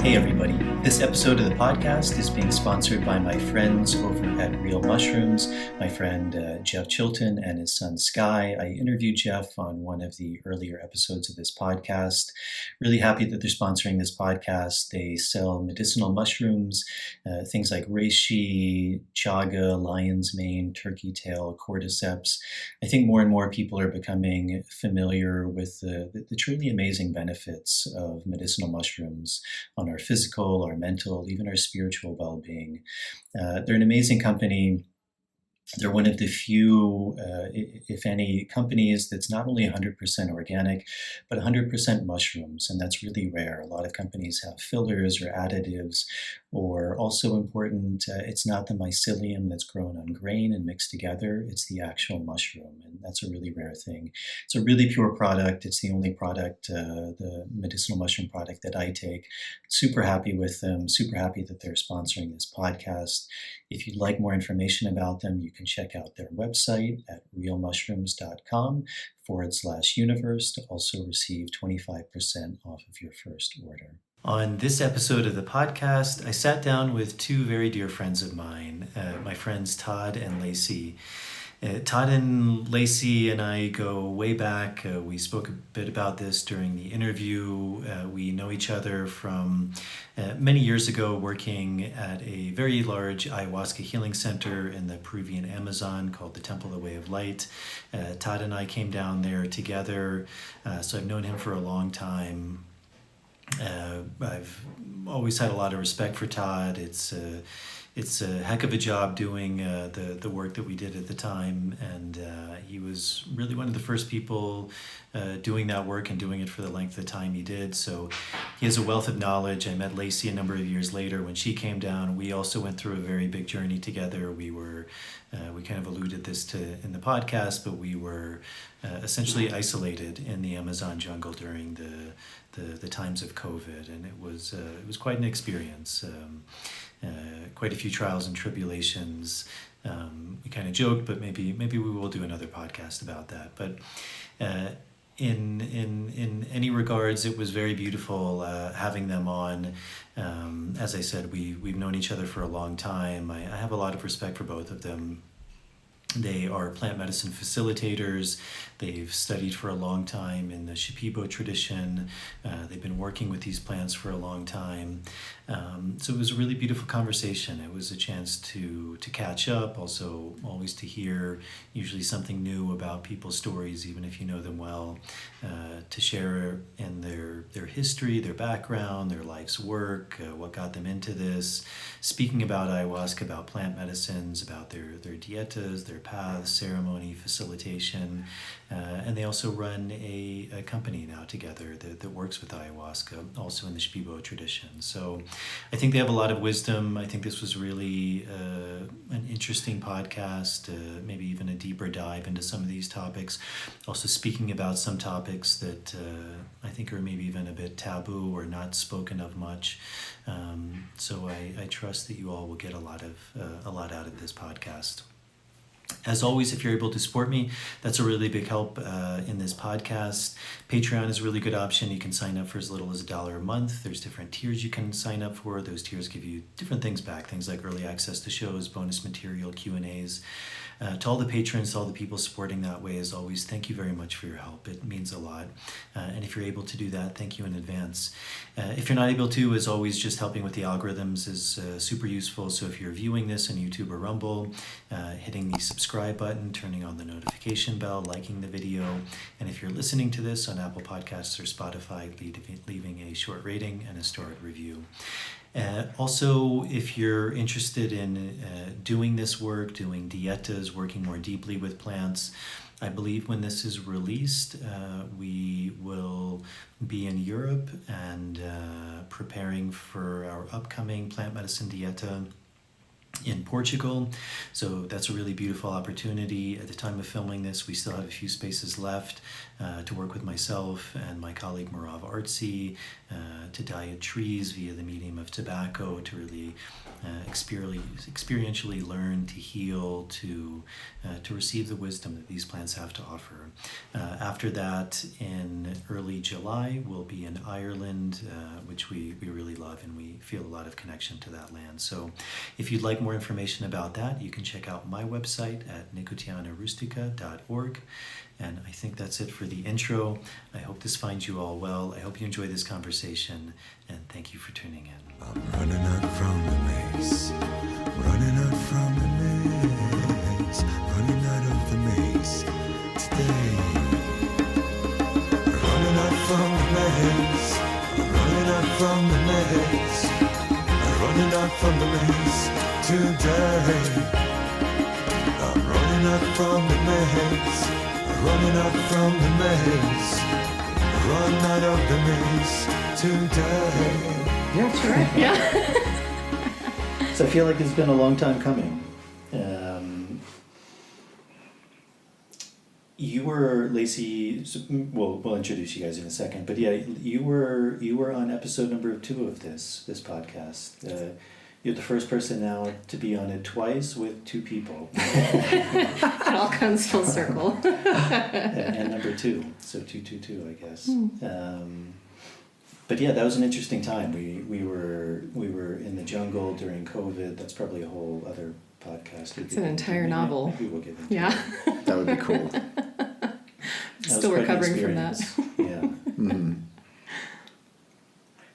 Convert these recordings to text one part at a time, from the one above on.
Hey everybody, this episode of the podcast is being sponsored by my friends over at Real Mushrooms, my friend Jeff Chilton and his son Sky. I interviewed Jeff on one of the earlier episodes of this podcast. Really happy that they're sponsoring this podcast. They sell medicinal mushrooms, things like reishi, chaga, lion's mane, turkey tail, cordyceps. I think more and more people are becoming familiar with the truly amazing benefits of medicinal mushrooms on our physical, our mental, even our spiritual well-being. They're an amazing company. They're one of the few, if any, companies that's not only 100% organic, but 100% mushrooms, and that's really rare. A lot of companies have fillers or additives, or also important, it's not the mycelium that's grown on grain and mixed together, it's the actual mushroom, and that's a really rare thing. It's a really pure product. It's the only product, the medicinal mushroom product that I take. Super happy with them, super happy that they're sponsoring this podcast. If you'd like more information about them, you can check out their website at realmushrooms.com/universe to also receive 25% off of your first order. On this episode of the podcast, I sat down with two very dear friends of mine, my friends Todd and Lacey. Todd and Lacey and I go way back. We spoke a bit about this during the interview. We know each other from many years ago working at a very large ayahuasca healing center in the Peruvian Amazon called the Temple of the Way of Light. Todd and I came down there together, so I've known him for a long time. I've always had a lot of respect for Todd. It's a heck of a job doing the work that we did at the time, and he was really one of the first people doing that work and doing it for the length of time he did. So he has a wealth of knowledge. I met Lacey a number of years later when she came down. We also went through a very big journey together. We kind of alluded this in the podcast, but we were essentially isolated in the Amazon jungle during the times of COVID, and it was quite an experience. Quite a few trials and tribulations. We kind of joked, but maybe we will do another podcast about that. But in any regards, it was very beautiful having them on. As I said, we've known each other for a long time. I have a lot of respect for both of them. They are plant medicine facilitators. They've studied for a long time in the Shipibo tradition. They've been working with these plants for a long time. So it was a really beautiful conversation. It was a chance to catch up, also always to hear usually something new about people's stories, even if you know them well, to share in their history, their background, their life's work, what got them into this, speaking about ayahuasca, about plant medicines, about their dietas, their paths, ceremony, facilitation, and they also run a company now together that works with ayahuasca, also in the Shipibo tradition. So I think they have a lot of wisdom. I think this was really an interesting podcast, maybe even a deeper dive into some of these topics. Also speaking about some topics that I think are maybe even a bit taboo or not spoken of much. So I trust that you all will get a lot out of this podcast. As always, if you're able to support me, that's a really big help in this podcast. Patreon is a really good option. You can sign up for as little as $1 a month. There's different tiers you can sign up for. Those tiers give you different things back, things like early access to shows, bonus material, Q&As. To all the patrons, to all the people supporting that way, as always, thank you very much for your help. It means a lot. And if you're able to do that, thank you in advance. If you're not able to, as always, just helping with the algorithms is super useful. So if you're viewing this on YouTube or Rumble, hitting the subscribe button, turning on the notification bell, liking the video, and if you're listening to this on Apple Podcasts or Spotify, leaving a short rating and a starred review. Also, if you're interested in doing this work, doing dietas, working more deeply with plants, I believe when this is released, we will be in Europe and preparing for our upcoming plant medicine dieta in Portugal. So that's a really beautiful opportunity. At the time of filming this, we still have a few spaces left to work with myself and my colleague Marav Artsy to diet trees via the medium of tobacco, to really experientially learn to heal, to receive the wisdom that these plants have to offer. After that, in early July, we'll be in Ireland, which we really love, and we feel a lot of connection to that land. So if you'd like more information about that, you can check out my website at nicotianarustica.org. And I think that's it for the intro. I hope this finds you all well. I hope you enjoy this conversation, and thank you for tuning in. I'm running out from the maze, running out from the maze, running out of the maze today. Running out from the maze, running out from the maze, running out from the maze today. I'm running out from the maze, running out from the maze, run out of the maze today. Yeah, that's right. Yeah. So I feel like it's been a long time coming. You were, Lacey, we'll introduce you guys in a second, but yeah, you were on episode number 2 of this podcast. You're the first person now to be on it twice with 2 people. It all comes full circle. and number 2, so 222, I guess. But yeah, that was an interesting time. We were in the jungle during COVID. That's probably a whole other podcast. It's an entire novel. Maybe we'll get into it. Yeah. That would be cool. Still recovering from that. Yeah. Mm-hmm.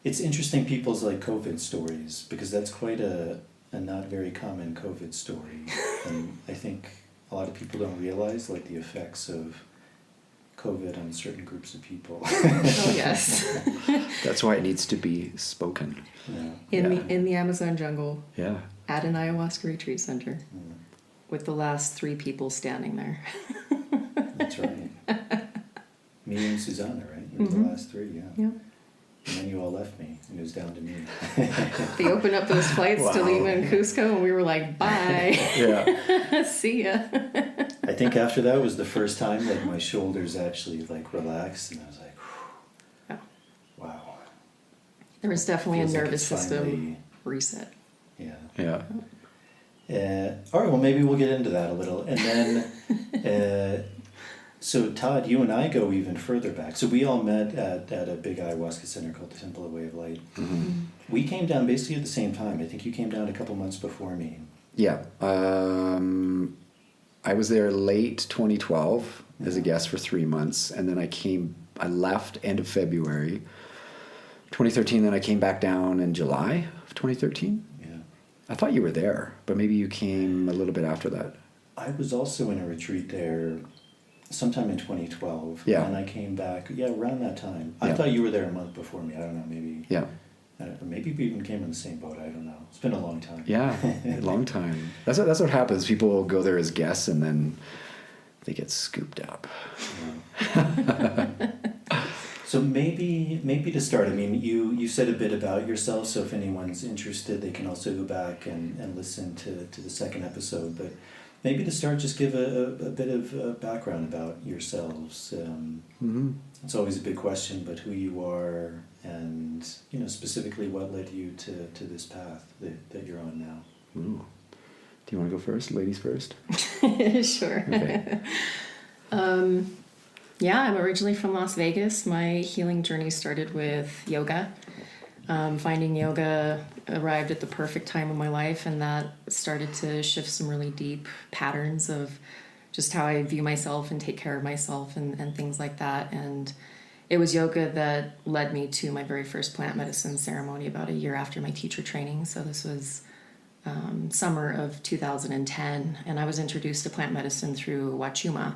It's interesting people's like COVID stories, because that's quite a not very common COVID story. And I think a lot of people don't realize like the effects of COVID on certain groups of people. Oh yes. That's why it needs to be spoken. Yeah. In the Amazon jungle. Yeah. At an ayahuasca retreat center. Mm. With the last 3 people standing there. That's right. Me and Susanna, right? We were the last 3, yeah. Yeah. And then you all left me, and it was down to me. They opened up those flights to Wow. Lima and Cusco, and we were like, bye. Yeah. See ya. I think after that was the first time like my shoulders actually like relaxed, and I was like, Yeah. wow. There was definitely Feels a like nervous it's system finally- reset. Yeah. Yeah. All right, well, maybe we'll get into that a little. And then, so Todd, you and I go even further back. So we all met at a big ayahuasca center called the Temple of Way of Light. Mm-hmm. We came down basically at the same time. I think you came down a couple months before me. Yeah. I was there late 2012 as a guest for 3 months, and then I left end of February 2013, then I came back down in July of 2013. Yeah. I thought you were there, but maybe you came a little bit after that. I was also in a retreat there sometime in 2012. Yeah. And I came back, around that time. I Yeah. thought you were there a month before me. I don't know, maybe. Yeah. Maybe we even came on the same boat. I don't know. It's been a long time. Yeah, a long time. That's what happens. People go there as guests, and then they get scooped up. Yeah. So maybe to start, I mean, you said a bit about yourself, so if anyone's interested, they can also go back and listen to the second episode. But maybe to start, just give a bit of background about yourselves. Mm-hmm. It's always a big question, but who you are and, specifically what led you to this path that you're on now. Ooh. Do you want to go first? Ladies first? Sure. Okay. Yeah, I'm originally from Las Vegas. My healing journey started with yoga. Finding yoga arrived at the perfect time of my life, and that started to shift some really deep patterns of just how I view myself and take care of myself and things like that. And it was yoga that led me to my very first plant medicine ceremony about a year after my teacher training. So this was summer of 2010, and I was introduced to plant medicine through Wachuma.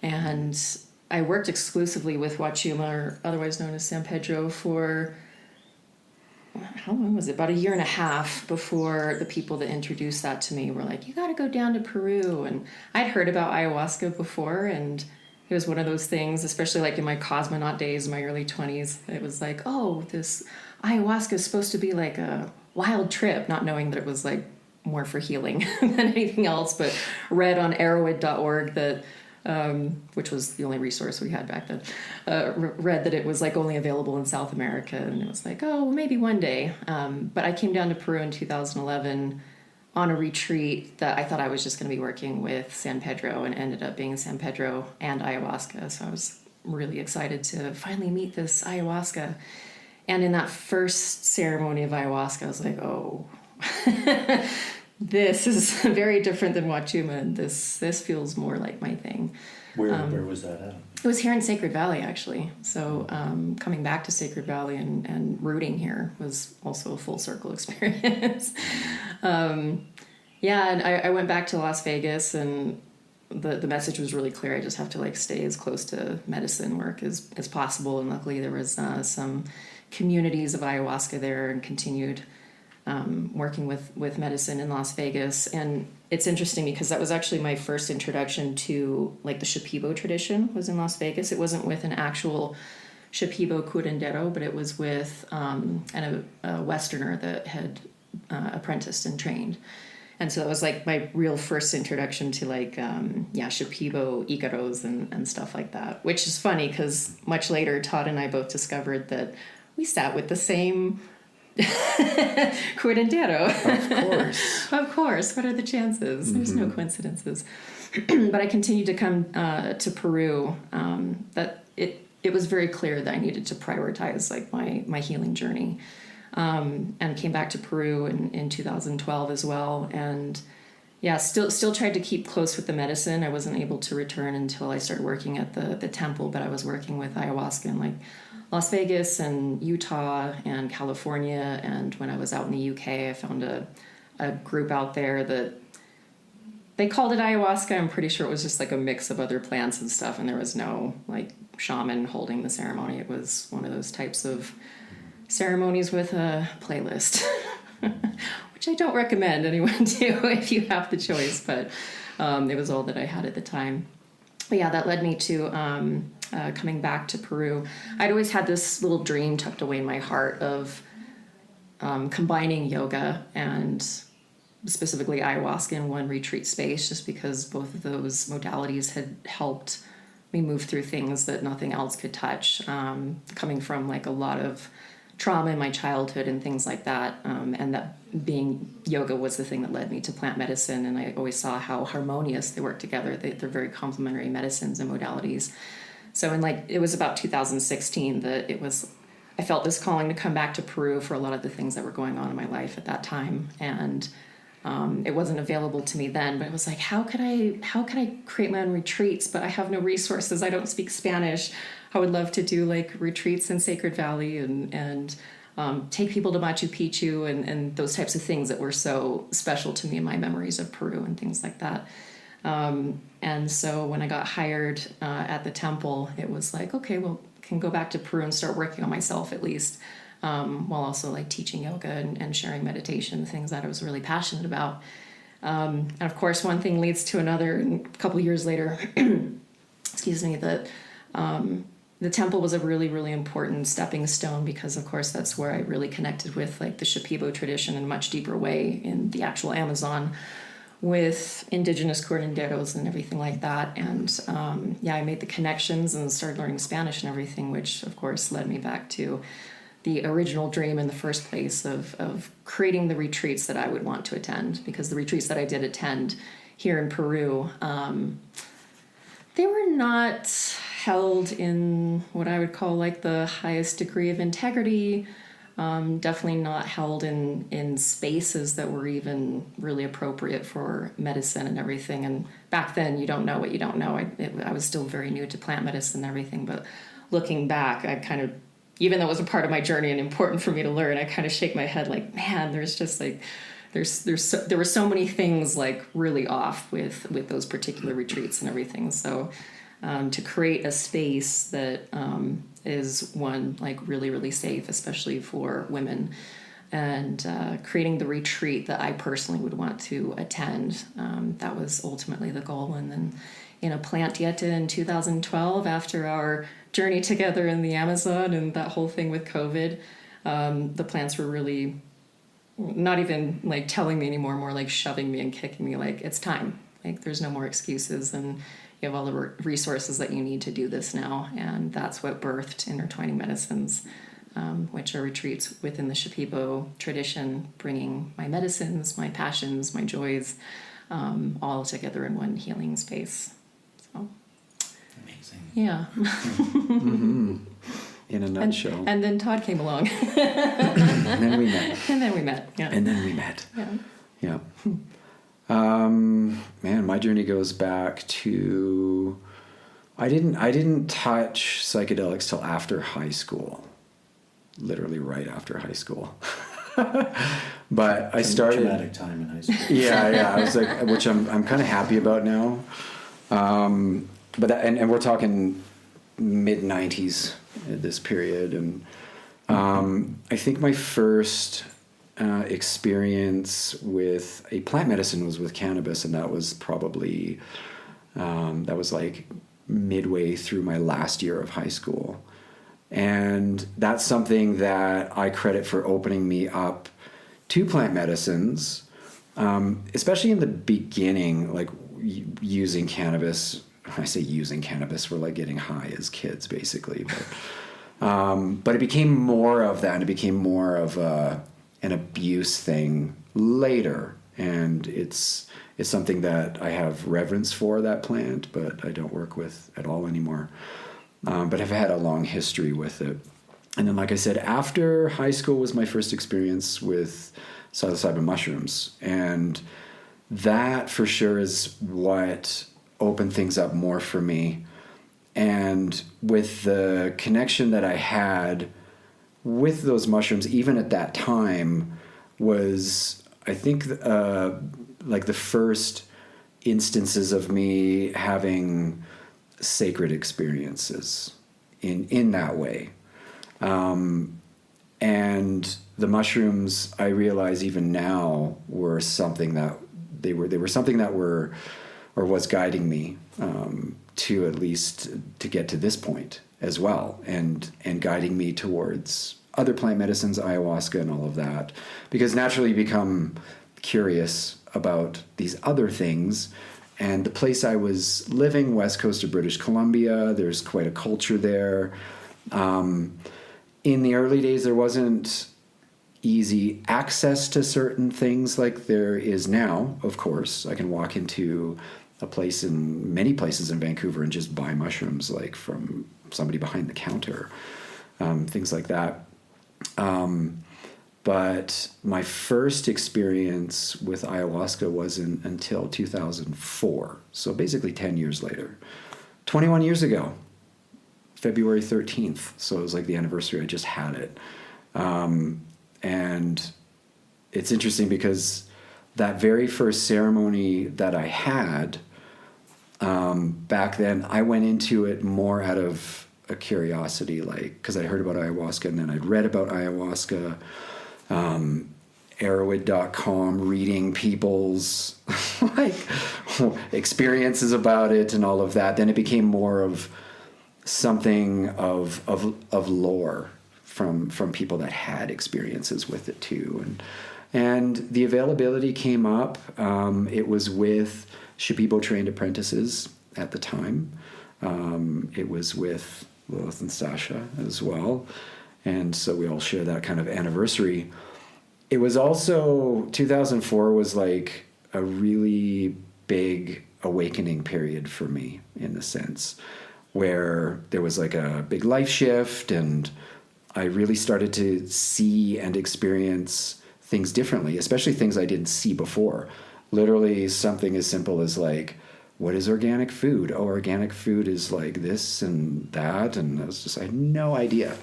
And I worked exclusively with Wachuma, or otherwise known as San Pedro, for, how long was it? About a year and a half before the people that introduced that to me were like, you got to go down to Peru. And I'd heard about ayahuasca before, and it was one of those things, especially like in my cosmonaut days, in my early 20s, it was like, oh, this ayahuasca is supposed to be like a wild trip, not knowing that it was like more for healing than anything else, but read on arrowhead.org that which was the only resource we had back then, read that it was like only available in South America, and it was like, oh, maybe one day. But I came down to Peru in 2011 on a retreat that I thought I was just going to be working with San Pedro, and ended up being San Pedro and ayahuasca. So I was really excited to finally meet this ayahuasca. And in that first ceremony of ayahuasca, I was like, oh, this is very different than Wachuma. This feels more like my thing. Where was that at? It was here in Sacred Valley, actually. So coming back to Sacred Valley and rooting here was also a full circle experience. And I went back to Las Vegas, and the message was really clear. I just have to like stay as close to medicine work as possible. And luckily there was some communities of ayahuasca there, and continued working with medicine in Las Vegas. And it's interesting because that was actually my first introduction to like the Shipibo tradition was in Las Vegas. It wasn't with an actual Shipibo curandero, but it was with a Westerner that had apprenticed and trained. And so that was like my real first introduction to like, Shipibo Icaros and stuff like that, which is funny because much later, Todd and I both discovered that we sat with the same curandero. Of course. Of course. What are the chances? Mm-hmm. There's no coincidences. But I continued to come to Peru. That it was very clear that I needed to prioritize like my healing journey. And came back to Peru in 2012 as well. And still tried to keep close with the medicine. I wasn't able to return until I started working at the temple, but I was working with ayahuasca in like Las Vegas and Utah and California. And when I was out in the UK, I found a group out there that they called it ayahuasca. I'm pretty sure it was just like a mix of other plants and stuff. And there was no like shaman holding the ceremony. It was one of those types of ceremonies with a playlist, which I don't recommend anyone do if you have the choice, but it was all that I had at the time. But that led me to coming back to Peru. I'd always had this little dream tucked away in my heart of combining yoga and specifically ayahuasca in one retreat space, just because both of those modalities had helped me move through things that nothing else could touch, coming from like a lot of trauma in my childhood and things like that, and that being yoga was the thing that led me to plant medicine. And I always saw how harmonious they work together. They're very complementary medicines and modalities. So it was about 2016 that I felt this calling to come back to Peru for a lot of the things that were going on in my life at that time. And it wasn't available to me then, but it was like, how could I create my own retreats, but I have no resources. I don't speak Spanish. I would love to do like retreats in Sacred Valley and take people to Machu Picchu and those types of things that were so special to me in my memories of Peru and things like that. And so when I got hired at the temple, it was like, okay, well, can go back to Peru and start working on myself at least, while also like teaching yoga and sharing meditation, the things that I was really passionate about. And of course, one thing leads to another. And a couple of years later, the temple was a really, really important stepping stone because, of course, that's where I really connected with like the Shipibo tradition in a much deeper way in the actual Amazon with indigenous curanderos and everything like that. And I made the connections and started learning Spanish and everything, which, of course, led me back to the original dream in the first place of creating the retreats that I would want to attend, because the retreats that I did attend here in Peru, they were not held in what I would call like the highest degree of integrity, definitely not held in spaces that were even really appropriate for medicine and everything. And back then, you don't know what you don't know. I was still very new to plant medicine and everything, but looking back, I kind of, even though it was a part of my journey and important for me to learn, I kind of shake my head like, man, there's just like, there were so many things like really off with those particular retreats and everything. So to create a space that is one like really, really safe, especially for women, and creating the retreat that I personally would want to attend, that was ultimately the goal. And then in a plant dieta in 2012, after our journey together in the Amazon and that whole thing with COVID, the plants were really not even like telling me anymore, more like shoving me and kicking me like, it's time. Like there's no more excuses. And You have all the resources that you need to do this now. And that's what birthed Intertwining Medicines, which are retreats within the Shipibo tradition, bringing my medicines, my passions, my joys, all together in one healing space. So, Amazing. yeah. In a nutshell. And then Todd came along. And then we met. And then we met. Yeah. And then we met. Yeah. Yeah. Man, my journey goes back to I didn't touch psychedelics till after high school. Literally right after high school. But I started Traumatic time in high school. yeah. I was like, which I'm kind of happy about now. But that, and we're talking mid 90s at this period, and I think my first experience with a plant medicine was with cannabis, and that was probably that was like midway through my last year of high school. And that's something that I credit for opening me up to plant medicines, especially in the beginning, like using cannabis. I say using cannabis, we're like getting high as kids, basically. But it became more of that, and it became more of an abuse thing later. And it's something that I have reverence for, that plant, but I don't work with at all anymore. But I've had a long history with it. And then, like I said, after high school was my first experience with psilocybin mushrooms. And that for sure is what opened things up more for me. And with the connection that I had with those mushrooms, even at that time, was, I think, like the first instances of me having sacred experiences in that way. And the mushrooms, I realize even now, were something that they were something that was guiding me to at least to get to this point as well, and guiding me towards other plant medicines, ayahuasca and all of that, because naturally you become curious about these other things. And the place I was living, west coast of British Columbia, there's quite a culture there. In the early days, there wasn't easy access to certain things like there is now, of course. I can walk into a place in many places in Vancouver and just buy mushrooms, like from somebody behind the counter, things like that. But my first experience with ayahuasca wasn't until 2004. So basically 10 years later, 21 years ago, February 13th. So it was like the anniversary. I just had it. And it's interesting because that very first ceremony that I had, back then, I went into it more out of a curiosity, like, because I heard about ayahuasca and then I'd read about ayahuasca, Erowid.com, reading people's like experiences about it and all of that. Then it became more of something of lore from people that had experiences with it too. And the availability came up. It was with Shipibo trained apprentices at the time. It was with Lilith and Sasha as well. And so we all share that kind of anniversary. It was also, 2004 was like a really big awakening period for me, in the sense where there was like a big life shift, and I really started to see and experience things differently, especially things I didn't see before. Literally something as simple as like, what is organic food? Oh, organic food is like this and that. And I had no idea.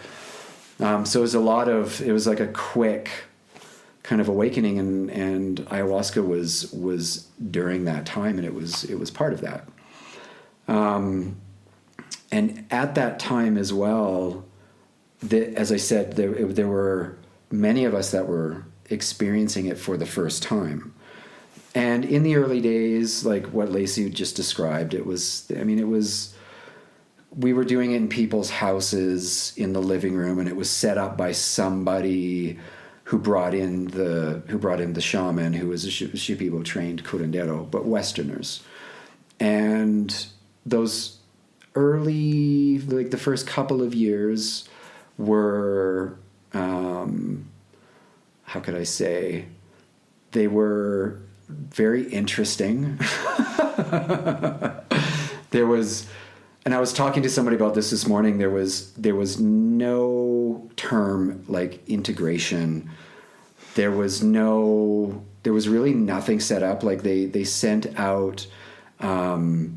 So it was like a quick kind of awakening, and ayahuasca was during that time, and it was part of that. And at that time as well, as I said, there were many of us that were experiencing it for the first time. And in the early days, like what Lacey just described, we were doing it in people's houses in the living room, and it was set up by somebody who brought in the shaman, who was a Shipibo trained curandero, but Westerners. And those early, like the first couple of years were, how could I say, they were very interesting. And I was talking to somebody about this morning. There was no term like integration. There was really nothing set up. Like they sent out, there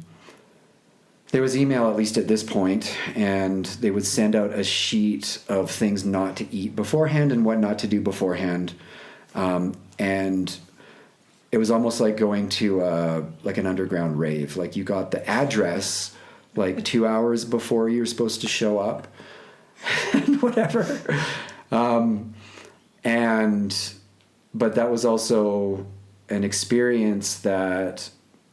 was email, at least at this point, and they would send out a sheet of things not to eat beforehand and what not to do beforehand. And it was almost like going to like an underground rave. Like you got the address like 2 hours before you're supposed to show up and whatever. But that was also an experience that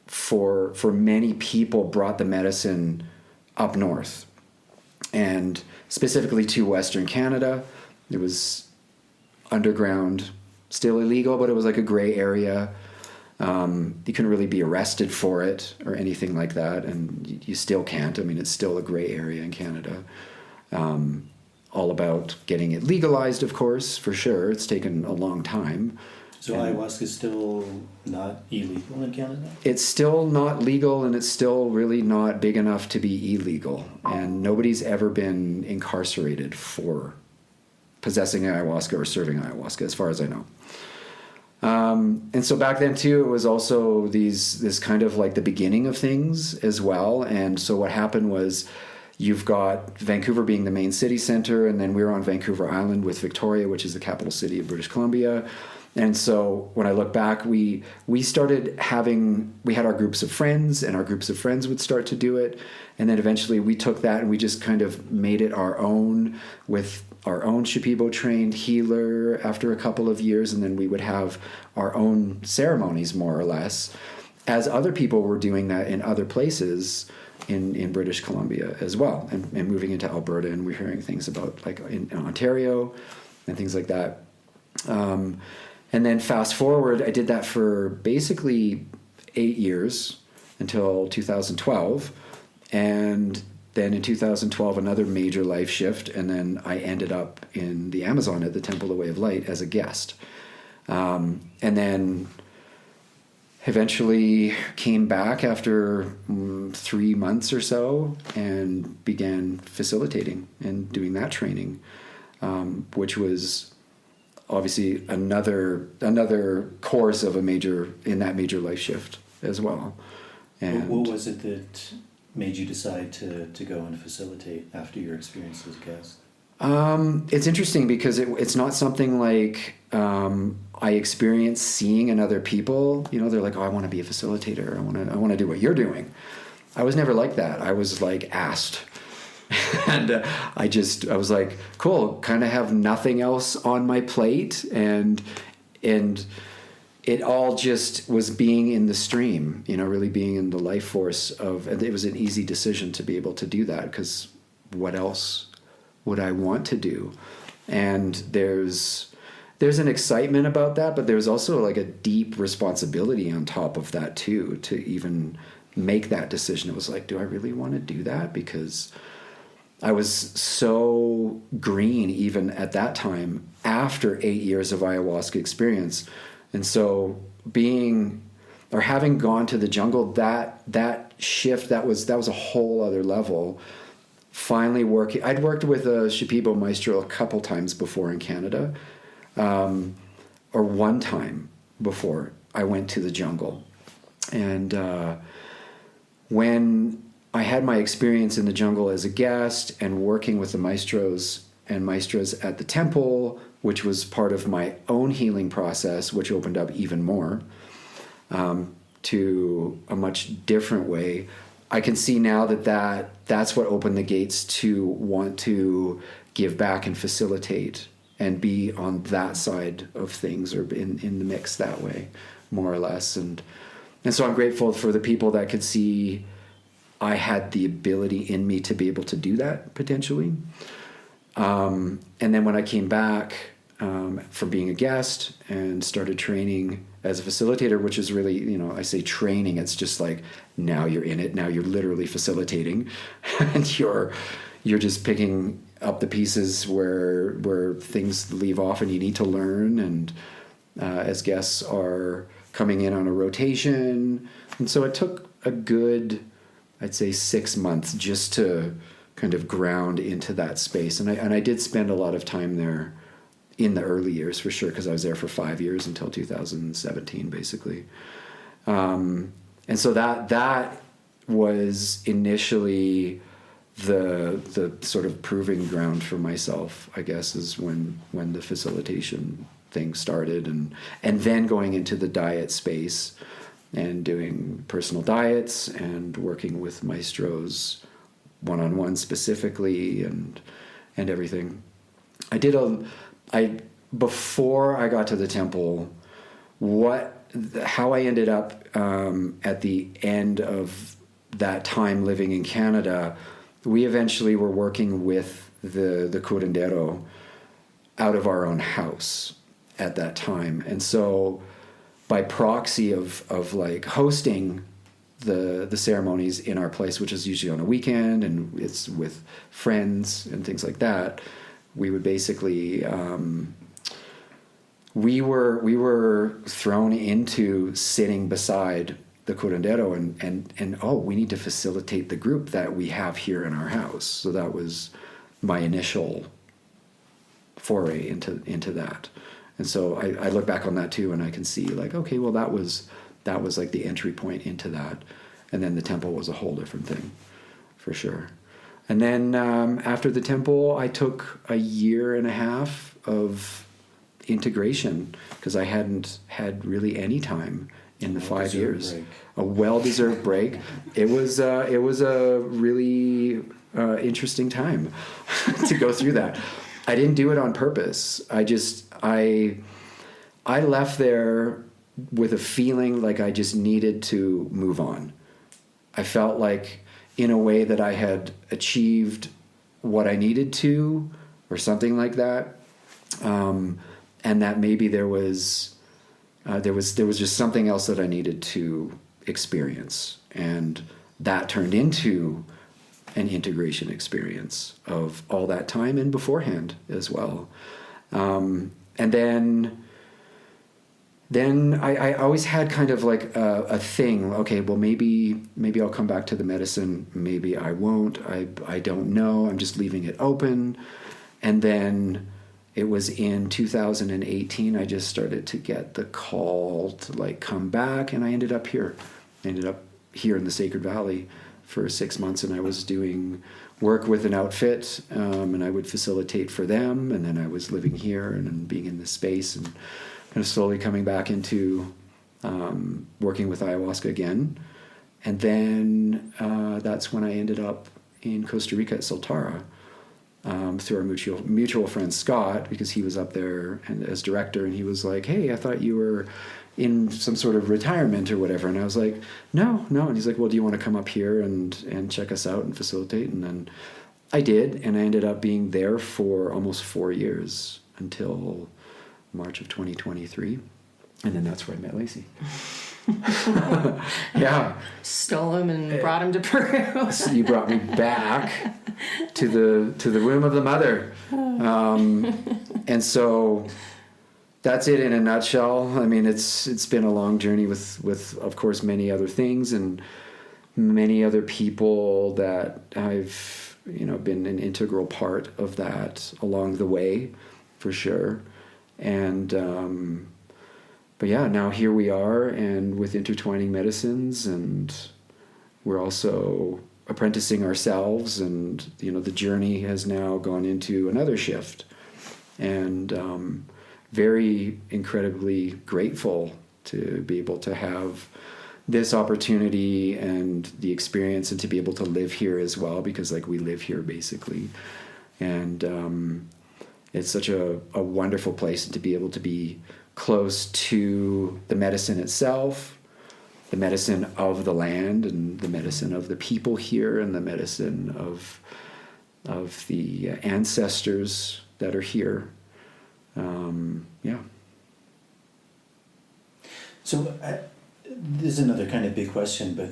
for many people brought the medicine up north, and specifically to Western Canada. It was underground, still illegal, but it was like a gray area. You couldn't really be arrested for it or anything like that, and you still can't. I mean, it's still a gray area in Canada. All about getting it legalized, of course, for sure. It's taken a long time. So ayahuasca is still not illegal in Canada? It's still not legal, and it's still really not big enough to be illegal. And nobody's ever been incarcerated for possessing ayahuasca or serving ayahuasca, as far as I know. And so back then too, it was also this kind of like the beginning of things as well. And so what happened was, you've got Vancouver being the main city center, and then we were on Vancouver Island with Victoria, which is the capital city of British Columbia. And so when I look back, we had our groups of friends, and our groups of friends would start to do it. And then eventually we took that and we just kind of made it our own with our own Shipibo trained healer after a couple of years. And then we would have our own ceremonies, more or less, as other people were doing that in other places in British Columbia as well, and moving into Alberta. And we're hearing things about like in Ontario and things like that. And then fast forward, I did that for basically 8 years until 2012. And then in 2012, another major life shift. And then I ended up in the Amazon at the Temple of the Way of Light as a guest. And then eventually came back after 3 months or so and began facilitating and doing that training, which was obviously another course of that major life shift as well. And what was it that made you decide to go and facilitate after your experience as a guest? It's interesting because it's not something like I experienced seeing in other people. You know, they're like, "Oh, I want to be a facilitator. I want to do what you're doing." I was never like that. I was like asked. And I was like, cool, kind of have nothing else on my plate. And it all just was being in the stream, you know, really being in the life force and it was an easy decision to be able to do that, because what else would I want to do? And there's an excitement about that, but there's also like a deep responsibility on top of that too, to even make that decision. It was like, do I really want to do that? Because I was so green even at that time after 8 years of ayahuasca experience. And so having gone to the jungle, that shift, that was a whole other level. Finally I'd worked with a Shipibo maestro a couple times before in Canada, or one time before I went to the jungle. And when I had my experience in the jungle as a guest and working with the maestros and maestras at the temple, which was part of my own healing process, which opened up even more to a much different way. I can see now that's what opened the gates to want to give back and facilitate and be on that side of things, or in the mix that way, more or less. And so I'm grateful for the people that could see I had the ability in me to be able to do that potentially. And then when I came back, from being a guest and started training as a facilitator, which is really, I say training, it's just like, now you're in it, now you're literally facilitating and you're just picking up the pieces where things leave off and you need to learn. And as guests are coming in on a rotation. And so it took a good, I'd say 6 months just to kind of ground into that space. And I did spend a lot of time there in the early years for sure, because I was there for 5 years until 2017, basically. And so that was initially the sort of proving ground for myself, I guess, is when the facilitation thing started, and then going into the diet space and doing personal diets and working with maestros one-on-one specifically and everything. Before I got to the temple, how I ended up at the end of that time living in Canada, we eventually were working with the curandero out of our own house at that time. And so by proxy of like hosting the ceremonies in our place, which is usually on a weekend and it's with friends and things like that, we would basically we were thrown into sitting beside the curandero and we need to facilitate the group that we have here in our house. So that was my initial foray into that. And so I look back on that too, and I can see like, okay, well that was like the entry point into that. And then the temple was a whole different thing, for sure. And then after the temple, I took a year and a half of integration because I hadn't had really any time in the 5 years. Break. A well-deserved break. It was a really interesting time to go through that. I didn't do it on purpose. I left there with a feeling like I just needed to move on. I felt like in a way that I had achieved what I needed to, or something like that, and that maybe there was just something else that I needed to experience, and that turned into an integration experience of all that time and beforehand as well. And then I always had kind of like a thing. Okay, well maybe I'll come back to the medicine. Maybe I won't. I don't know. I'm just leaving it open. And then it was in 2018 I just started to get the call to like come back, and I ended up here. I ended up here in the Sacred Valley for 6 months, and I was doing work with an outfit, and I would facilitate for them, and then I was living here and being in this space and kind of slowly coming back into working with ayahuasca again. And then that's when I ended up in Costa Rica at Soltara through our mutual friend Scott, because he was up there and as director, and he was like, hey, I thought you were in some sort of retirement or whatever. And I was like, no. And he's like, well, do you want to come up here and check us out and facilitate? And then I did, and I ended up being there for almost 4 years until March of 2023. And then that's where I met Lacey. Yeah. Stole him and brought him to Peru. So you brought me back to the womb of the mother. And so that's it in a nutshell. I mean, it's been a long journey with of course many other things and many other people that I've been an integral part of that along the way, for sure. And but yeah, now here we are, and with Intertwining Medicines, and we're also apprenticing ourselves, and the journey has now gone into another shift, and very incredibly grateful to be able to have this opportunity and the experience, and to be able to live here as well, because we live here basically, and it's such a wonderful place, and to be able to be close to the medicine itself, the medicine of the land, and the medicine of the people here, and the medicine of the ancestors that are here, Yeah. So this is another kind of big question, but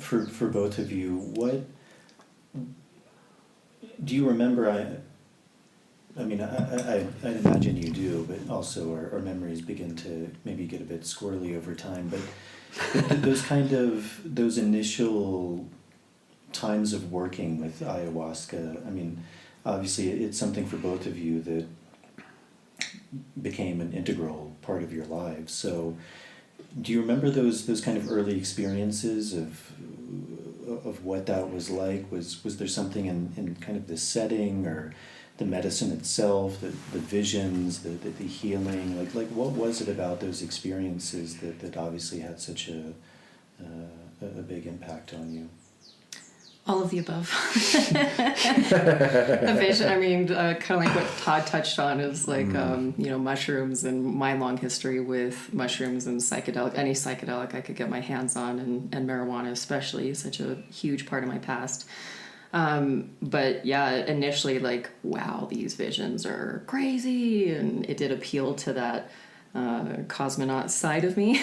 for both of you, what do you remember? I mean, I'd imagine you do, but also our memories begin to maybe get a bit squirrely over time. But those initial times of working with ayahuasca, I mean, obviously it's something for both of you that became an integral part of your lives. So do you remember those kind of early experiences of what that was like? Was there something in kind of the setting or the medicine itself, the visions, the healing? Like what was it about those experiences that obviously had such a big impact on you? All of the above. The vision, I mean, kind of like what Todd touched on is like, mushrooms and my long history with mushrooms and any psychedelic I could get my hands on, and marijuana especially, such a huge part of my past. But yeah, initially like, wow, these visions are crazy. And it did appeal to that cosmonaut side of me.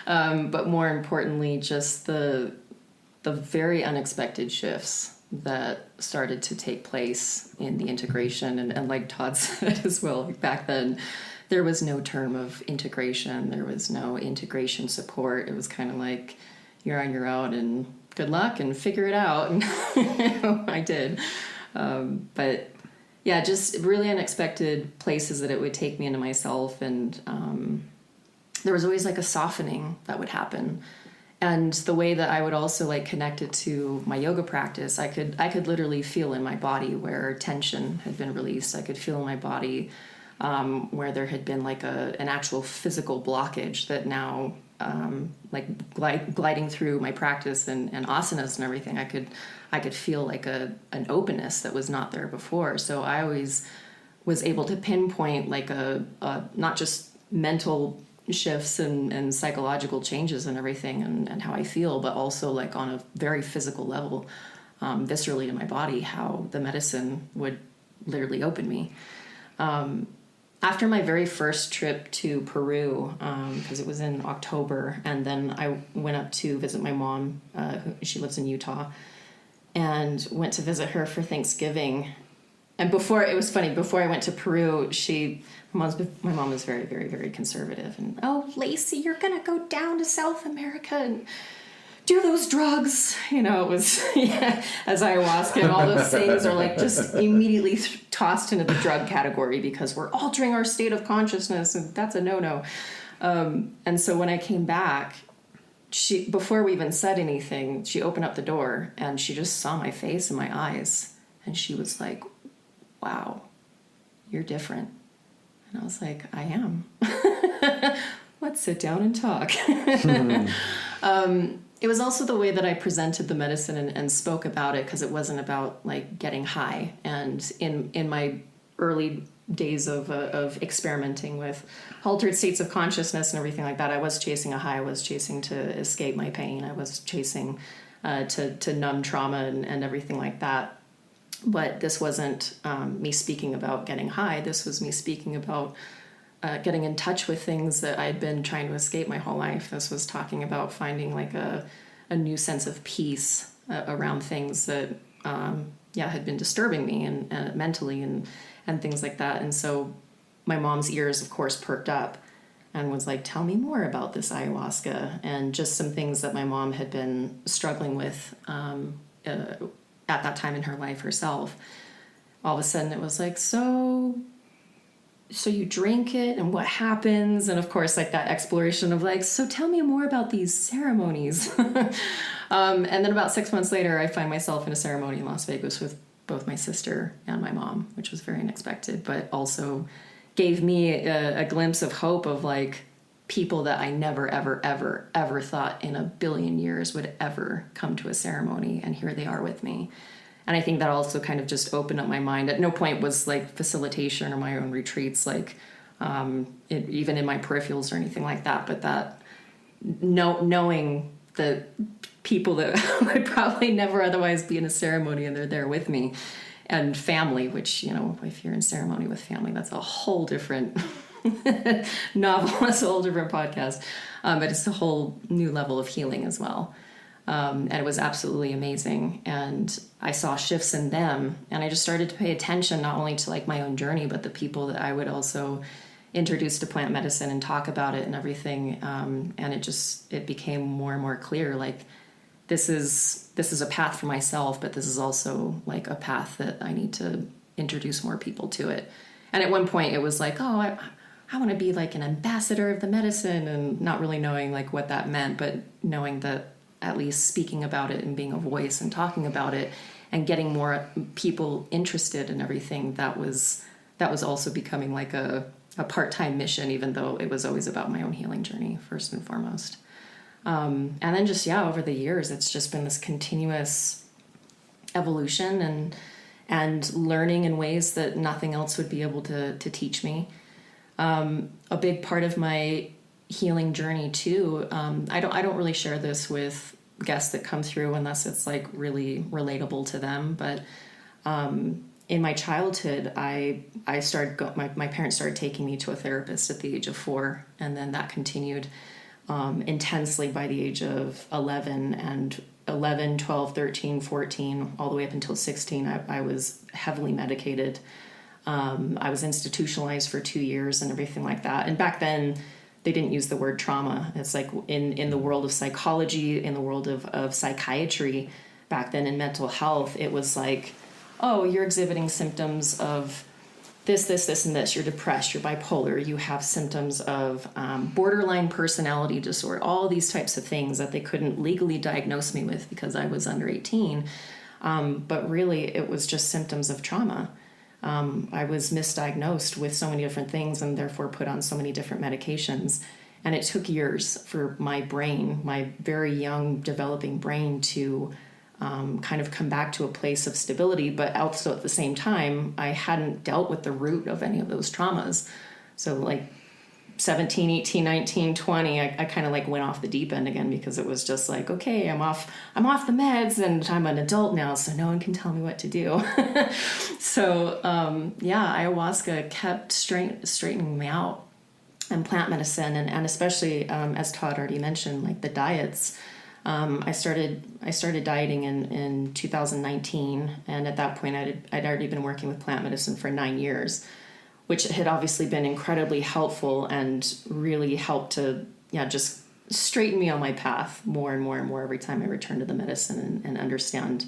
But more importantly, just the very unexpected shifts that started to take place in the integration. And like Todd said as well, like back then, there was no term of integration. There was no integration support. It was kind of like, you're on your own and good luck and figure it out. And I did. But yeah, just really unexpected places that it would take me into myself. And there was always like a softening that would happen. And the way that I would also like connect it to my yoga practice, I could literally feel in my body where tension had been released. I could feel in my body where there had been like an actual physical blockage that now, like gliding through my practice and asanas and everything, I could feel like an openness that was not there before. So I always was able to pinpoint like a not just mental shifts and psychological changes and everything and how I feel, but also like on a very physical level, viscerally in my body, how the medicine would literally open me. After my very first trip to Peru, because it was in October, and then I went up to visit my mom, she lives in Utah, and went to visit her for Thanksgiving. And before I went to Peru, my mom is very, very, very conservative. And, oh, Lacey, you're going to go down to South America and do those drugs. It was, as ayahuasca and all those things are like just immediately tossed into the drug category because we're altering our state of consciousness, and that's a no-no. And so when I came back, before we even said anything, she opened up the door and she just saw my face and my eyes. And she was like, wow, you're different. And I was like, I am. Let's sit down and talk. It was also the way that I presented the medicine and spoke about it, because it wasn't about like getting high. And in my early days of experimenting with altered states of consciousness and everything like that, I was chasing a high. I was chasing to escape my pain. I was chasing to numb trauma and everything like that. But this wasn't me speaking about getting high. This was me speaking about getting in touch with things that I'd been trying to escape my whole life. This was talking about finding like a new sense of peace around things that had been disturbing me and mentally and things like that. And so my mom's ears, of course, perked up and was like, tell me more about this ayahuasca, and just some things that my mom had been struggling with at that time in her life herself. All of a sudden it was like, so you drink it and what happens? And of course, like that exploration of like, so tell me more about these ceremonies. And then about 6 months later, I find myself in a ceremony in Las Vegas with both my sister and my mom, which was very unexpected, but also gave me a glimpse of hope of like people that I never, ever, ever, ever thought in a billion years would ever come to a ceremony, and here they are with me. And I think that also kind of just opened up my mind. At no point was like facilitation or my own retreats, like even in my peripherals or anything like that, but that knowing the people that would probably never otherwise be in a ceremony and they're there with me, and family, which, if you're in ceremony with family, that's a whole different novel. It's a whole different podcast. But it's a whole new level of healing as well. And it was absolutely amazing. And I saw shifts in them, and I just started to pay attention not only to like my own journey, but the people that I would also introduce to plant medicine and talk about it and everything. And it became more and more clear, like this is a path for myself, but this is also like a path that I need to introduce more people to it. And at one point it was like, oh, I want to be like an ambassador of the medicine, and not really knowing like what that meant, but knowing that at least speaking about it and being a voice and talking about it and getting more people interested in everything, that was also becoming like a part-time mission, even though it was always about my own healing journey first and foremost. And then just, over the years, it's just been this continuous evolution and learning in ways that nothing else would be able to teach me. A big part of my healing journey too, I don't really share this with guests that come through unless it's like really relatable to them, but in my childhood, my parents started taking me to a therapist at the age of 4, and then that continued intensely by the age of 11, and 11, 12, 13, 14, all the way up until 16, I was heavily medicated. I was institutionalized for 2 years and everything like that. And back then, they didn't use the word trauma. It's like in the world of psychology, in the world of psychiatry, back then in mental health, it was like, oh, you're exhibiting symptoms of this, and this. You're depressed, you're bipolar, you have symptoms of borderline personality disorder, all these types of things that they couldn't legally diagnose me with because I was under 18. But really, it was just symptoms of trauma. I was misdiagnosed with so many different things and therefore put on so many different medications. And it took years for my brain, my very young developing brain, to kind of come back to a place of stability. But also at the same time, I hadn't dealt with the root of any of those traumas. So like 17, 18, 19, 20, I kind of like went off the deep end again, because it was just like, okay, I'm off the meds and I'm an adult now, so no one can tell me what to do. So ayahuasca kept straightening me out, and plant medicine, and especially as Todd already mentioned, like the diets. I started dieting in 2019, and at that point I'd already been working with plant medicine for 9 years, which had obviously been incredibly helpful and really helped to just straighten me on my path more and more and more every time I returned to the medicine and understand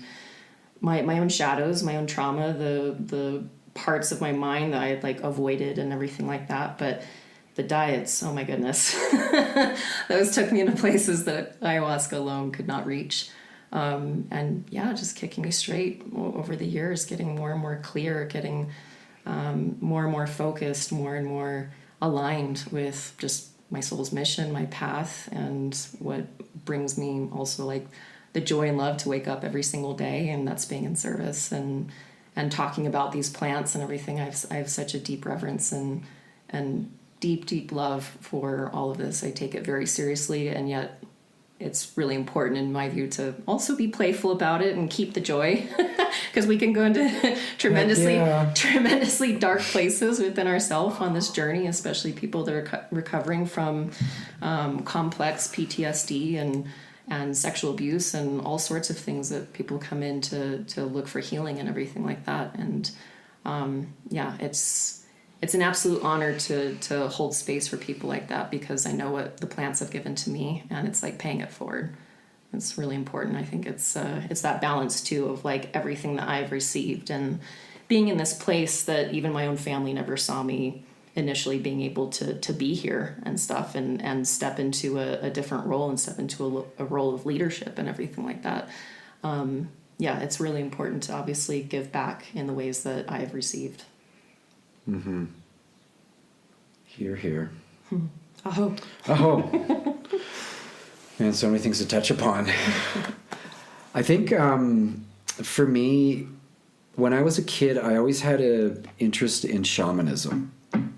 my own shadows, my own trauma, the parts of my mind that I had like avoided and everything like that. But the diets, oh my goodness, those took me into places that ayahuasca alone could not reach. Just kicking me straight over the years, getting more and more clear, getting more and more focused, more and more aligned with just my soul's mission, my path, and what brings me also like the joy and love to wake up every single day, and that's being in service and talking about these plants and everything. I have such a deep reverence and deep love for all of this. I take it very seriously, and yet it's really important in my view to also be playful about it and keep the joy, because we can go into tremendously dark places within ourselves on this journey, especially people that are recovering from complex PTSD and sexual abuse and all sorts of things that people come in to look for healing and everything like that. And it's an absolute honor to hold space for people like that, because I know what the plants have given to me, and it's like paying it forward. It's really important. I think it's that balance too of like everything that I've received, and being in this place that even my own family never saw me initially being able to be here and stuff, and step into a different role and step into a role of leadership and everything like that. It's really important to obviously give back in the ways that I have received. Mm-hmm. Here. Oh. Man, so many things to touch upon. I think for me, when I was a kid, I always had an interest in shamanism.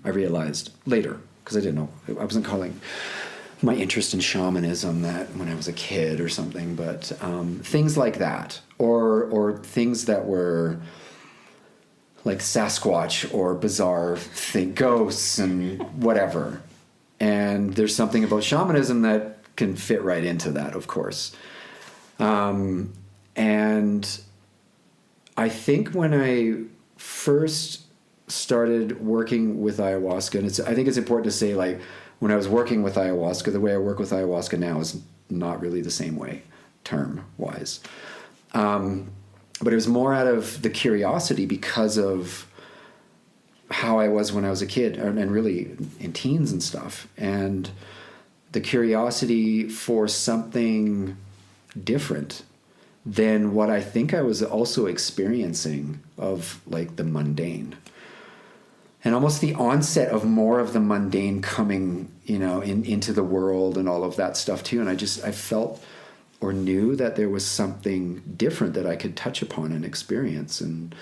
I realized later, because I didn't know. I wasn't calling my interest in shamanism that when I was a kid or something, but things like that, or things that were like Sasquatch or bizarre think ghosts and whatever. And there's something about shamanism that can fit right into that, of course. And I think when I first started working with ayahuasca, and I think it's important to say, like, when I was working with ayahuasca, the way I work with ayahuasca now is not really the same way, term-wise. But it was more out of the curiosity because of how I was when I was a kid, and really in teens and stuff. And the curiosity for something different than what I think I was also experiencing of, like, the mundane. And almost the onset of more of the mundane coming, into the world and all of that stuff too. And I felt or knew that there was something different that I could touch upon and experience. And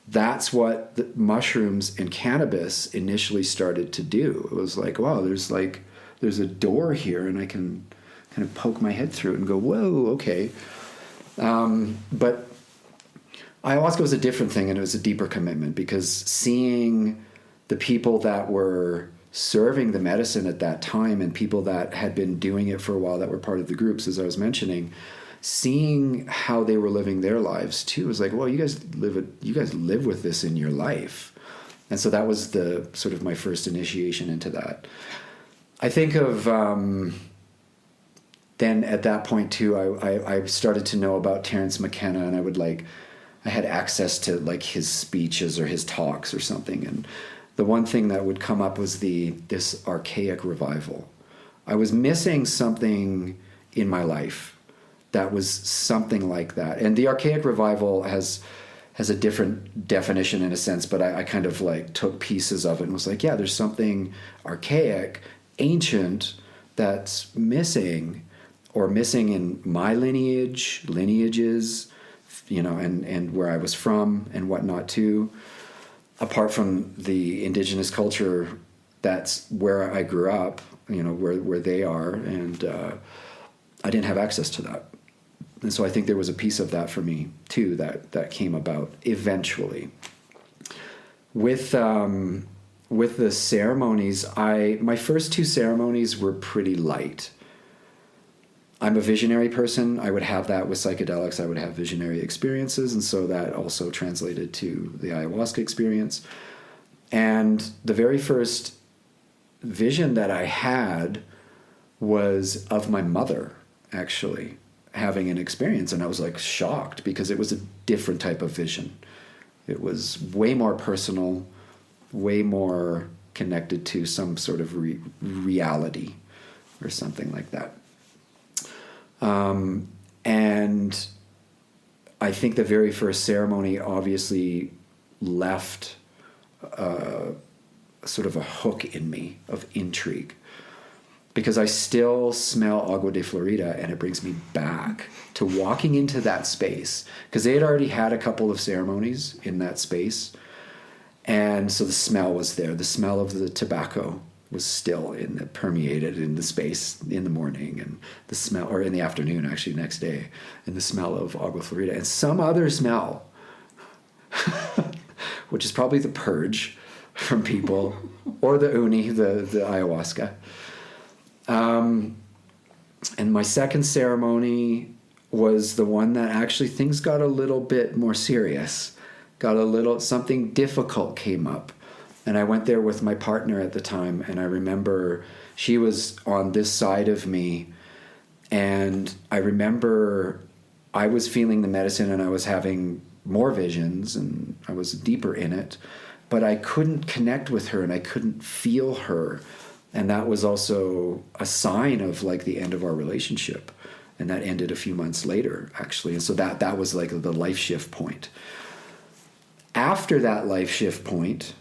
that's what the mushrooms and cannabis initially started to do. It was like, wow, there's a door here, and I can kind of poke my head through it and go, whoa, okay. But ayahuasca was a different thing, and it was a deeper commitment, because seeing the people that were serving the medicine at that time and people that had been doing it for a while that were part of the groups, as I was mentioning, seeing how they were living their lives too, was like, well, you guys live with this in your life. And so that was the sort of my first initiation into that. I think of then at that point too, I started to know about Terence McKenna, and I had access to, like, his speeches or his talks or something. And the one thing that would come up was this archaic revival. I was missing something in my life that was something like that. And the archaic revival has a different definition in a sense, but I kind of, like, took pieces of it and was like, yeah, there's something archaic, ancient, that's missing in my lineages, and where I was from and whatnot too. Apart from the indigenous culture, that's where I grew up, where they are, and I didn't have access to that. And so I think there was a piece of that for me too that came about eventually. With the ceremonies, my first two ceremonies were pretty light. I'm a visionary person. I would have that with psychedelics. I would have visionary experiences, and so that also translated to the ayahuasca experience. And the very first vision that I had was of my mother actually having an experience, and I was, like, shocked because it was a different type of vision. It was way more personal, way more connected to some sort of reality or something like that. And I think the very first ceremony obviously left sort of a hook in me of intrigue, because I still smell agua de Florida, and it brings me back to walking into that space, because they had already had a couple of ceremonies in that space. And so the smell was there. The smell of the tobacco was still permeated in the space in the morning, and the smell, or in the afternoon, actually, next day, and the smell of agua florida, and some other smell, which is probably the purge from people, or the uni, the ayahuasca. And my second ceremony was the one that actually things got a little bit more serious, something difficult came up. And I went there with my partner at the time, and I remember she was on this side of me, and I remember I was feeling the medicine, and I was having more visions, and I was deeper in it, but I couldn't connect with her, and I couldn't feel her. And that was also a sign of, like, the end of our relationship. And that ended a few months later, actually. And so that was, like, the life shift point. After that life shift point,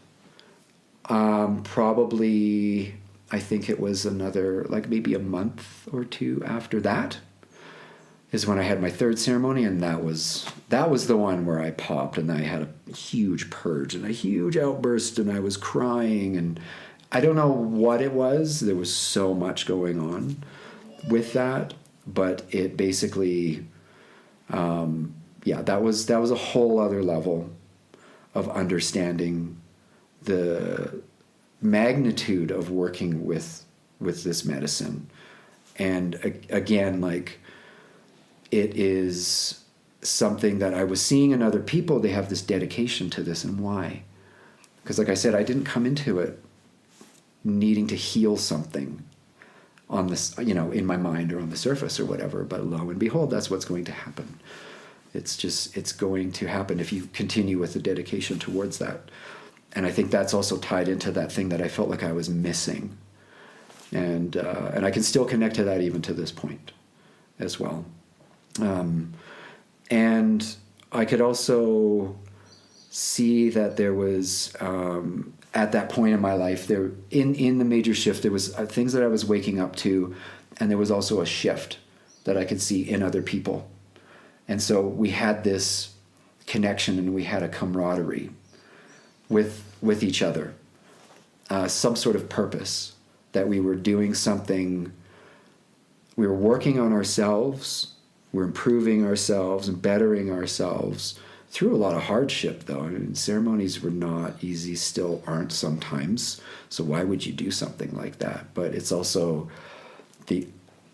probably, I think it was another, like, maybe a month or two after that, is when I had my third ceremony, and that was the one where I popped, and I had a huge purge and a huge outburst, and I was crying, and I don't know what it was. There was so much going on with that, but it basically, that was a whole other level of understanding the magnitude of working with this medicine. And again, like, it is something that I was seeing in other people. They have this dedication to this. And why? Because like I said, I didn't come into it needing to heal something on this, in my mind or on the surface or whatever, but lo and behold, that's what's going to happen. It's going to happen if you continue with the dedication towards that. And I think that's also tied into that thing that I felt like I was missing. And I can still connect to that even to this point as well. And I could also see that there was, at that point in my life, there in the major shift, there was things that I was waking up to, and there was also a shift that I could see in other people. And so we had this connection, and we had a camaraderie with each other, some sort of purpose, that we were doing something, we were working on ourselves, we're improving ourselves and bettering ourselves through a lot of hardship, though. I mean, ceremonies were not easy, still aren't sometimes. So why would you do something like that? But it's also the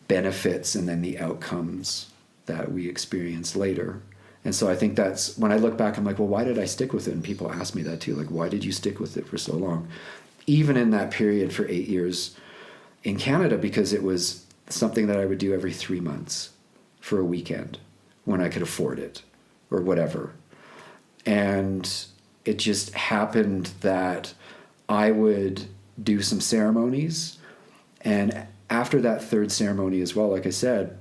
benefits and then the outcomes that we experience later. And so I think that's, when I look back, I'm like, well, why did I stick with it? And people ask me that too, like, why did you stick with it for so long? Even in that period for 8 years in Canada, because it was something that I would do every 3 months for a weekend when I could afford it or whatever. And it just happened that I would do some ceremonies. And after that third ceremony as well, like I said,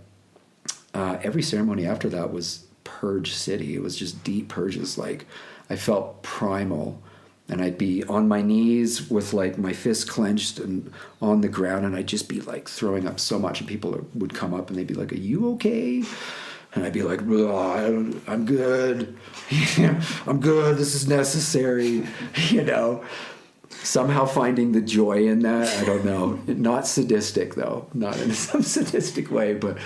every ceremony after that was purge city. It was just deep purges. Like, I felt primal, and I'd be on my knees with like my fists clenched and on the ground, and I'd just be like throwing up so much, and people would come up and they'd be like, "Are you okay?" And I'd be like, "I'm good. I'm good. This is necessary." Somehow finding the joy in that. I don't know. Not sadistic though, not in some sadistic way, but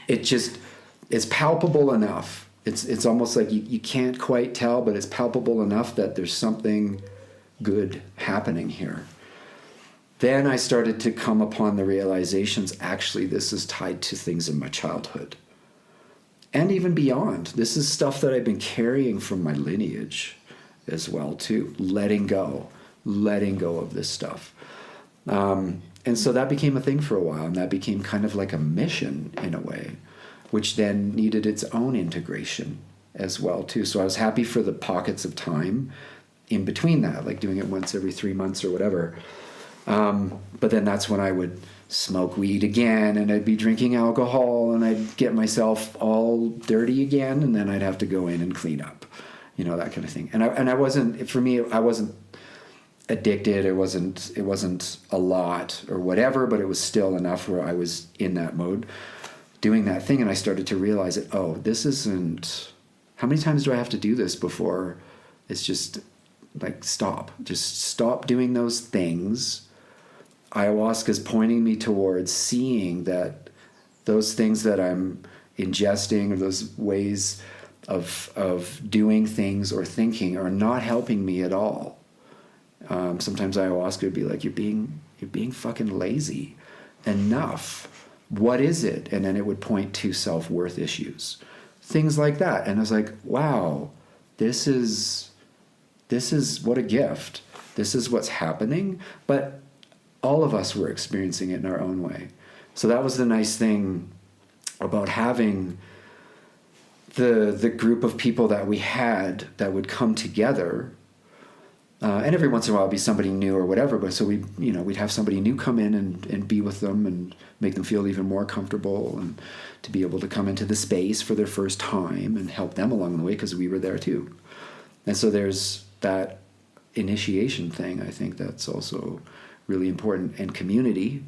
it's palpable enough. It's almost like you can't quite tell, but it's palpable enough that there's something good happening here. Then I started to come upon the realizations, actually, this is tied to things in my childhood. And even beyond. This is stuff that I've been carrying from my lineage as well, too. Letting go of this stuff. And so that became a thing for a while, and that became kind of like a mission in a way, which then needed its own integration as well, too. So I was happy for the pockets of time in between that, like doing it once every 3 months or whatever. But then that's when I would smoke weed again, and I'd be drinking alcohol, and I'd get myself all dirty again, and then I'd have to go in and clean up, that kind of thing. And I wasn't, for me, I wasn't addicted. It wasn't a lot or whatever, but it was still enough where I was in that mode, doing that thing. And I started to realize that, this isn't, how many times do I have to do this before it's just like, just stop doing those things. Ayahuasca is pointing me towards seeing that those things that I'm ingesting, or those ways of doing things or thinking, are not helping me at all. Sometimes ayahuasca would be like, you're being fucking lazy. Enough. What is it? And then it would point to self-worth issues, things like that. And I was like, wow, this is what a gift. This is what's happening. But all of us were experiencing it in our own way. So that was the nice thing about having the group of people that we had that would come together. And every once in a while it'd be somebody new or whatever, but so we'd have somebody new come in and be with them and make them feel even more comfortable, and to be able to come into the space for their first time and help them along the way, because we were there too. And so there's that initiation thing. I think that's also really important, and community.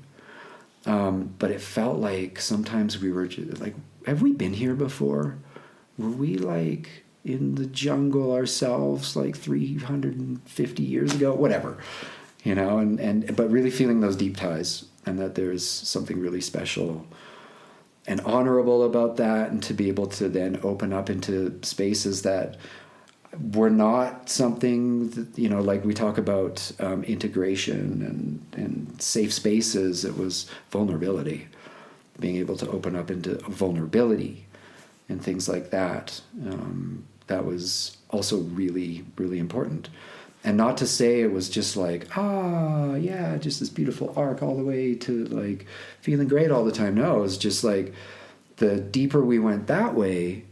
But it felt like sometimes we were just like, have we been here before? Were we like in the jungle ourselves like 350 years ago, whatever, but really feeling those deep ties, and that there's something really special and honorable about that, and to be able to then open up into spaces that were not something that, like we talk about integration and safe spaces. It was vulnerability, being able to open up into vulnerability and things like that. That was also really, really important. And not to say it was just like, just this beautiful arc all the way to like feeling great all the time. No, it was just like the deeper we went that way,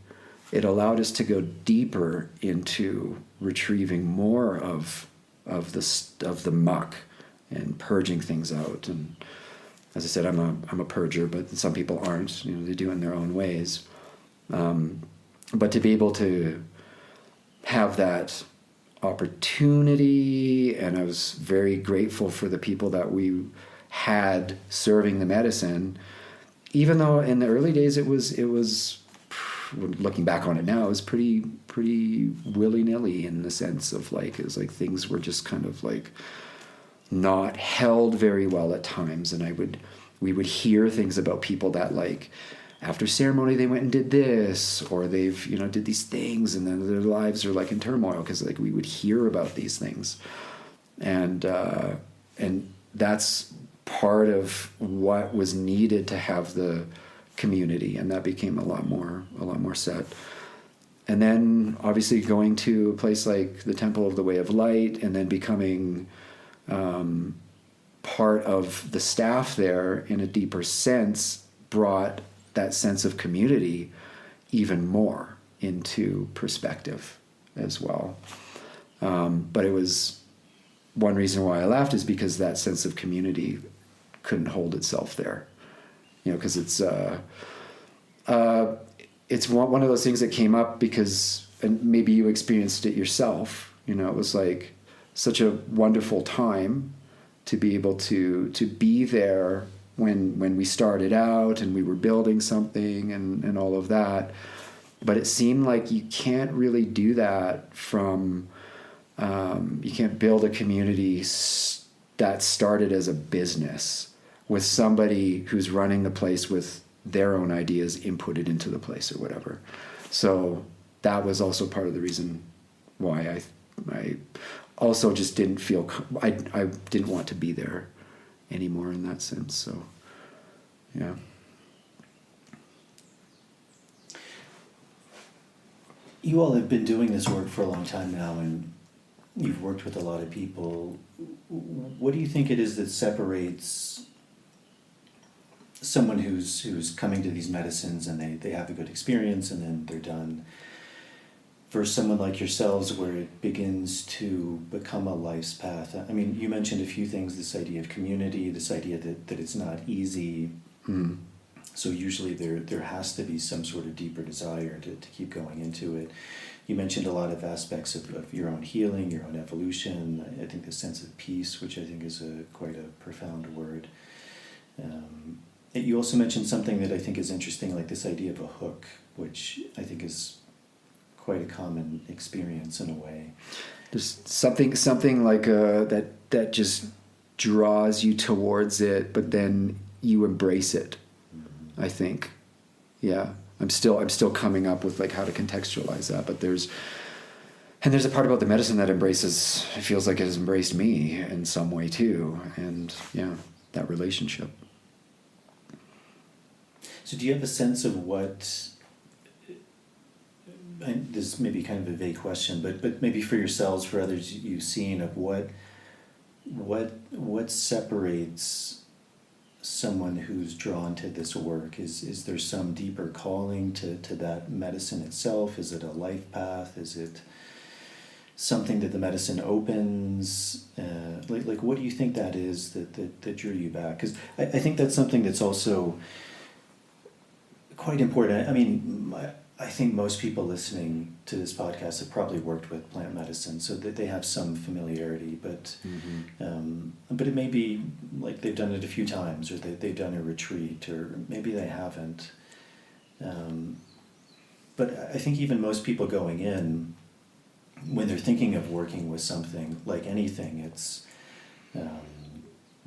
it allowed us to go deeper into retrieving more of the muck and purging things out. And as I said, I'm a purger, but some people aren't. They do it in their own ways. But to be able to have that opportunity, and I was very grateful for the people that we had serving the medicine, even though in the early days it was looking back on it now, it was pretty willy-nilly in the sense of like, it was like things were just kind of like not held very well at times. And we would hear things about people that like after ceremony they went and did this, or they've did these things, and then their lives are like in turmoil because like we would hear about these things, and that's part of what was needed to have the community, and that became a lot more set. And then obviously going to a place like the Temple of the Way of Light, and then becoming part of the staff there in a deeper sense, brought that sense of community even more into perspective as well. But it was one reason why I left is because that sense of community couldn't hold itself there. Because it's one of those things that came up because, and maybe you experienced it yourself, it was like such a wonderful time to be able to be there when we started out and we were building something and all of that. But it seemed like you can't really do that from, you can't build a community that started as a business with somebody who's running the place with their own ideas inputted into the place or whatever. So that was also part of the reason why I also just didn't feel, I didn't want to be there anymore in that sense. So, yeah. You all have been doing this work for a long time now, and you've worked with a lot of people. What do you think it is that separates someone who's coming to these medicines and they have a good experience and then they're done, for someone like yourselves where it begins to become a life's path? I mean, you mentioned a few things, this idea of community, this idea that it's not easy. Mm. So usually there has to be some sort of deeper desire to keep going into it. You mentioned a lot of aspects of your own healing, your own evolution. I think the sense of peace, which I think is quite a profound word. You also mentioned something that I think is interesting, like this idea of a hook, which I think is quite a common experience in a way. There's something like that just draws you towards it, but then you embrace it. Mm-hmm. I think, yeah. I'm still coming up with like how to contextualize that, but there's a part about the medicine that embraces. It feels like it has embraced me in some way too, and yeah, that relationship. So do you have a sense of what? This may be kind of a vague question, but maybe for yourselves, for others you've seen, of what separates someone who's drawn to this work? Is there some deeper calling to that medicine itself? Is it a life path? Is it something that the medicine opens? Like what do you think that is that drew you back? Because I think that's something that's also quite important. I mean, I think most people listening to this podcast have probably worked with plant medicine, so that they have some familiarity, but Mm-hmm. But it may be like they've done it a few times, or they've done a retreat, or maybe they haven't. But I think even most people going in, when they're thinking of working with something, like anything, it's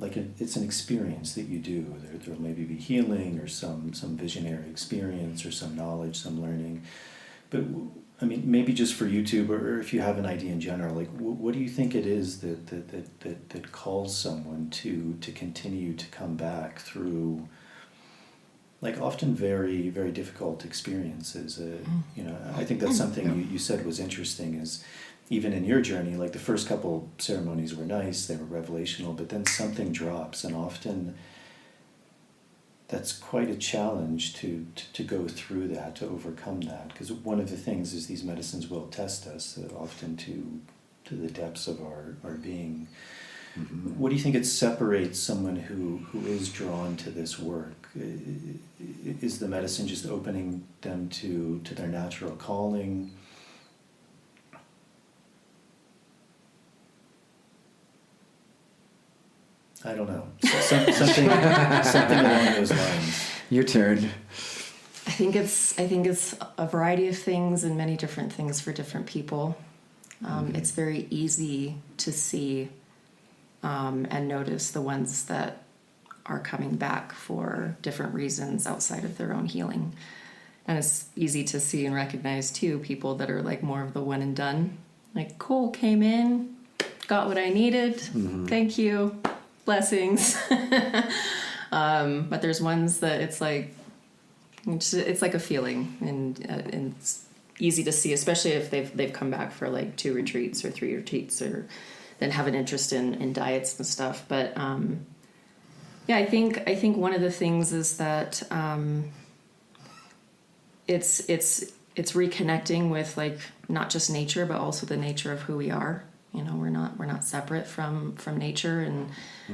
it's an experience that you do. There'll maybe be healing or some visionary experience or some knowledge, some learning. But I mean, maybe just for YouTube, or if you have an idea in general, like what do you think it is that calls someone to continue to come back through, like, often very, very difficult experiences? I think that's something you said was interesting, is even in your journey, like the first couple ceremonies were nice, they were revelational, but then something drops, and often that's quite a challenge to go through that, to overcome that, because one of the things is these medicines will test us often to the depths of our being. Mm-hmm. What do you think it separates someone who is drawn to this work? Is the medicine just opening them to their natural calling? I don't know. Something along those lines. Your turn. I think it's a variety of things and many different things for different people. It's very easy to see and notice the ones that are coming back for different reasons outside of their own healing. And it's easy to see and recognize, too, people that are like more of the one and done. Like, cool, came in, got what I needed, thank you, blessings. But there's ones that it's like a feeling, and it's easy to see, especially if they've come back for like 2 retreats or 3 retreats, or then have an interest in diets and stuff. But I think one of the things is that it's reconnecting with, like, not just nature, but also the nature of who we are. You know, we're not separate from nature, and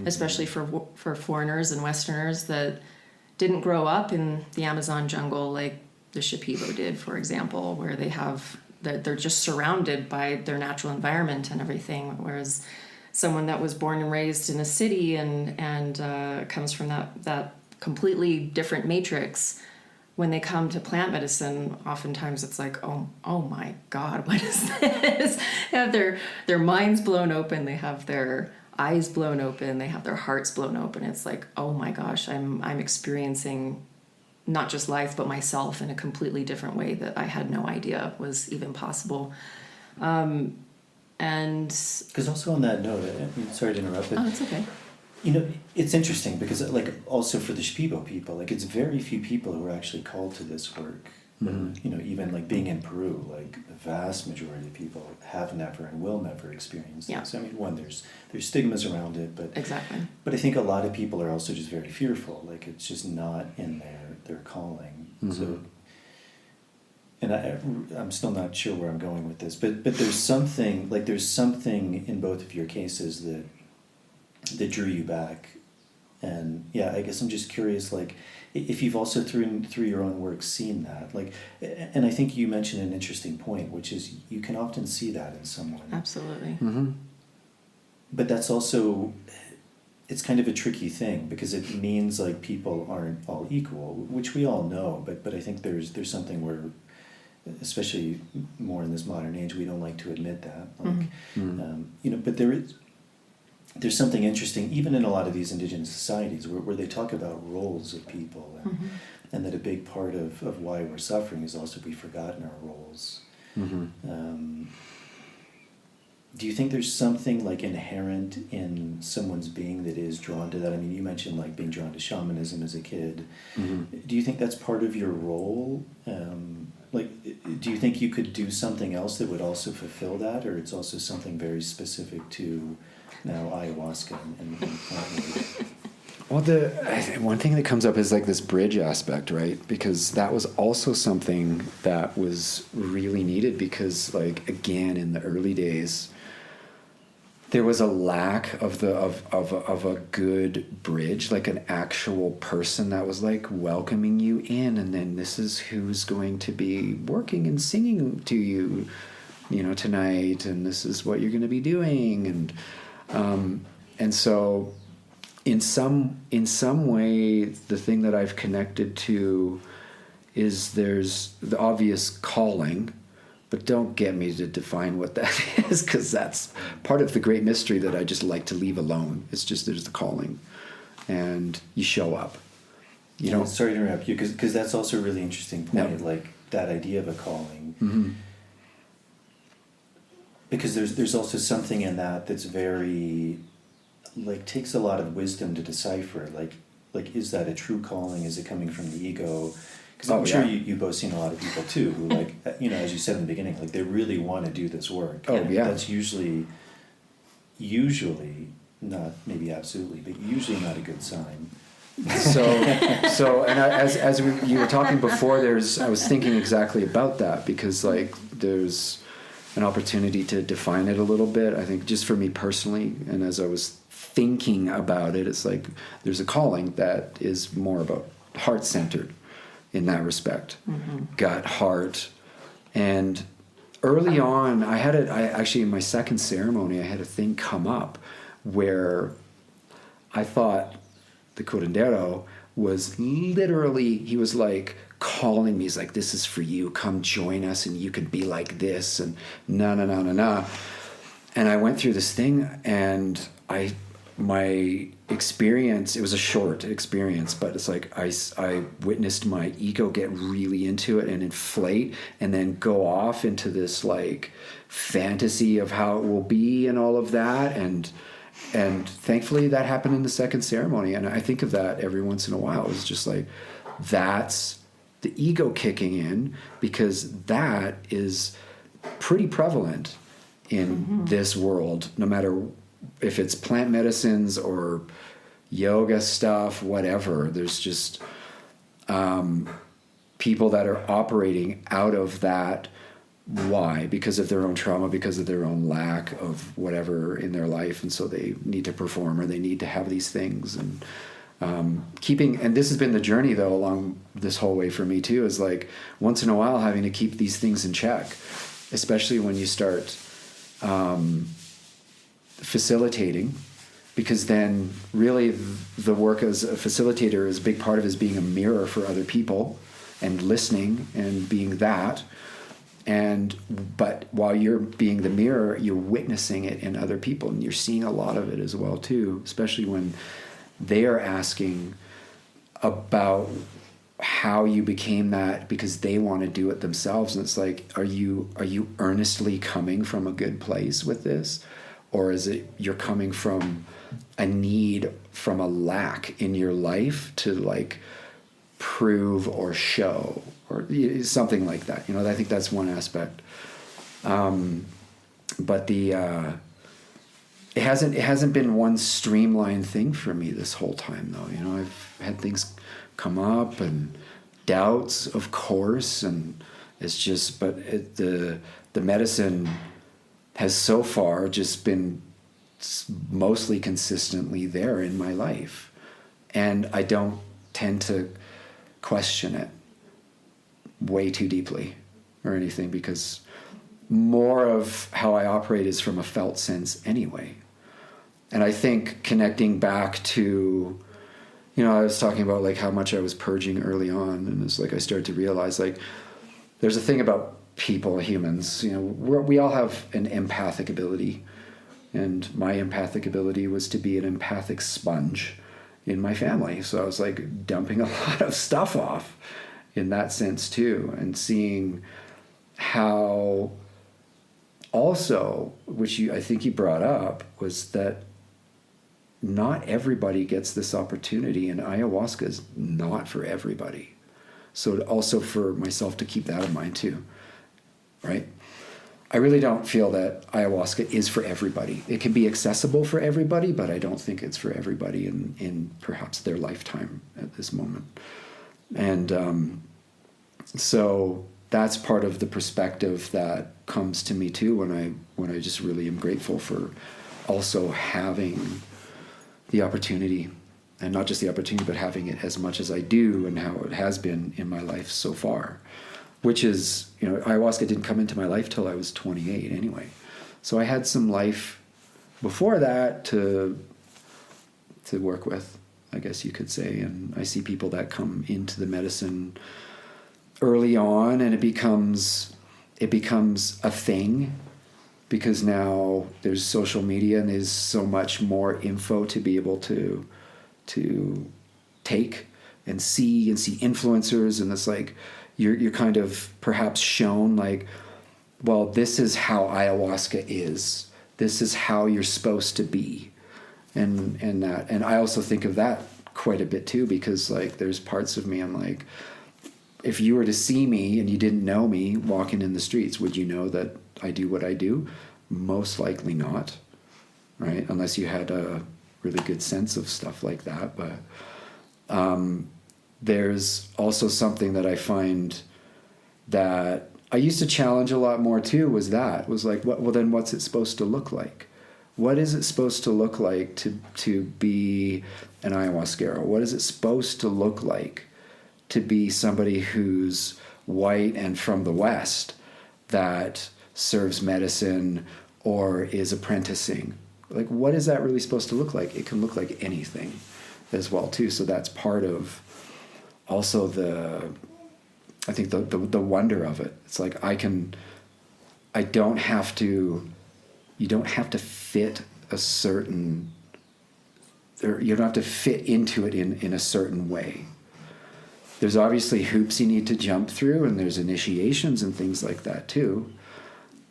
especially for foreigners and Westerners that didn't grow up in the Amazon jungle like the Shipibo did, for example, where they're just surrounded by their natural environment and everything, whereas someone that was born and raised in a city and comes from that completely different matrix, when they come to plant medicine, oftentimes it's like, oh my God, what is this? They have their minds blown open, they have their eyes blown open, they have their hearts blown open. It's like, oh my gosh, I'm experiencing not just life, but myself in a completely different way that I had no idea was even possible. And because also on that note, I mean, sorry to interrupt, but it's okay. You know, it's interesting because, like, also for the Shipibo people, like, it's very few people who are actually called to this work. You know, even like being in Peru, like the vast majority of people have never and will never experience this. I mean, one, there's stigmas around it, but exactly. But I think a lot of people are also just very fearful. Like, it's just not in their calling. So, and I'm still not sure where I'm going with this, but there's something in both of your cases that drew you back. And I guess I'm just curious, like, if you've also through your own work seen that, like, and I think you mentioned an interesting point, which is you can often see that in someone. Absolutely. But that's also, it's kind of a tricky thing, because it means, like, people aren't all equal, which we all know, but I think there's something where, especially more in this modern age, we don't like to admit that. Like, you know, but there's something interesting, even in a lot of these indigenous societies, where they talk about roles of people, and that a big part of why we're suffering is also we've forgotten our roles. Do you think there's something, like, inherent in someone's being that is drawn to that? I mean, you mentioned, like, being drawn to shamanism as a kid. Do you think that's part of your role? Like, do you think you could do something else that would also fulfill that, or it's also something very specific to now ayahuasca and plant medicine? Well, one thing that comes up is, like, this bridge aspect, right? Because that was also something that was really needed, because, like, again, in the early days, there was a lack of a good bridge, like an actual person that was, like, welcoming you in, and then this is who's going to be working and singing to you, you know, tonight, and this is what you're going to be doing, and so in some way, the thing that I've connected to is there's the obvious calling, but don't get me to define what that is, because that's part of the great mystery that I just like to leave alone. It's just there's the calling, and you show up. You know. Sorry to interrupt you, because that's also a really interesting point, like that idea of a calling. because there's also something in that that's very, like, takes a lot of wisdom to decipher. Like is that a true calling? Is it coming from the ego? Because I'm sure you've both seen a lot of people too who, like, as you said in the beginning, like, they really want to do this work. Oh, and yeah. That's usually not, maybe absolutely, but usually not a good sign. So, and you were talking before, I was thinking exactly about that, because, like, there's an opportunity to define it a little bit. I think just for me personally, and as I was thinking about it, it's like there's a calling that is more about heart-centered in that respect, gut, heart. And early on, I actually, in my second ceremony, I had a thing come up where I thought the curandero was literally, he was like calling me. He's like, this is for you. Come join us and you can be like this, and na. And I went through this thing, and my experience, it was a short experience, but it's like I witnessed my ego get really into it and inflate, and then go off into this, like, fantasy of how it will be and all of that. And thankfully that happened in the second ceremony. And I think of that every once in a while. It's just like, that's the ego kicking in, because that is pretty prevalent in this world, no matter if it's plant medicines or yoga stuff, whatever. There's just people that are operating out of that. Why? Because of their own trauma, because of their own lack of whatever in their life, and so they need to perform, or they need to have these things. And and this has been the journey, though, along this whole way for me too, is like once in a while having to keep these things in check, especially when you start facilitating, because then really the work as a facilitator is a big part of it, is being a mirror for other people and listening and being that. But while you're being the mirror, you're witnessing it in other people, and you're seeing a lot of it as well too, especially when they are asking about how you became that because they want to do it themselves. And it's like, are you earnestly coming from a good place with this, or is it you're coming from a need, from a lack in your life to, like, prove or show, or something like that? I think that's one aspect. But it hasn't been one streamlined thing for me this whole time, though. I've had things come up and doubts, of course, and it's just, but the medicine has so far just been mostly consistently there in my life, and I don't tend to question it way too deeply or anything, because more of how I operate is from a felt sense anyway. And I think connecting back to, I was talking about, like, how much I was purging early on, and it's like I started to realize, like, there's a thing about people, humans, we all have an empathic ability, and my empathic ability was to be an empathic sponge in my family. So I was, like, dumping a lot of stuff off in that sense too, and seeing how also, which I think you brought up, was that not everybody gets this opportunity, and ayahuasca is not for everybody. So also for myself to keep that in mind too, right? I really don't feel that ayahuasca is for everybody. It can be accessible for everybody, but I don't think it's for everybody in perhaps their lifetime at this moment. And so that's part of the perspective that comes to me too when I just really am grateful for also having the opportunity, and not just the opportunity, but having it as much as I do, and how it has been in my life so far, which is, ayahuasca didn't come into my life till I was 28 anyway. So I had some life before that to work with, I guess you could say. And I see people that come into the medicine early on, and it becomes a thing, because now there's social media and there's so much more info to be able to take and see influencers, and it's like you're kind of perhaps shown, like, well, this is how ayahuasca is. This is how you're supposed to be. And I also think of that quite a bit too, because like there's parts of me I'm like, if you were to see me and you didn't know me walking in the streets, would you know that I do what I do? Most likely not, right? Unless you had a really good sense of stuff like that. But there's also something that I find that I used to challenge a lot more too, was like, well then what's it supposed to look like? What is it supposed to look like to be an ayahuasquero? What is it supposed to look like to be somebody who's white and from the West that serves medicine or is apprenticing? Like, what is that really supposed to look like? It can look like anything as well too. So that's part of also the wonder of it. It's like you don't have to fit a certain, or you don't have to fit into it in a certain way. There's obviously hoops you need to jump through, and there's initiations and things like that too.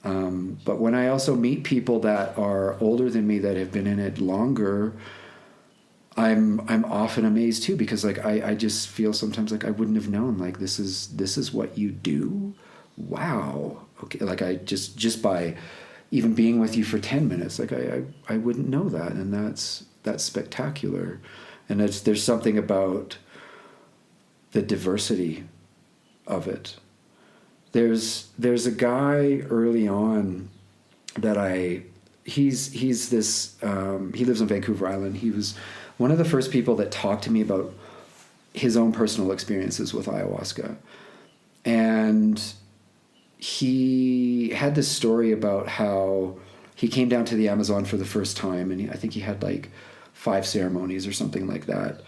But when I also meet people that are older than me that have been in it longer, I'm often amazed too, because like I just feel sometimes like I wouldn't have known, like this is what you do. Wow. Okay. Like I just by even being with you for 10 minutes, like I wouldn't know that. And that's spectacular. And there's something about the diversity of it. There's a guy early on that he's this, he lives on Vancouver Island. He was one of the first people that talked to me about his own personal experiences with ayahuasca. And he had this story about how he came down to the Amazon for the first time, and I think he had like 5 ceremonies or something like that.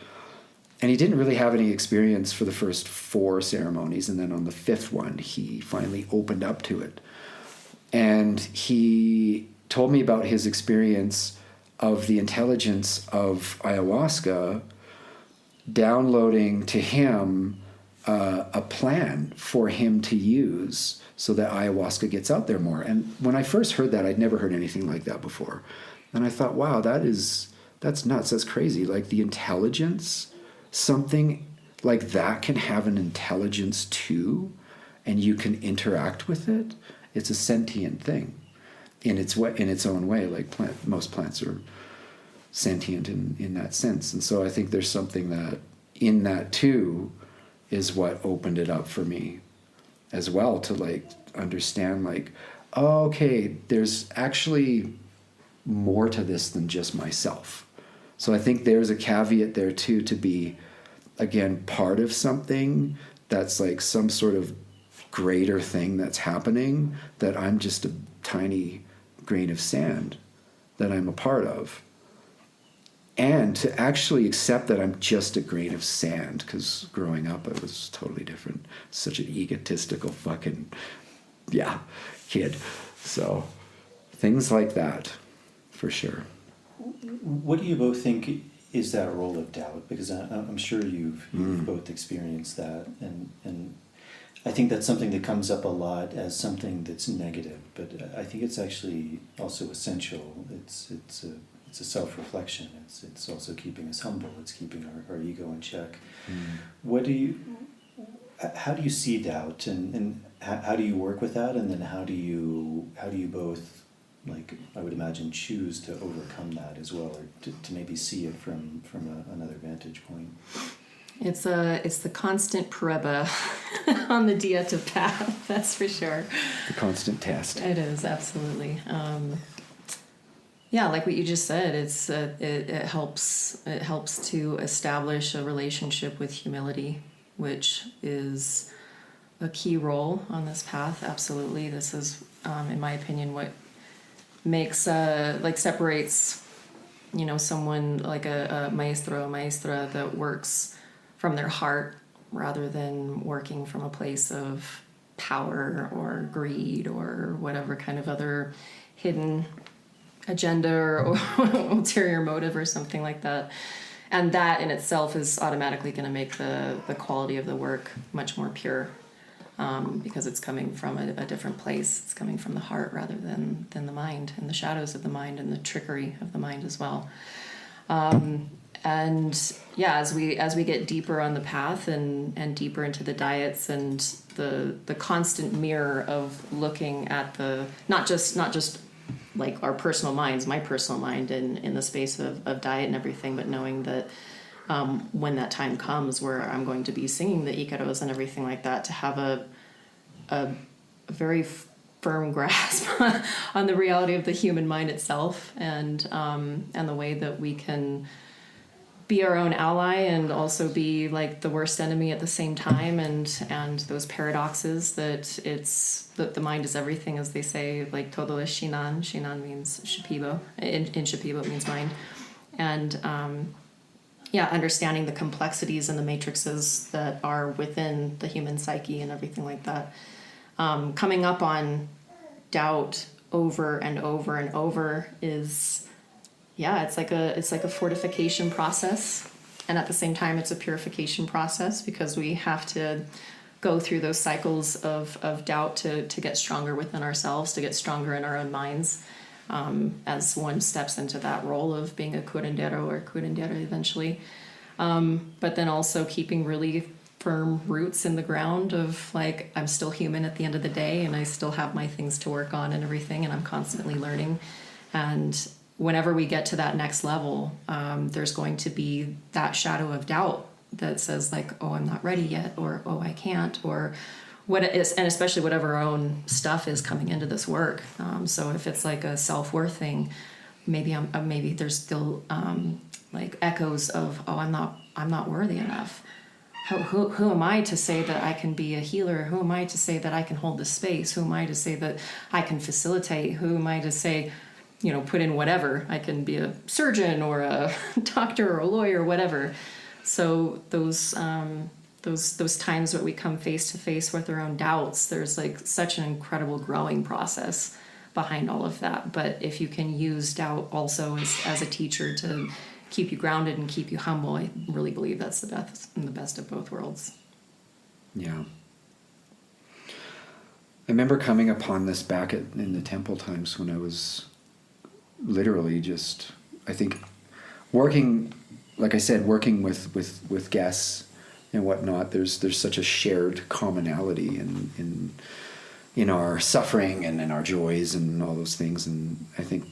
And he didn't really have any experience for the first 4 ceremonies, and then on the 5th one, he finally opened up to it. And he told me about his experience of the intelligence of ayahuasca downloading to him a plan for him to use so that ayahuasca gets out there more. And when I first heard that, I'd never heard anything like that before. And I thought, wow, that's nuts. That's crazy. Like the intelligence, something like that can have an intelligence too, and you can interact with it. It's a sentient thing in its own way. Like most plants are sentient in that sense. And so I think there's something that in that too is what opened it up for me as well, to like understand like, oh, okay, there's actually more to this than just myself. So I think there's a caveat there too, to be, again, part of something that's like some sort of greater thing that's happening, that I'm just a tiny grain of sand that I'm a part of. And to actually accept that I'm just a grain of sand, because growing up I was totally different. Such an egotistical fucking, kid. So things like that, for sure. What do you both think is that role of doubt? Because I'm sure you've both experienced that, and I think that's something that comes up a lot as something that's negative, but I think it's actually also essential. It's a self-reflection. It's also keeping us humble. It's keeping our ego in check. How do you see doubt, and how do you work with that, and then how do you both, like, I would imagine, choose to overcome that as well, or to maybe see it from another vantage point? It's the constant pareba on the dieta path, that's for sure. The constant test. It is, absolutely. Yeah, like what you just said, it helps to establish a relationship with humility, which is a key role on this path. Absolutely, this is, in my opinion, what makes separates, someone like a maestro, maestra that works from their heart rather than working from a place of power or greed or whatever kind of other hidden agenda or ulterior motive or something like that. And that in itself is automatically going to make the quality of the work much more pure. because it's coming from a different place. It's coming from the heart rather than the mind, and the shadows of the mind and the trickery of the mind as well. And yeah, as we get deeper on the path and deeper into the diets and the constant mirror of looking at the not just like our personal minds, my personal mind in the space of diet and everything, but knowing that when that time comes where I'm going to be singing the ikaros and everything like that, to have a very firm grasp on the reality of the human mind itself, and the way that we can be our own ally and also be like the worst enemy at the same time, and those paradoxes that the mind is everything, as they say, like todo es Shinan. Shinan means Shipibo. In Shipibo it means mind. And understanding the complexities and the matrices that are within the human psyche and everything like that. Coming up on doubt over and over and over is, it's like a fortification process, and at the same time it's a purification process, because we have to go through those cycles of doubt to get stronger within ourselves, to get stronger in our own minds, as one steps into that role of being a curandero or curandera eventually. But then also keeping really firm roots in the ground of like, I'm still human at the end of the day, and I still have my things to work on and everything, and I'm constantly learning. And whenever we get to that next level, there's going to be that shadow of doubt that says like, oh, I'm not ready yet, or oh, I can't, or what it is, and especially whatever our own stuff is coming into this work. So if it's like a self-worth thing, maybe there's still like echoes of, oh, I'm not worthy enough. Who am I to say that I can be a healer? Who am I to say that I can hold the space? Who am I to say that I can facilitate? Who am I to say, put in whatever? I can be a surgeon or a doctor or a lawyer or whatever. So those times where we come face to face with our own doubts, there's like such an incredible growing process behind all of that. But if you can use doubt also as a teacher to keep you grounded and keep you humble, I really believe that's the best of both worlds. Yeah. I remember coming upon this back in the temple times when I was literally just, I think, working, like I said, working with guests and whatnot. There's such a shared commonality in our suffering and in our joys and all those things. And I think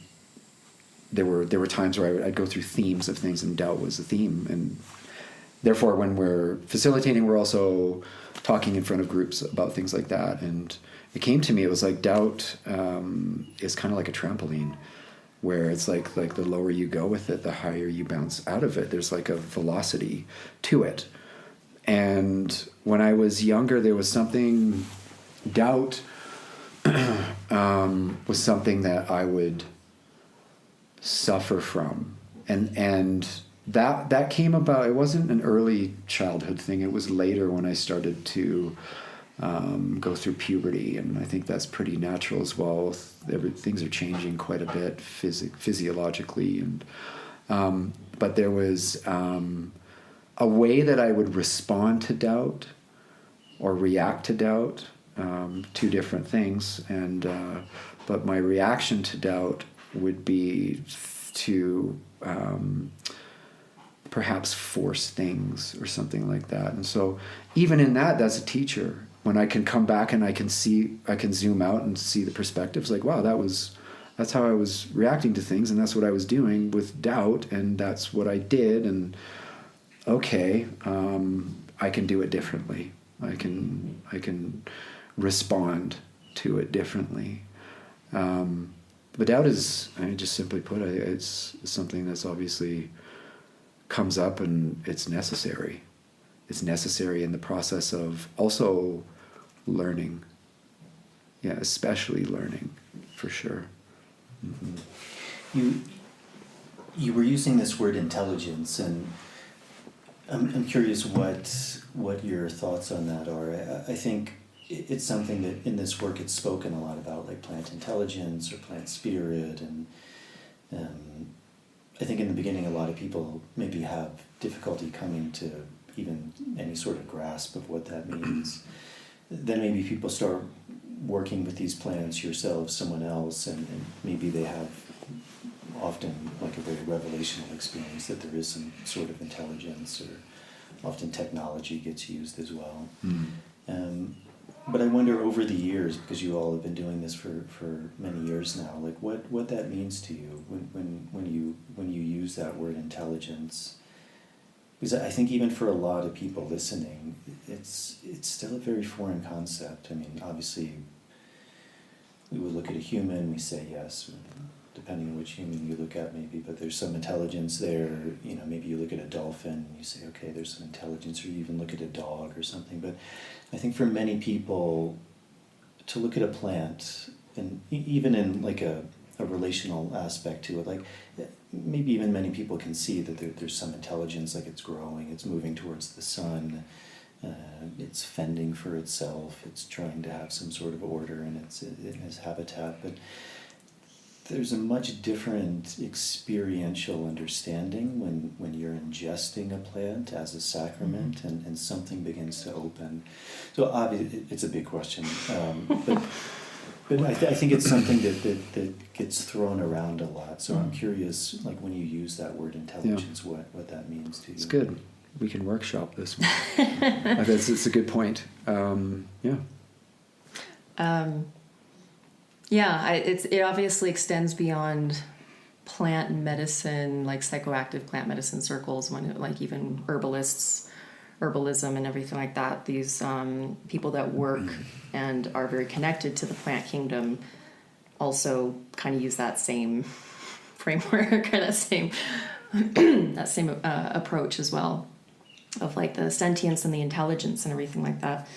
there were times where I'd go through themes of things, and doubt was a theme. And therefore, when we're facilitating, we're also talking in front of groups about things like that. And it came to me, it was like doubt is kind of like a trampoline, where it's like the lower you go with it, the higher you bounce out of it. There's like a velocity to it. And when I was younger, there was something, doubt was something that I would suffer from. And that came about, it wasn't an early childhood thing. It was later when I started to go through puberty, and I think that's pretty natural as well. Things are changing quite a bit physiologically, and but there was a way that I would respond to doubt or react to doubt, two different things, and but my reaction to doubt would be to perhaps force things or something like that. And so even in that, as a teacher, when I can come back and I can zoom out and see the perspectives, like, wow, that's how I was reacting to things, and that's what I was doing with doubt, and that's what I did, and okay, I can do it differently. I can respond to it differently. But doubt is, I mean, just simply put, it's something that's obviously comes up, and it's necessary. It's necessary in the process of also learning. Yeah, especially learning, for sure. Mm-hmm. You were using this word intelligence, and I'm curious what your thoughts on that are. I think it's something that in this work it's spoken a lot about, like plant intelligence or plant spirit, and I think in the beginning a lot of people maybe have difficulty coming to even any sort of grasp of what that means. then maybe people start working with these plants, yourself, someone else, and maybe they have often like a very revelational experience that there is some sort of intelligence, or often technology gets used as well. But I wonder over the years, because you all have been doing this for many years now, like what that means to you when you use that word intelligence. Because I think even for a lot of people listening, it's still a very foreign concept. I mean, obviously, we would look at a human, we say yes, depending on which human you look at maybe, but there's some intelligence there. You know, maybe you look at a dolphin and you say, okay, there's some intelligence, or you even look at a dog or something. But I think for many people, to look at a plant, and even in like a relational aspect to it, like maybe even many people can see that there's some intelligence, like it's growing, it's moving towards the sun, it's fending for itself, it's trying to have some sort of order in its habitat. But there's a much different experiential understanding when you're ingesting a plant as a sacrament, and something begins to open. So obviously it's a big question, but I think it's something that gets thrown around a lot. So I'm curious, like when you use that word intelligence, what that means to you. It's good. We can workshop this one. It's a good point. It obviously extends beyond plant medicine, like psychoactive plant medicine circles, like even herbalism and everything like that. These people that work and are very connected to the plant kingdom also kind of use that same framework or that same approach as well, of like the sentience and the intelligence and everything like that.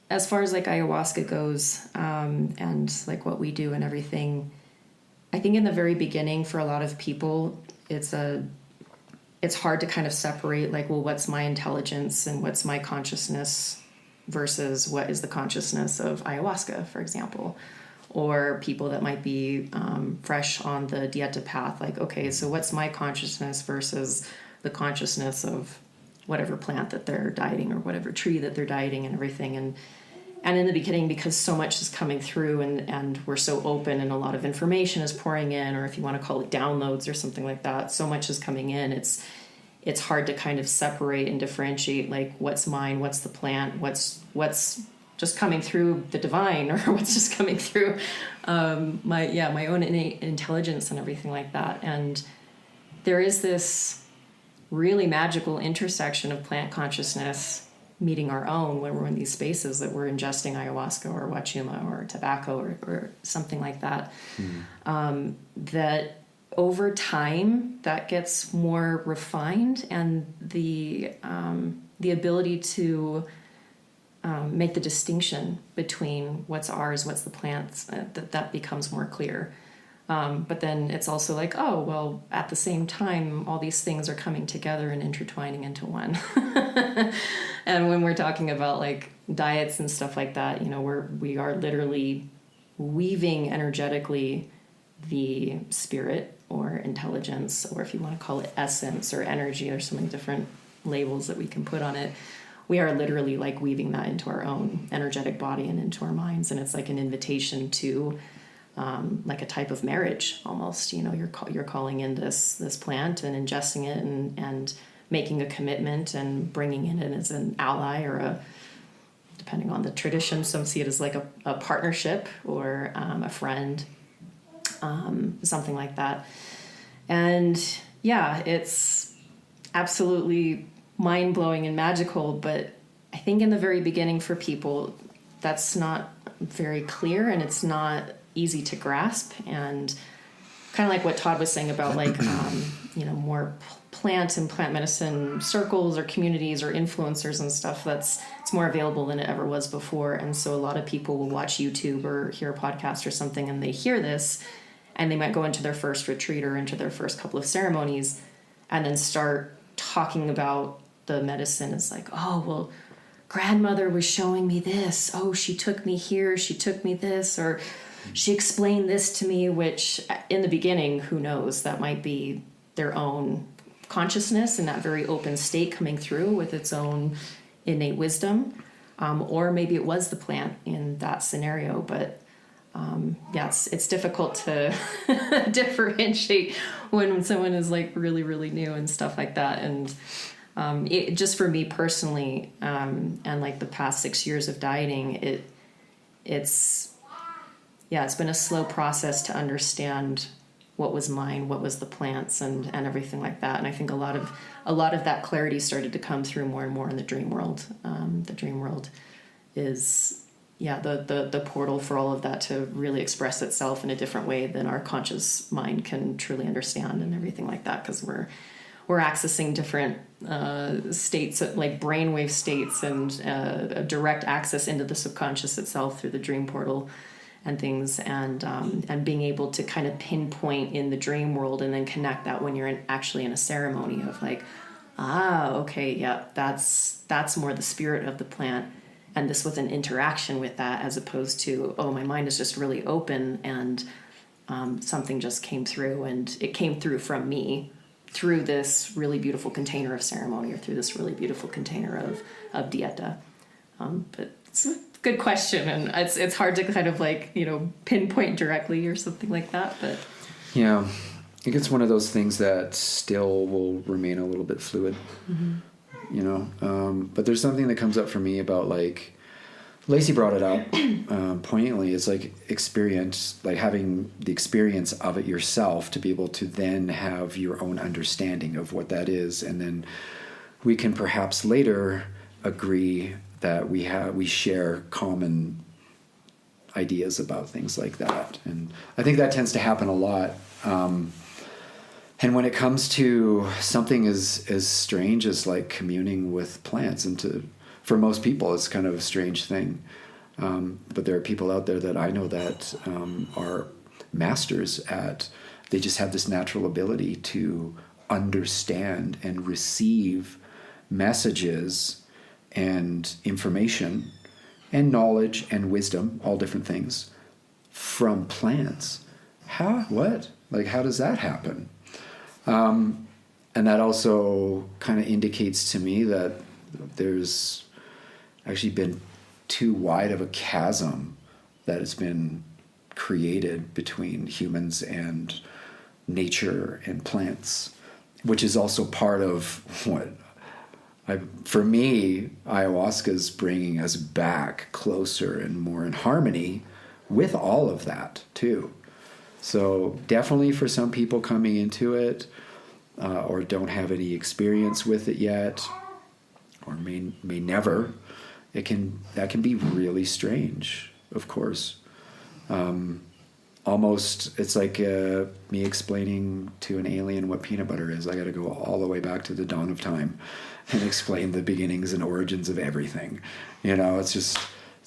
As far as like ayahuasca goes, and like what we do and everything, I think in the very beginning for a lot of people, it's hard to kind of separate like, well, what's my intelligence and what's my consciousness versus what is the consciousness of ayahuasca, for example. Or people that might be fresh on the dieta path, like, okay, so what's my consciousness versus the consciousness of whatever plant that they're dieting or whatever tree that they're dieting and everything. And in the beginning, because so much is coming through and we're so open and a lot of information is pouring in, or if you want to call it downloads or something like that, so much is coming in. It's hard to kind of separate and differentiate, like what's mine, what's the plant, what's just coming through the divine, or what's just coming through my own innate intelligence and everything like that. And there is this really magical intersection of plant consciousness meeting our own when we're in these spaces that we're ingesting ayahuasca or wachuma or tobacco or something like that. That over time that gets more refined, and the ability to make the distinction between what's ours, what's the plant's, that becomes more clear. But then it's also like, oh, well, at the same time, all these things are coming together and intertwining into one. And when we're talking about like diets and stuff like that, we are literally weaving energetically the spirit or intelligence, or if you want to call it essence or energy, there's so many different labels that we can put on it. We are literally like weaving that into our own energetic body and into our minds. And it's like an invitation to like a type of marriage almost. You're calling in this plant and ingesting it and making a commitment and bringing it in as an ally, or depending on the tradition, some see it as like a partnership or a friend, something like that. And yeah, it's absolutely mind-blowing and magical, but I think in the very beginning for people, that's not very clear and it's not easy to grasp. And kind of like what Todd was saying about like, more plant and plant medicine circles or communities or influencers and stuff, it's more available than it ever was before. And so a lot of people will watch YouTube or hear a podcast or something, and they hear this and they might go into their first retreat or into their first couple of ceremonies and then start talking about the medicine as like, oh, well, grandmother was showing me this. Oh, she took me here. She took me this, or she explained this to me, which in the beginning, who knows, that might be their own consciousness in that very open state coming through with its own innate wisdom. or maybe it was the plant in that scenario. But yeah, it's difficult to differentiate when someone is like really, really new and stuff like that. And it just for me personally, and like the past 6 years of dieting, it's been a slow process to understand what was mine, what was the plants, and everything like that. And I think a lot of that clarity started to come through more and more in the dream world. The dream world is the portal for all of that to really express itself in a different way than our conscious mind can truly understand, and everything like that, because we're accessing different states, like brainwave states, and a direct access into the subconscious itself through the dream portal and things, and being able to kind of pinpoint in the dream world and then connect that when you're actually in a ceremony of like, okay, yeah, that's more the spirit of the plant, and this was an interaction with that, as opposed to, oh, my mind is just really open and something just came through, and it came through from me through this really beautiful container of ceremony, or through this really beautiful container of dieta. But it's a good question, and it's hard to kind of like, pinpoint directly or something like that. But yeah, I think it's one of those things that still will remain a little bit fluid. But there's something that comes up for me about, like, Lacey brought it up poignantly. It's like experience, like having the experience of it yourself to be able to then have your own understanding of what that is, and then we can perhaps later agree that we share common ideas about things like that. And I think that tends to happen a lot. And when it comes to something as strange as like communing with plants, and for most people, it's kind of a strange thing. But there are people out there that I know that are masters at, they just have this natural ability to understand and receive messages and information and knowledge and wisdom, all different things, from plants. What? Like, how does that happen? And that also kind of indicates to me that there's actually been too wide of a chasm that has been created between humans and nature and plants, which is also part of what, for me, ayahuasca is bringing us back closer and more in harmony with all of that too. So definitely for some people coming into it, or don't have any experience with it yet, or may never, that can be really strange, of course. Almost, it's like me explaining to an alien what peanut butter is. I got to go all the way back to the dawn of time and explain the beginnings and origins of everything. It's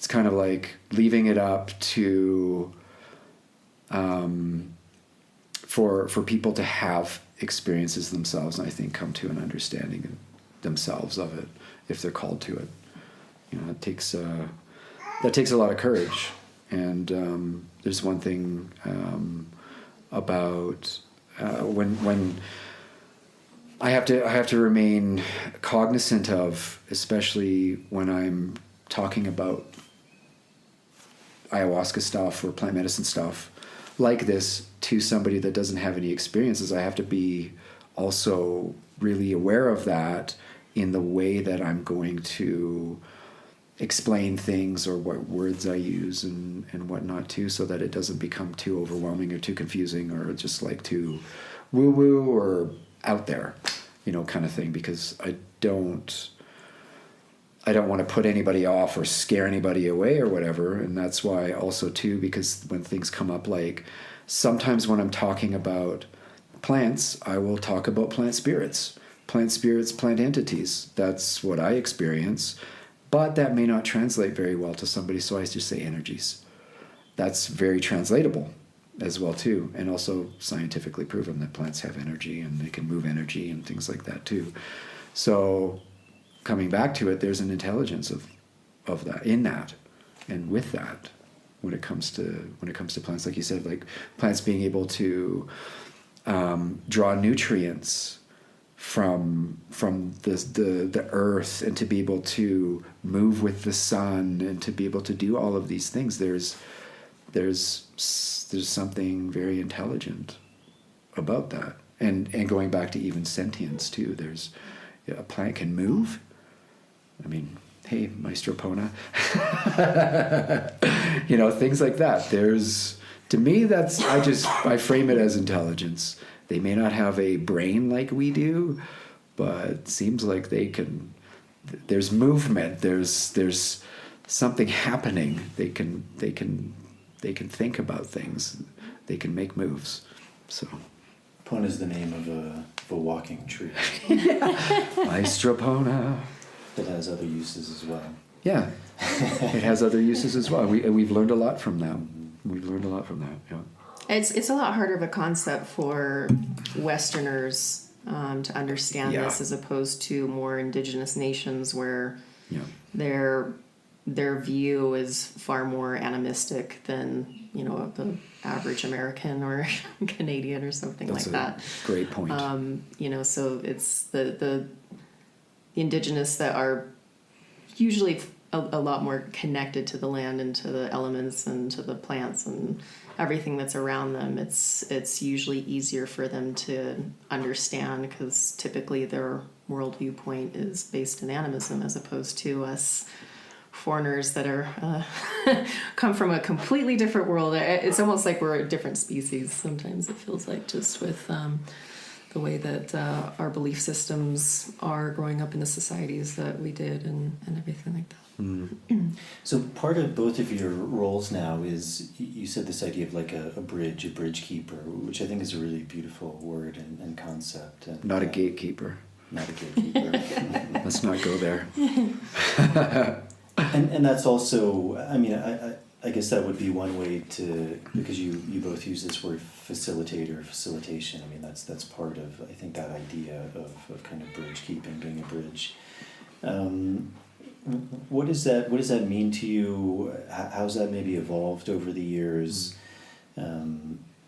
kind of like leaving it up to for people to have experiences themselves, and I think come to an understanding themselves of it if they're called to it. It takes that takes a lot of courage. And there's one thing about when I have to remain cognizant of, especially when I'm talking about ayahuasca stuff or plant medicine stuff like this to somebody that doesn't have any experiences. I have to be also really aware of that in the way that I'm going to explain things, or what words I use and whatnot too, so that it doesn't become too overwhelming or too confusing or just like too woo-woo or out there, kind of thing, because I don't want to put anybody off or scare anybody away or whatever. And that's why also too, because when things come up, like sometimes when I'm talking about plants, I will talk about plant spirits, plant entities. That's what I experience. But that may not translate very well to somebody, so I just say energies. That's very translatable as well too, and also scientifically proven that plants have energy and they can move energy and things like that too. So coming back to it, there's an intelligence of that, in that, and with that, when it comes to plants, like you said, like plants being able to draw nutrients the earth, and to be able to move with the sun, and to be able to do all of these things, there's something very intelligent about that. And going back to even sentience too, there's a plant can move. I mean, hey, Maestro Pona. Things like that. To me, I frame it as intelligence. They may not have a brain like we do, but it seems like there's movement, there's something happening. They can think about things. They can make moves. So Pona is the name of a walking tree. Maestro Pona. That has other uses as well. Yeah, it has other uses as well. We've learned a lot from them. We've learned a lot from that. Yeah. It's a lot harder of a concept for Westerners to understand this, as opposed to more indigenous nations where their view is far more animistic than the average American or Canadian or something like that. Great point. So it's the indigenous that are usually a lot more connected to the land and to the elements and to the plants and everything that's around them. It's usually easier for them to understand, because typically their world viewpoint is based in animism, as opposed to us foreigners that are come from a completely different world. It's almost like we're a different species. Sometimes it feels like, just with the way that our belief systems are growing up in the societies that we did, and everything like that. So part of both of your roles now is, you said this idea of like a bridge keeper, which I think is a really beautiful word and concept. And, not a gatekeeper. Not a gatekeeper. Let's not go there. And that's also, I mean, I guess that would be one way to, because you both use this word facilitator, facilitation. I mean, that's part of, I think, that idea of kind of bridge keeping, being a bridge. What does that mean to you? How's that maybe evolved over the years?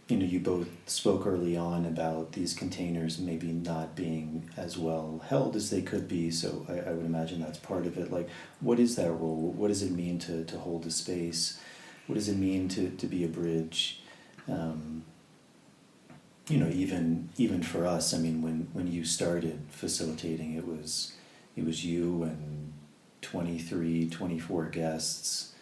You both spoke early on about these containers maybe not being as well held as they could be, so I would imagine that's part of it. Like, what is that role? What does it mean to hold a space? What does it mean to be a bridge? Even for us, I mean, when you started facilitating, it was you and 23, 24 guests,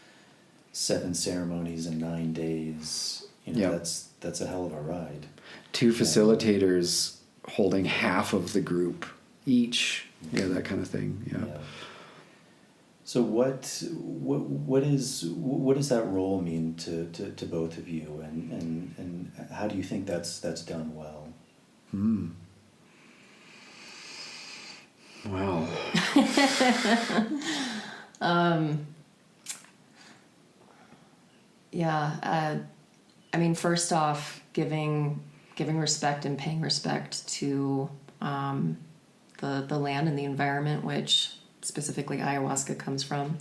7 ceremonies in 9 days. That's a hell of a ride. 2 facilitators holding half of the group each. Yeah, that kind of thing. Yeah. So what does that role mean to both of you, and how do you think that's done well? Wow. I mean, first off, giving respect and paying respect to the land and the environment, which specifically ayahuasca comes from.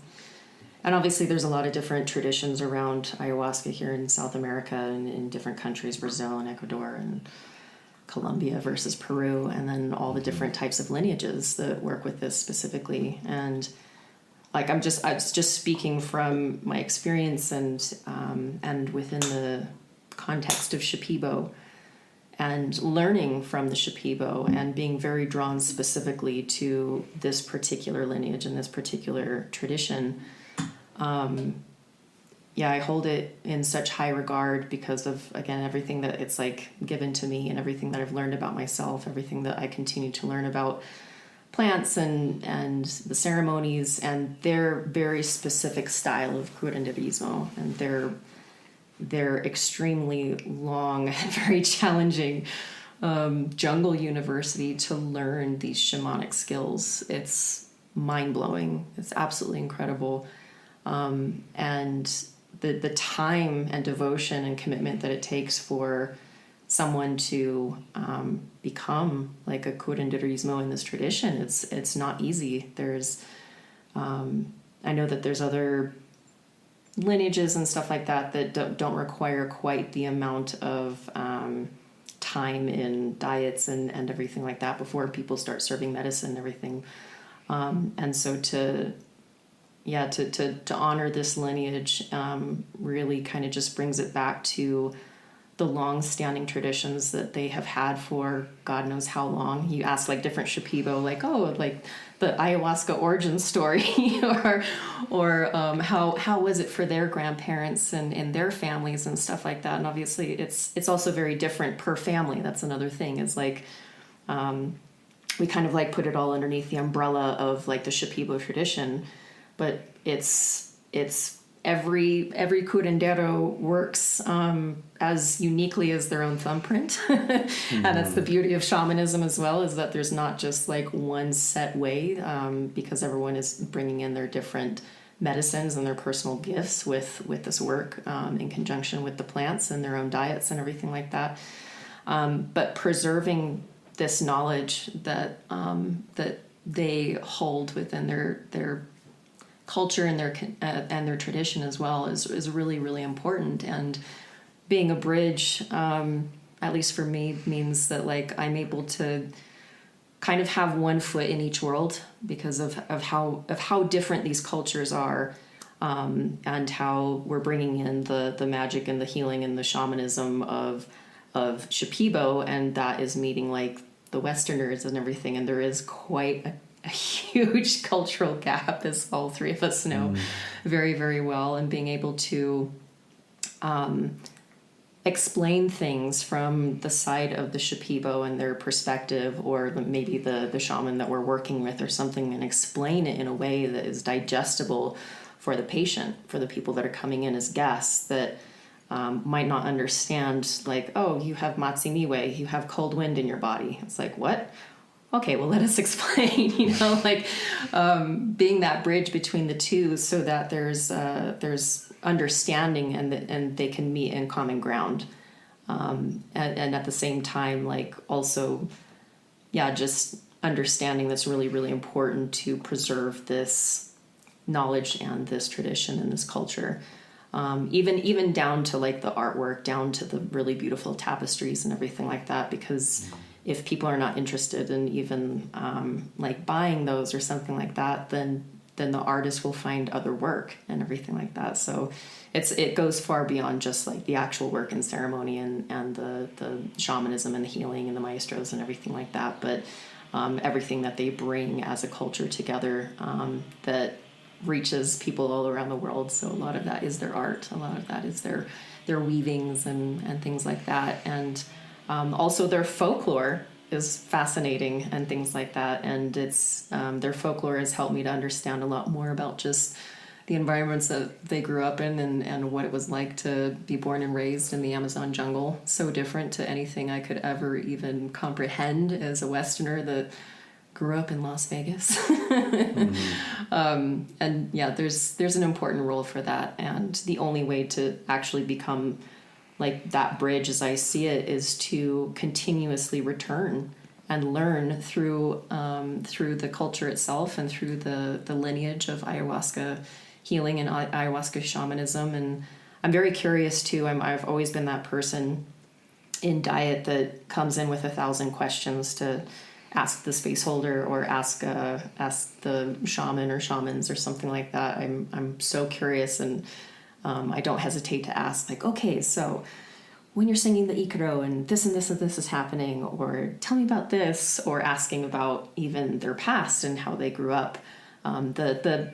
And obviously there's a lot of different traditions around ayahuasca here in South America and in different countries, Brazil and Ecuador and Colombia versus Peru, and then all the different types of lineages that work with this specifically. And like, I was just speaking from my experience and within the context of Shipibo, and learning from the Shipibo and being very drawn specifically to this particular lineage and this particular tradition. I hold it in such high regard because of, again, everything that it's like given to me and everything that I've learned about myself, everything that I continue to learn about plants and the ceremonies and their very specific style of curanderismo and their extremely long and very challenging jungle university to learn these shamanic skills. It's mind-blowing. It's absolutely incredible. And the time and devotion and commitment that it takes for someone to become like a curanderismo in this tradition, it's not easy. There's I know that there's other lineages and stuff like that don't require quite the amount of time in diets and everything like that before people start serving medicine and everything. And so to honor this lineage really kind of just brings it back to the long-standing traditions that they have had for God knows how long. You ask like different Shipibo, like, oh, like the ayahuasca origin story, or how was it for their grandparents and their families and stuff like that. And obviously it's also very different per family. That's another thing, is like we kind of like put it all underneath the umbrella of like the Shipibo tradition, but it's every curandero works as uniquely as their own thumbprint. And that's the beauty of shamanism as well, is that there's not just like one set way, because everyone is bringing in their different medicines and their personal gifts with this work in conjunction with the plants and their own diets and everything like that. But preserving this knowledge that that they hold within their culture and their tradition as well is really, really important. And being a bridge, at least for me, means that like I'm able to kind of have one foot in each world because of how different these cultures are, and how we're bringing in the magic and the healing and the shamanism of Shipibo, and that is meeting like the Westerners and everything. And there is quite a huge cultural gap, as all three of us know very, very well, and being able to explain things from the side of the Shipibo and their perspective, or maybe the shaman that we're working with or something, and explain it in a way that is digestible for the patient, for the people that are coming in as guests that might not understand, like, oh, you have matsimiwe, you have cold wind in your body. It's like, what? Okay, well, let us explain, like being that bridge between the two, so that there's understanding and they can meet in common ground. And at the same time, like also, just understanding that's really, really important to preserve this knowledge and this tradition and this culture. Even down to like the artwork, down to the really beautiful tapestries and everything like that, because if people are not interested in even like buying those or something like that, then the artist will find other work and everything like that. So it goes far beyond just like the actual work and ceremony and the shamanism and the healing and the maestros and everything like that, but everything that they bring as a culture together that reaches people all around the world. So a lot of that is their art, a lot of that is their weavings and things like that. And also their folklore is fascinating and things like that. And it's their folklore has helped me to understand a lot more about just the environments that they grew up in and what it was like to be born and raised in the Amazon jungle. So different to anything I could ever even comprehend as a Westerner that grew up in Las Vegas. And there's an important role for that. And the only way to actually become like that bridge, as I see it, is to continuously return and learn through the culture itself and through the lineage of ayahuasca healing and ayahuasca shamanism. And I'm very curious too. I've always been that person in diet that comes in with 1,000 questions to ask the space holder or ask the shaman or shamans or something like that. I'm so curious, and I don't hesitate to ask, like, okay, so when you're singing the Ikaro and this and this and this is happening, or tell me about this, or asking about even their past and how they grew up. The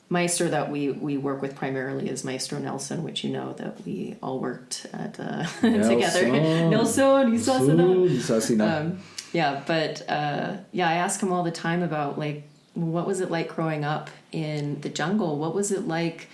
maestro that we work with primarily is Maestro Nelson, which that we all worked at together. Nelson, Isasina. I ask him all the time about, like, what was it like growing up in the jungle? What was it like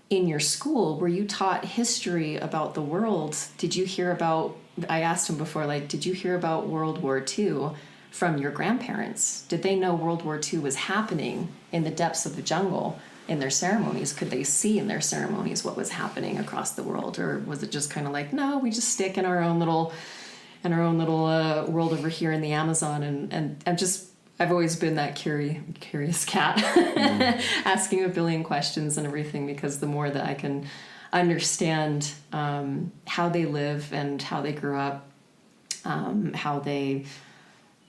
in your school? Were you taught history about the world? Did you hear about, I asked him before, like, did you hear about World War II from your grandparents? Did they know World War II was happening in the depths of the jungle in their ceremonies? Could they see in their ceremonies what was happening across the world? Or was it just kind of like, no, we just stick in our own little world over here in the Amazon? And I've always been that curious cat, asking a billion questions and everything, because the more that I can understand how they live and how they grew up, how they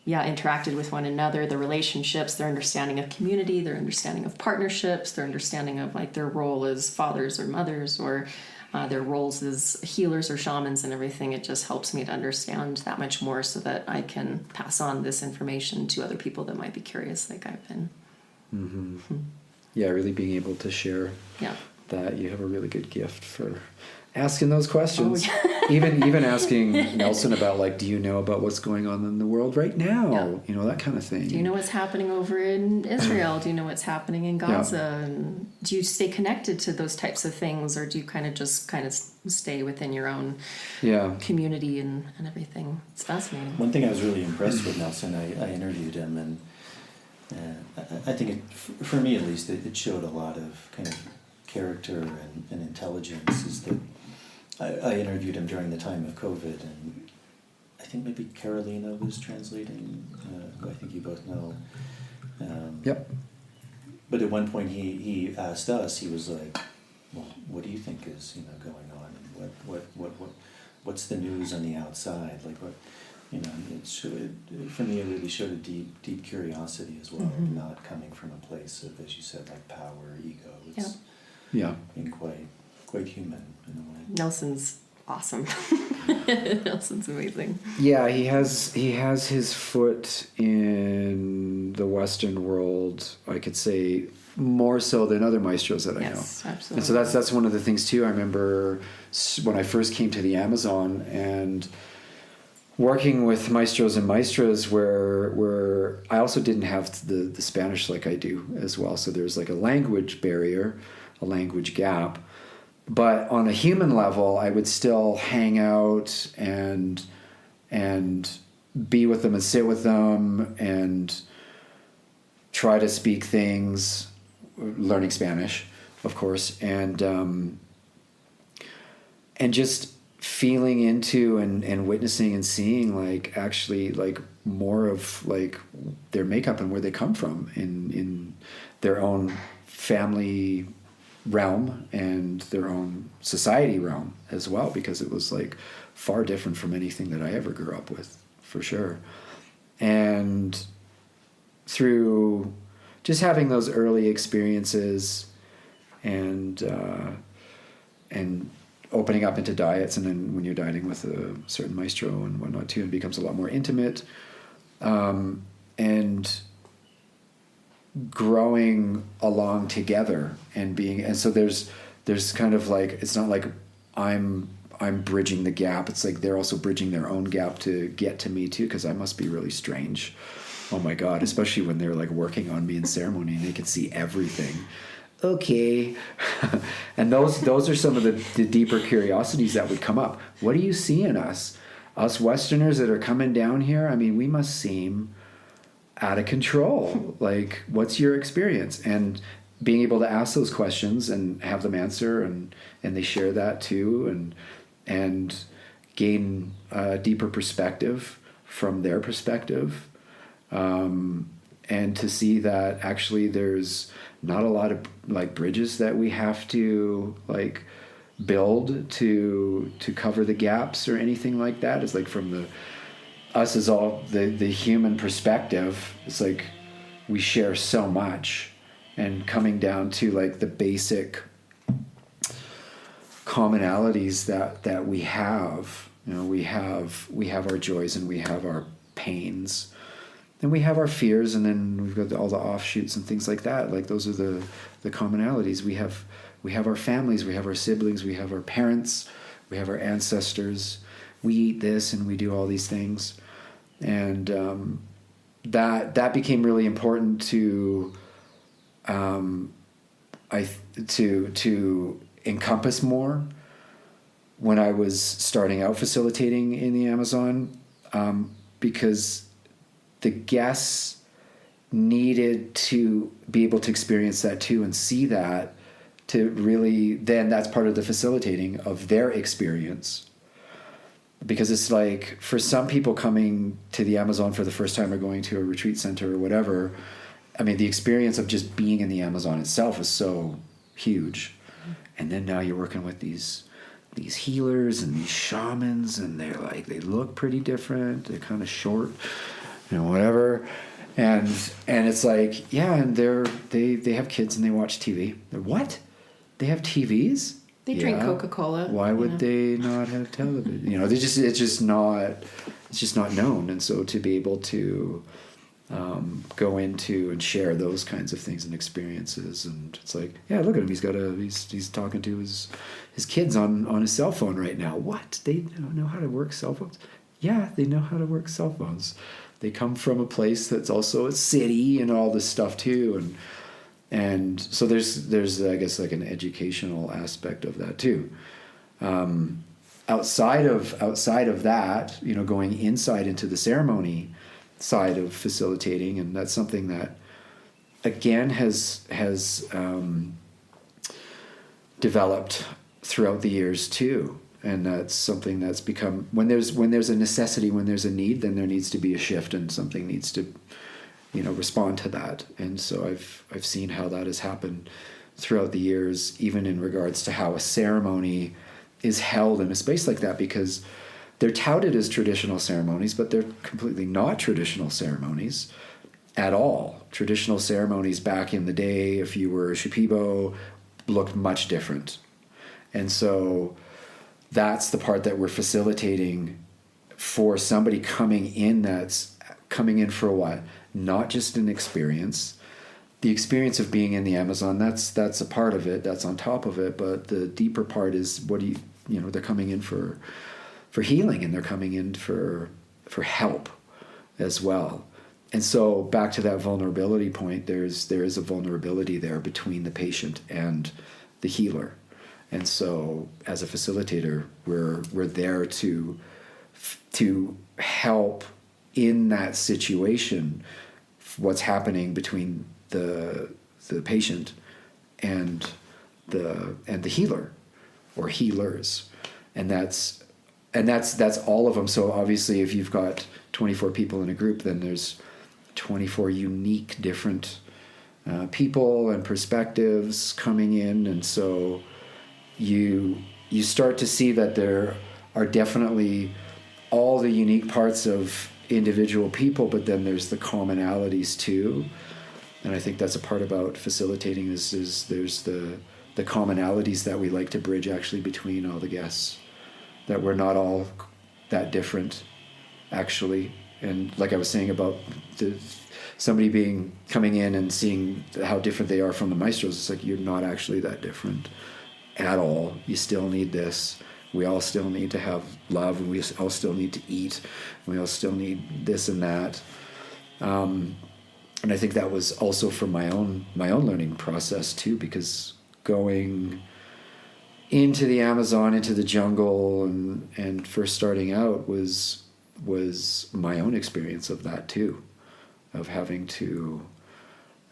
interacted with one another, their relationships, their understanding of community, their understanding of partnerships, their understanding of like their role as fathers or mothers, or their roles as healers or shamans and everything. It just helps me to understand that much more so that I can pass on this information to other people that might be curious like I've been. Mm-hmm. Yeah, really being able to share that. You have a really good gift for asking those questions. even asking Nelson about, like, do you know about what's going on in the world right now? You know, that kind of thing. Do you know what's happening over in Israel? Do you know what's happening in Gaza? And do you stay connected to those types of things, or do you kind of stay within your own community and everything? It's fascinating. One thing I was really impressed with Nelson, I interviewed him, and I think for me at least, it showed a lot of kind of character and intelligence. Is that I interviewed him during the time of COVID, and I think maybe Carolina was translating, who I think you both know. But at one point he asked us, he was like, well, what do you think is going on, and what's the news on the outside? Like, what, it showed, for me, it really showed a deep curiosity as well, not coming from a place of, as you said, like power, ego. It's being quite human in a way. Nelson's awesome. Nelson's amazing. Yeah, he has his foot in the Western world, I could say, more so than other maestros that I know. Yes, absolutely. And so that's one of the things too. I remember when I first came to the Amazon and working with maestros and maestras where I also didn't have the Spanish like I do as well. So there's like a language barrier, a language gap. But on a human level, I would still hang out and be with them and sit with them and try to speak things, learning Spanish, of course, and just feeling into and witnessing and seeing, like, actually, like, more of like their makeup and where they come from in their own family realm and their own society realm as well, because it was like far different from anything that I ever grew up with, for sure. And through just having those early experiences and opening up into diets, and then when you're dieting with a certain maestro and whatnot too, it becomes a lot more intimate, and growing along together and so there's kind of like, it's not like I'm bridging the gap. It's like they're also bridging their own gap to get to me too, because I must be really strange. Oh my God, especially when they're like working on me in ceremony and they can see everything. Okay. And those are some of the deeper curiosities that would come up. What do you see in us Westerners that are coming down here? I mean, we must seem out of control. Like, what's your experience? And being able to ask those questions and have them answer, and they share that too, and gain a deeper perspective from their perspective, and to see that actually there's not a lot of like bridges that we have to like build to cover the gaps or anything like that. It's like from us as all the human perspective, it's like we share so much, and coming down to like the basic commonalities that we have. We have our joys and we have our pains, and we have our fears, and then we've got all the offshoots and things like that. Like, those are the commonalities. We have our families, we have our siblings, we have our parents, we have our ancestors. We eat this and we do all these things. And that became really important to encompass more when I was starting out facilitating in the Amazon, because the guests needed to be able to experience that too and see that, to really, then that's part of the facilitating of their experience. Because it's like, for some people coming to the Amazon for the first time or going to a retreat center or whatever, I mean, the experience of just being in the Amazon itself is so huge. And then now you're working with these these healers and these shamans, and they're like, they look pretty different. They're kind of short, whatever. And it's like, yeah, and they have kids and they watch TV. They're, what? They have TVs? They drink Coca-Cola. Why would they not have television? It's just not known. And so to be able to go into and share those kinds of things and experiences, and it's like, yeah, look at him. He's talking to his kids on his cell phone right now. What? They don't know how to work cell phones? Yeah, they know how to work cell phones. They come from a place that's also a city and all this stuff too, and so there's I guess like an educational aspect of that too. Outside of that, going inside into the ceremony side of facilitating, and that's something that again has developed throughout the years too. And that's something that's become, when there's a necessity, when there's a need, then there needs to be a shift, and something needs to, respond to that. And so I've seen how that has happened throughout the years, even in regards to how a ceremony is held in a space like that, because they're touted as traditional ceremonies, but they're completely not traditional ceremonies at all. Traditional ceremonies back in the day, if you were a Shipibo, looked much different. And so that's the part that we're facilitating for somebody coming in, that's coming in for what? Not just an experience. The experience of being in the Amazon, that's a part of it, that's on top of it, but the deeper part is they're coming in for healing, and they're coming in for help as well. And so back to that vulnerability point, there is a vulnerability there between the patient and the healer. And so as a facilitator, we're there to help in that situation, what's happening between the patient and the healer or healers. And that's all of them. So obviously if you've got 24 people in a group, then there's 24 unique different people and perspectives coming in. And so you start to see that there are definitely all the unique parts of individual people, but then there's the commonalities too. And I think that's a part about facilitating is there's the commonalities that we like to bridge actually between all the guests, that we're not all that different actually. And like I was saying about somebody coming in and seeing how different they are from the maestros, it's like, you're not actually that different at all. You still need this. We all still need to have love, and we all still need to eat. We all still need this and that. And I think that was also from my own learning process too, because going into the Amazon, into the jungle, and first starting out was my own experience of that too, of having to,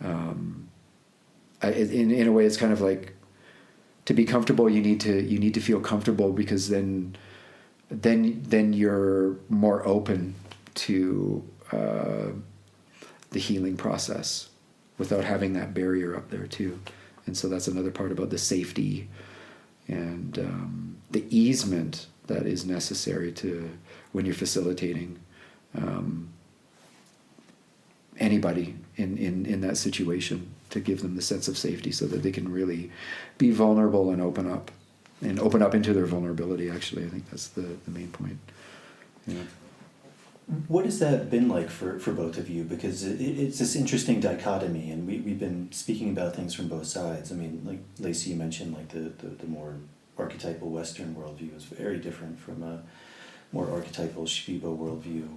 in a way, it's kind of like, to be comfortable, you need to feel comfortable, because then you're more open to the healing process without having that barrier up there too. And so that's another part about the safety and the easement that is necessary to when you're facilitating anybody in that situation, to give them the sense of safety so that they can really be vulnerable and open up into their vulnerability. Actually, I think that's the main point. Yeah. What has that been like for both of you? Because it's this interesting dichotomy, and we've been speaking about things from both sides. I mean, like Lacey, you mentioned, like the more archetypal Western worldview is very different from a more archetypal Shipibo worldview.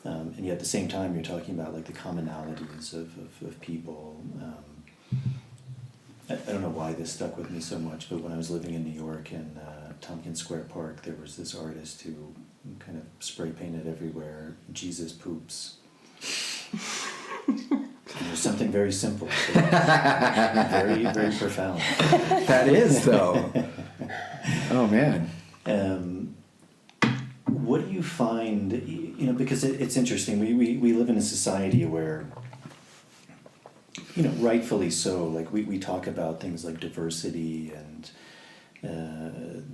And yet at the same time, you're talking about like the commonalities of people. I don't know why this stuck with me so much, but when I was living in New York in Tompkins Square Park, there was this artist who kind of spray painted everywhere, "Jesus poops." And there's something very simple, but very, very profound. That is, though. Oh, man. What do you find, because it's interesting, we live in a society where, rightfully so, like we talk about things like diversity and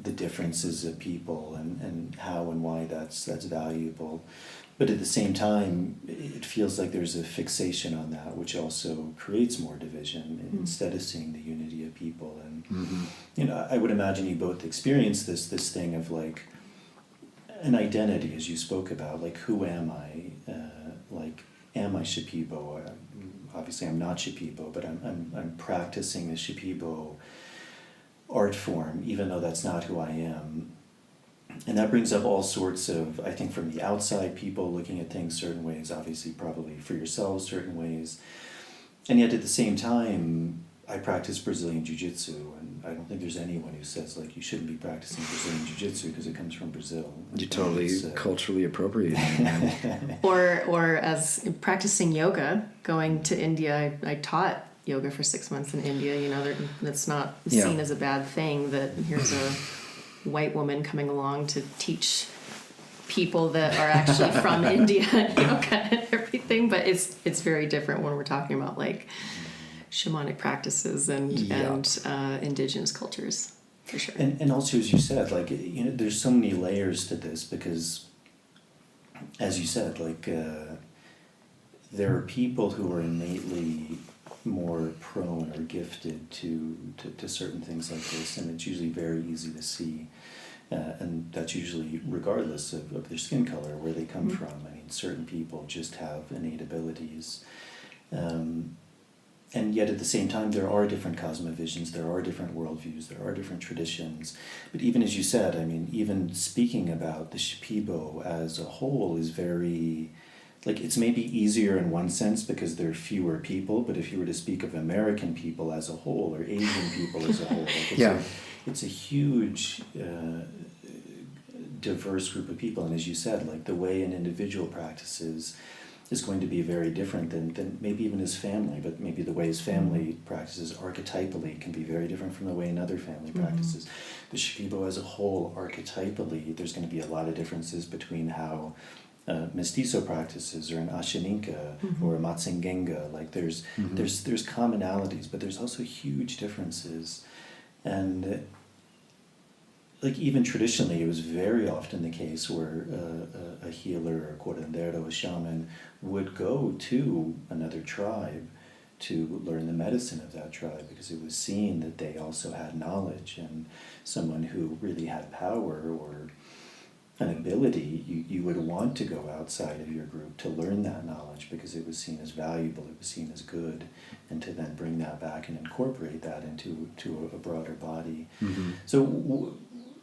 the differences of people and how and why that's valuable. But at the same time, it feels like there's a fixation on that, which also creates more division instead of seeing the unity of people. And you know, I would imagine you both experienced this thing of like an identity, as you spoke about, like who am I? Like, am I Shipibo? Obviously, I'm not Shipibo, but I'm practicing the Shipibo art form, even though that's not who I am. And that brings up all sorts of, I think, from the outside, people looking at things certain ways, obviously probably for yourselves certain ways. And yet at the same time, I practice Brazilian Jiu-Jitsu, and I don't think there's anyone who says like you shouldn't be practicing Brazilian Jiu-Jitsu because it comes from Brazil. You totally culturally appropriate. Or as practicing yoga, going to India, I taught yoga for 6 months in India. You know, that's not seen as a bad thing, that here's a white woman coming along to teach people that are actually from India yoga and everything. But it's very different when we're talking about like shamanic practices and indigenous cultures, for sure. And also, as you said, like, you know, there's so many layers to this because, as you said, like, there are people who are innately more prone or gifted to certain things like this, and it's usually very easy to see. And that's usually regardless of their skin color, where they come from. I mean, certain people just have innate abilities. And yet at the same time, there are different cosmovisions, there are different worldviews, there are different traditions. But even as you said, I mean, even speaking about the Shipibo as a whole is very, like, it's maybe easier in one sense because there are fewer people, but if you were to speak of American people as a whole or Asian people as a whole, like it's a huge, diverse group of people. And as you said, like, the way an individual practices is going to be very different than maybe even his family, but maybe the way his family practices archetypally can be very different from the way another family practices. The Shipibo as a whole, archetypally, there's going to be a lot of differences between how mestizo practices or an Ashaninka or a Matsengenga. Like, there's commonalities, but there's also huge differences. And like, even traditionally, it was very often the case where a healer, a curandero, a shaman would go to another tribe to learn the medicine of that tribe because it was seen that they also had knowledge, and someone who really had power or an ability, you would want to go outside of your group to learn that knowledge because it was seen as valuable, it was seen as good, and to then bring that back and incorporate that into a broader body. So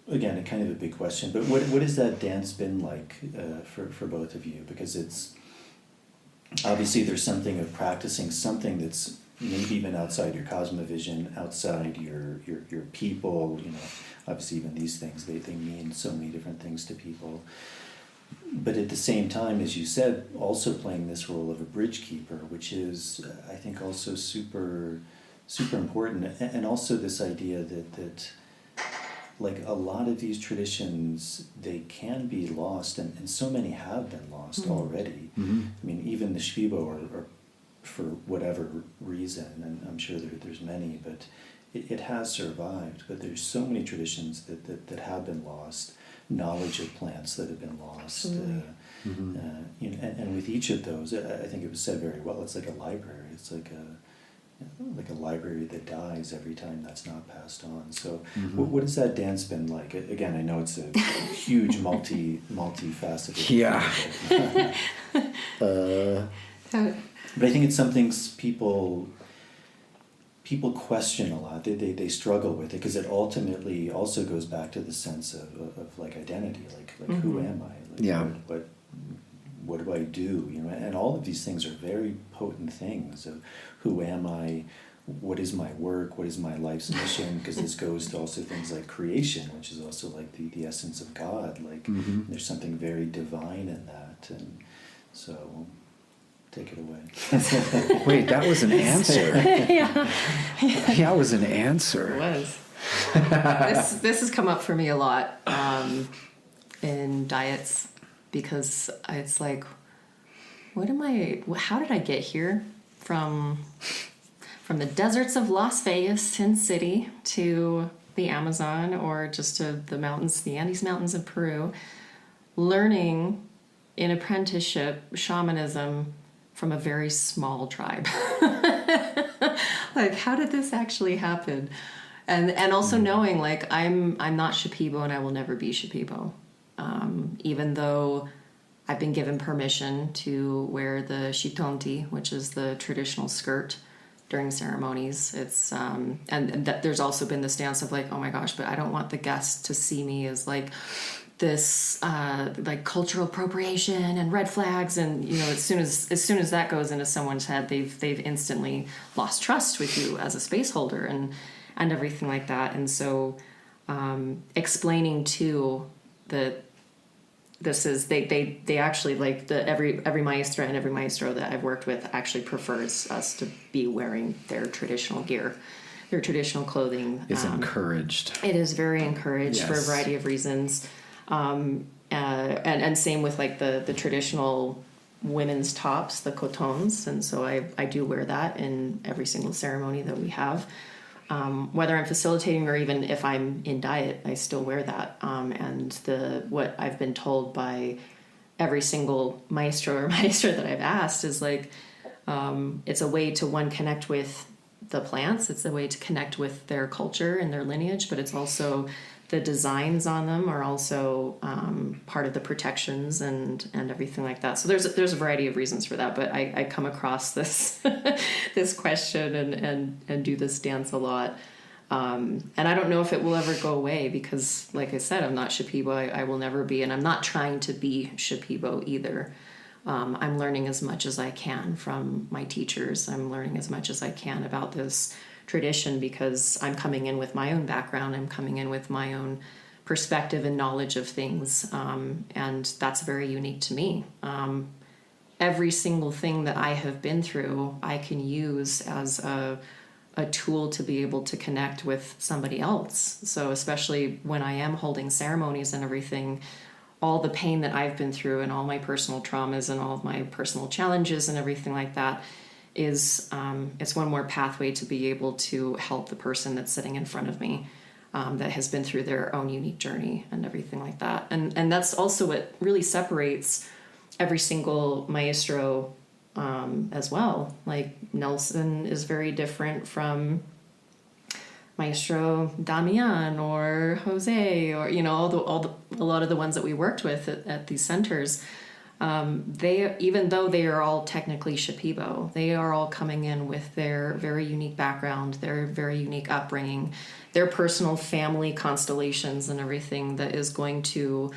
again, a kind of a big question, but what has that dance been like for both of you? Because it's obviously there's something of practicing something that's maybe even outside your cosmovision, outside your people. You know, obviously even these things they mean so many different things to people. But at the same time, as you said, also playing this role of a bridge keeper, which is I think also super important, and also this idea that like a lot of these traditions, they can be lost, and so many have been lost already. I mean, even the Shipibo are for whatever reason, and I'm sure there's many, but it has survived. But there's so many traditions that have been lost, knowledge of plants that have been lost. You know, and with each of those, I think it was said very well, it's like a library. It's like a library that dies every time that's not passed on. So what has that dance been like? Again, I know it's a huge multifaceted but I think it's something people question a lot. They struggle with it because it ultimately also goes back to the sense of like identity, like who am I? Like, what do I do? You know, and all of these things are very potent things of who am I, what is my work, what is my life's mission, because this goes to also things like creation, which is also like the essence of God. Like there's something very divine in that, and so take it away. Wait, that was an answer. That was an answer. It was. This has come up for me a lot in diets, because it's like, how did I get here from the deserts of Las Vegas, Sin City, to the Amazon or just to the mountains, the Andes Mountains of Peru, learning in apprenticeship shamanism from a very small tribe. Like, how did this actually happen? And also knowing, like, I'm not Shipibo and I will never be Shipibo. Even though I've been given permission to wear the shitonti, which is the traditional skirt during ceremonies. It's and that there's also been the stance of like, oh my gosh, but I don't want the guests to see me as like this like cultural appropriation and red flags, and you know, as soon as that goes into someone's head, they've instantly lost trust with you as a space holder and everything like that. And so explaining to the this is they actually like the every maestra and every maestro that I've worked with actually prefers us to be wearing their traditional gear, their traditional clothing. It's encouraged. It is very encouraged for a Yes. variety of reasons. And same with like the traditional women's tops, the cotons. And so I do wear that in every single ceremony that we have. Whether I'm facilitating or even if I'm in diet, I still wear that. And what I've been told by every single maestro or maestra that I've asked is like, it's a way to connect with the plants. It's a way to connect with their culture and their lineage, but it's also the designs on them are also part of the protections and everything like that. So there's a variety of reasons for that, but I come across this this question and do this dance a lot. And I don't know if it will ever go away because, like I said, I'm not Shipibo. I will never be, and I'm not trying to be Shipibo either. I'm learning as much as I can from my teachers. I'm learning as much as I can about this tradition because I'm coming in with my own background. I'm coming in with my own perspective and knowledge of things, and that's very unique to me. Every single thing that I have been through, I can use as a tool to be able to connect with somebody else. So especially when I am holding ceremonies and everything, all the pain that I've been through and all my personal traumas and all of my personal challenges and everything like that is it's one more pathway to be able to help the person that's sitting in front of me that has been through their own unique journey and everything like that. And that's also what really separates every single maestro as well. Like Nelson is very different from Maestro Damian or Jose or, you know, a lot of the ones that we worked with at these centers. They, even though they are all technically Shipibo, they are all coming in with their very unique background, their very unique upbringing, their personal family constellations and everything that is going to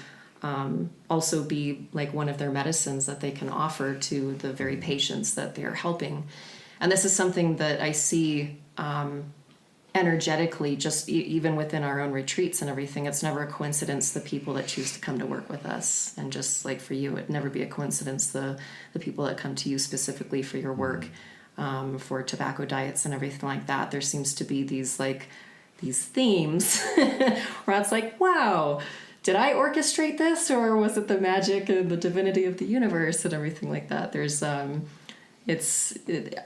also be like one of their medicines that they can offer to the very patients that they're helping. And this is something that I see energetically, just even within our own retreats and everything. It's never a coincidence the people that choose to come to work with us, and just like for you, it'd never be a coincidence the people that come to you specifically for your work, for tobacco diets and everything like that. There seems to be these themes where it's like, wow, did I orchestrate this, or was it the magic and the divinity of the universe and everything like that? There's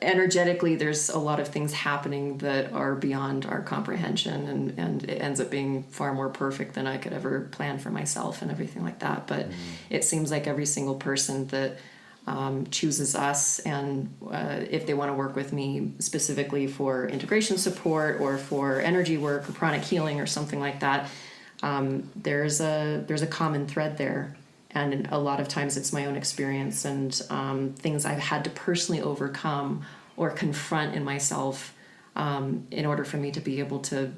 energetically, there's a lot of things happening that are beyond our comprehension, and it ends up being far more perfect than I could ever plan for myself and everything like that. But it seems like every single person that chooses us, and if they want to work with me specifically for integration support or for energy work or pranic healing or something like that, there's a common thread there. And a lot of times it's my own experience and things I've had to personally overcome or confront in myself in order for me to be able to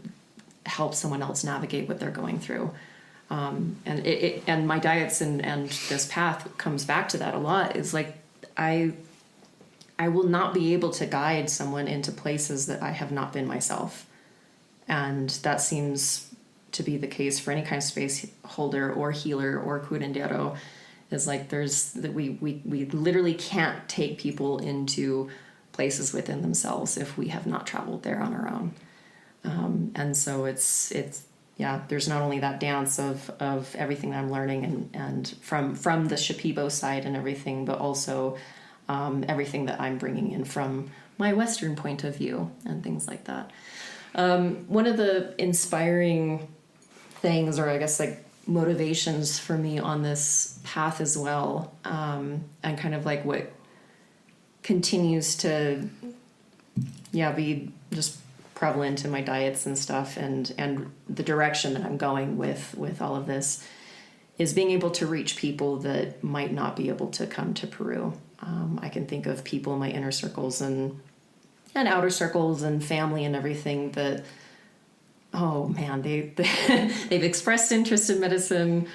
help someone else navigate what they're going through. And my diets and this path comes back to that a lot. Is like I will not be able to guide someone into places that I have not been myself. And that seems to be the case for any kind of space holder or healer or curandero. Is like we literally can't take people into places within themselves if we have not traveled there on our own. And so it's there's not only that dance of everything that I'm learning and from the Shipibo side and everything, but also everything that I'm bringing in from my Western point of view and things like that. One of the inspiring things, or I guess like motivations for me on this path as well, and kind of like what continues to, be just prevalent in my diets and stuff, and the direction that I'm going with all of this, is being able to reach people that might not be able to come to Peru. I can think of people in my inner circles and outer circles and family and everything that, oh man, they've expressed interest in medicine.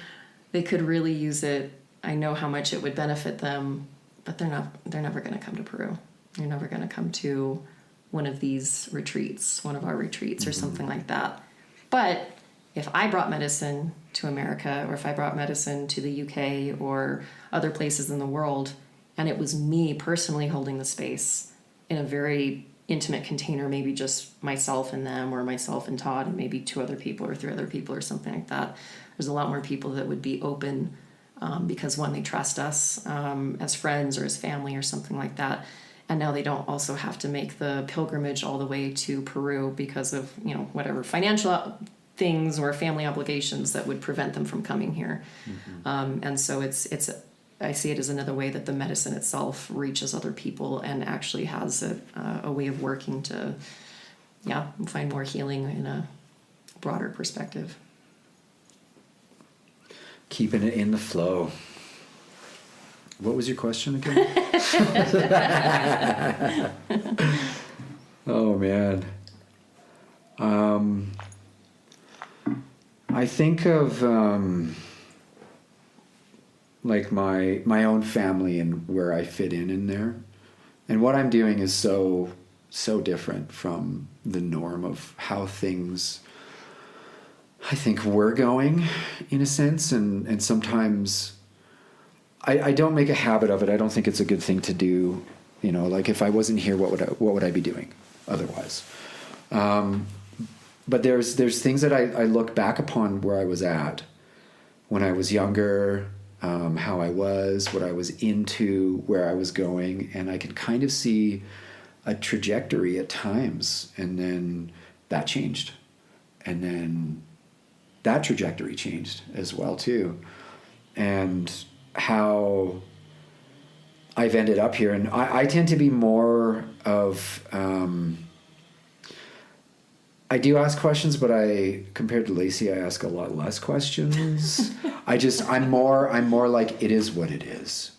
They could really use it. I know how much it would benefit them, but they're never going to come to Peru. They're never going to come to one of these retreats, one of our retreats, or something like that. But if I brought medicine to America, or if I brought medicine to the UK or other places in the world, and it was me personally holding the space in a very intimate container, maybe just myself and them, or myself and Todd, and maybe 2 other people or 3 other people or something like that, there's a lot more people that would be open, because one, they trust us as friends or as family or something like that. And now they don't also have to make the pilgrimage all the way to Peru because of, whatever financial things or family obligations that would prevent them from coming here. And so I see it as another way that the medicine itself reaches other people and actually has a way of working to, find more healing in a broader perspective. Keeping it in the flow. What was your question again? Oh man. I think of like my own family and where I fit in there. And what I'm doing is so different from the norm of how things I think were going, in a sense, and sometimes I don't make a habit of it. I don't think it's a good thing to do. Like if I wasn't here, what would I be doing otherwise? But there's things that I look back upon where I was at when I was younger, how I was, what I was into, where I was going, and I could kind of see a trajectory at times, and then that changed, and then that trajectory changed as well too, and how I've ended up here. And I tend to be more of I do ask questions, but compared to Lacey, I ask a lot less questions. I'm more like, it is what it is.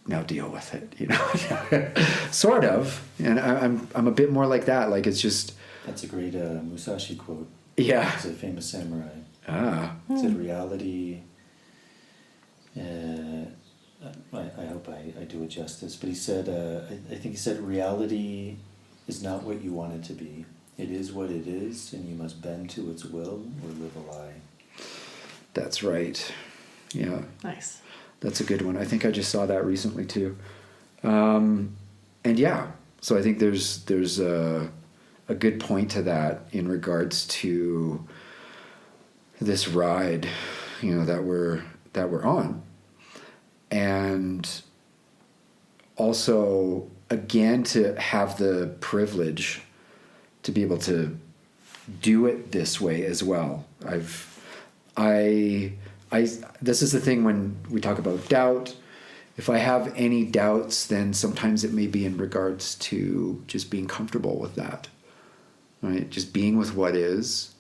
Now deal with it, sort of. And I'm a bit more like that. Like it's just. That's a great Musashi quote. Yeah. It's a famous samurai. It said reality. I hope I do it justice, but he said, I think he said, reality is not what you want it to be. It is what it is, and you must bend to its will or live a lie. That's right. Yeah. Nice. That's a good one. I think I just saw that recently too. And yeah, so I think there's a good point to that in regards to this ride, that we're on. And also, again, to have the privilege to be able to do it this way as well. This is the thing when we talk about doubt. If I have any doubts, then sometimes it may be in regards to just being comfortable with that, right? Just being with what is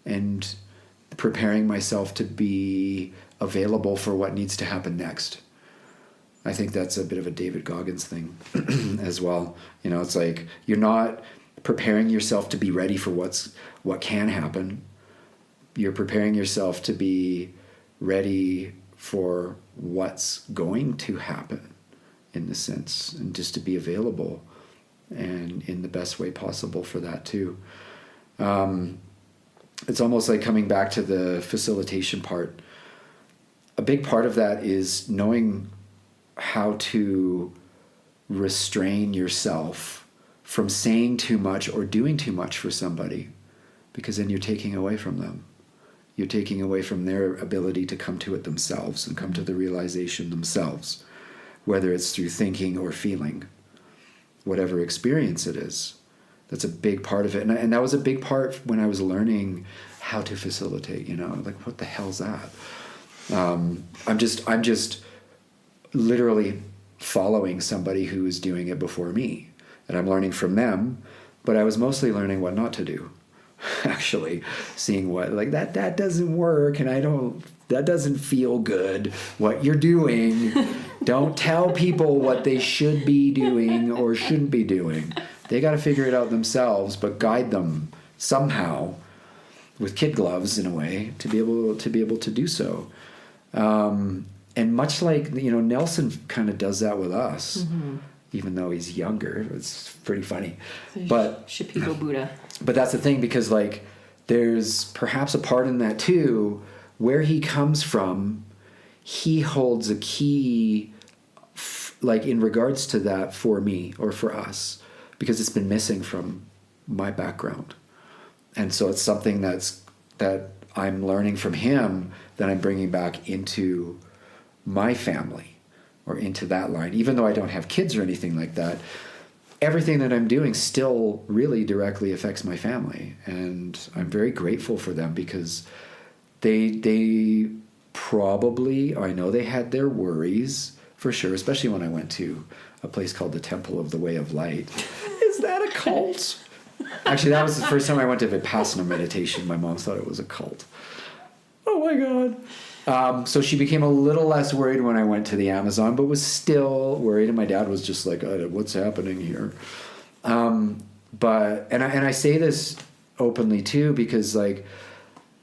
and preparing myself to be available for what needs to happen next. I think that's a bit of a David Goggins thing as well. It's like you're not preparing yourself to be ready for what can happen. You're preparing yourself to be ready for what's going to happen, in the sense, and just to be available and in the best way possible for that too. It's almost like coming back to the facilitation part. A big part of that is knowing how to restrain yourself from saying too much or doing too much for somebody, because then you're taking away from them. You're taking away from their ability to come to it themselves and come to the realization themselves, whether it's through thinking or feeling, whatever experience it is. That's a big part of it. And that was a big part when I was learning how to facilitate, like, what the hell's that? I'm just literally following somebody who is doing it before me, and I'm learning from them, but I was mostly learning what not to do. Actually, seeing what, like, that doesn't work, and that doesn't feel good, what you're doing. Don't tell people what they should be doing or shouldn't be doing. They got to figure it out themselves, but guide them somehow with kid gloves, in a way, to be able to do so. And much like, Nelson kind of does that with us, even though he's younger. It's pretty funny. But Shipibo Buddha. But that's the thing, because, like, there's perhaps a part in that too, where he comes from. He holds a key, like, in regards to that, for me or for us, because it's been missing from my background. And so it's something that I'm learning from him that I'm bringing back into my family, or into that line. Even though I don't have kids or anything like that, everything that I'm doing still really directly affects my family. And I'm very grateful for them, because they probably, I know they had their worries, for sure, especially when I went to a place called the Temple of the Way of Light. Is that a cult? Actually, that was the first time I went to Vipassana meditation. My mom thought it was a cult. Oh my God. So she became a little less worried when I went to the Amazon, but was still worried. And my dad was just like, what's happening here? But I say this openly too, because, like,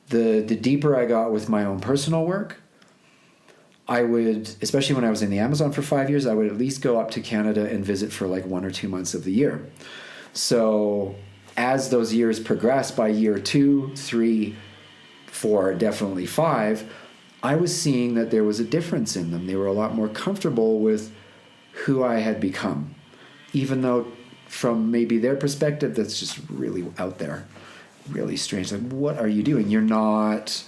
the deeper I got with my own personal work, I would, especially when I was in the Amazon for 5 years, I would at least go up to Canada and visit for like 1 or 2 months of the year. So as those years progressed, by year 2, 3, 4, definitely 5, I was seeing that there was a difference in them. They were a lot more comfortable with who I had become, even though from maybe their perspective, that's just really out there, really strange. Like, what are you doing? You're not,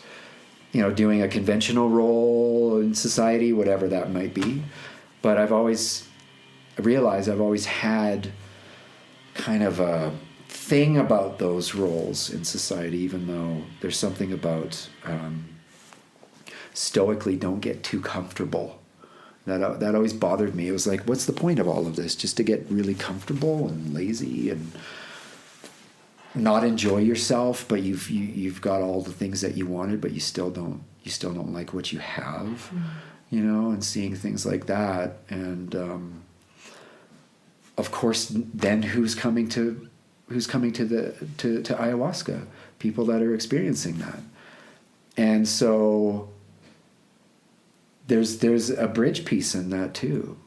doing a conventional role in society, whatever that might be. But I've always realized I've always had kind of a thing about those roles in society, even though there's something about stoically don't get too comfortable. That always bothered me. It was like, what's the point of all of this? Just to get really comfortable and lazy and not enjoy yourself, but you've got all the things that you wanted, but you still don't like what you have, and seeing things like that. And of course, then who's coming to ayahuasca? People that are experiencing that. And so there's a bridge piece in that too,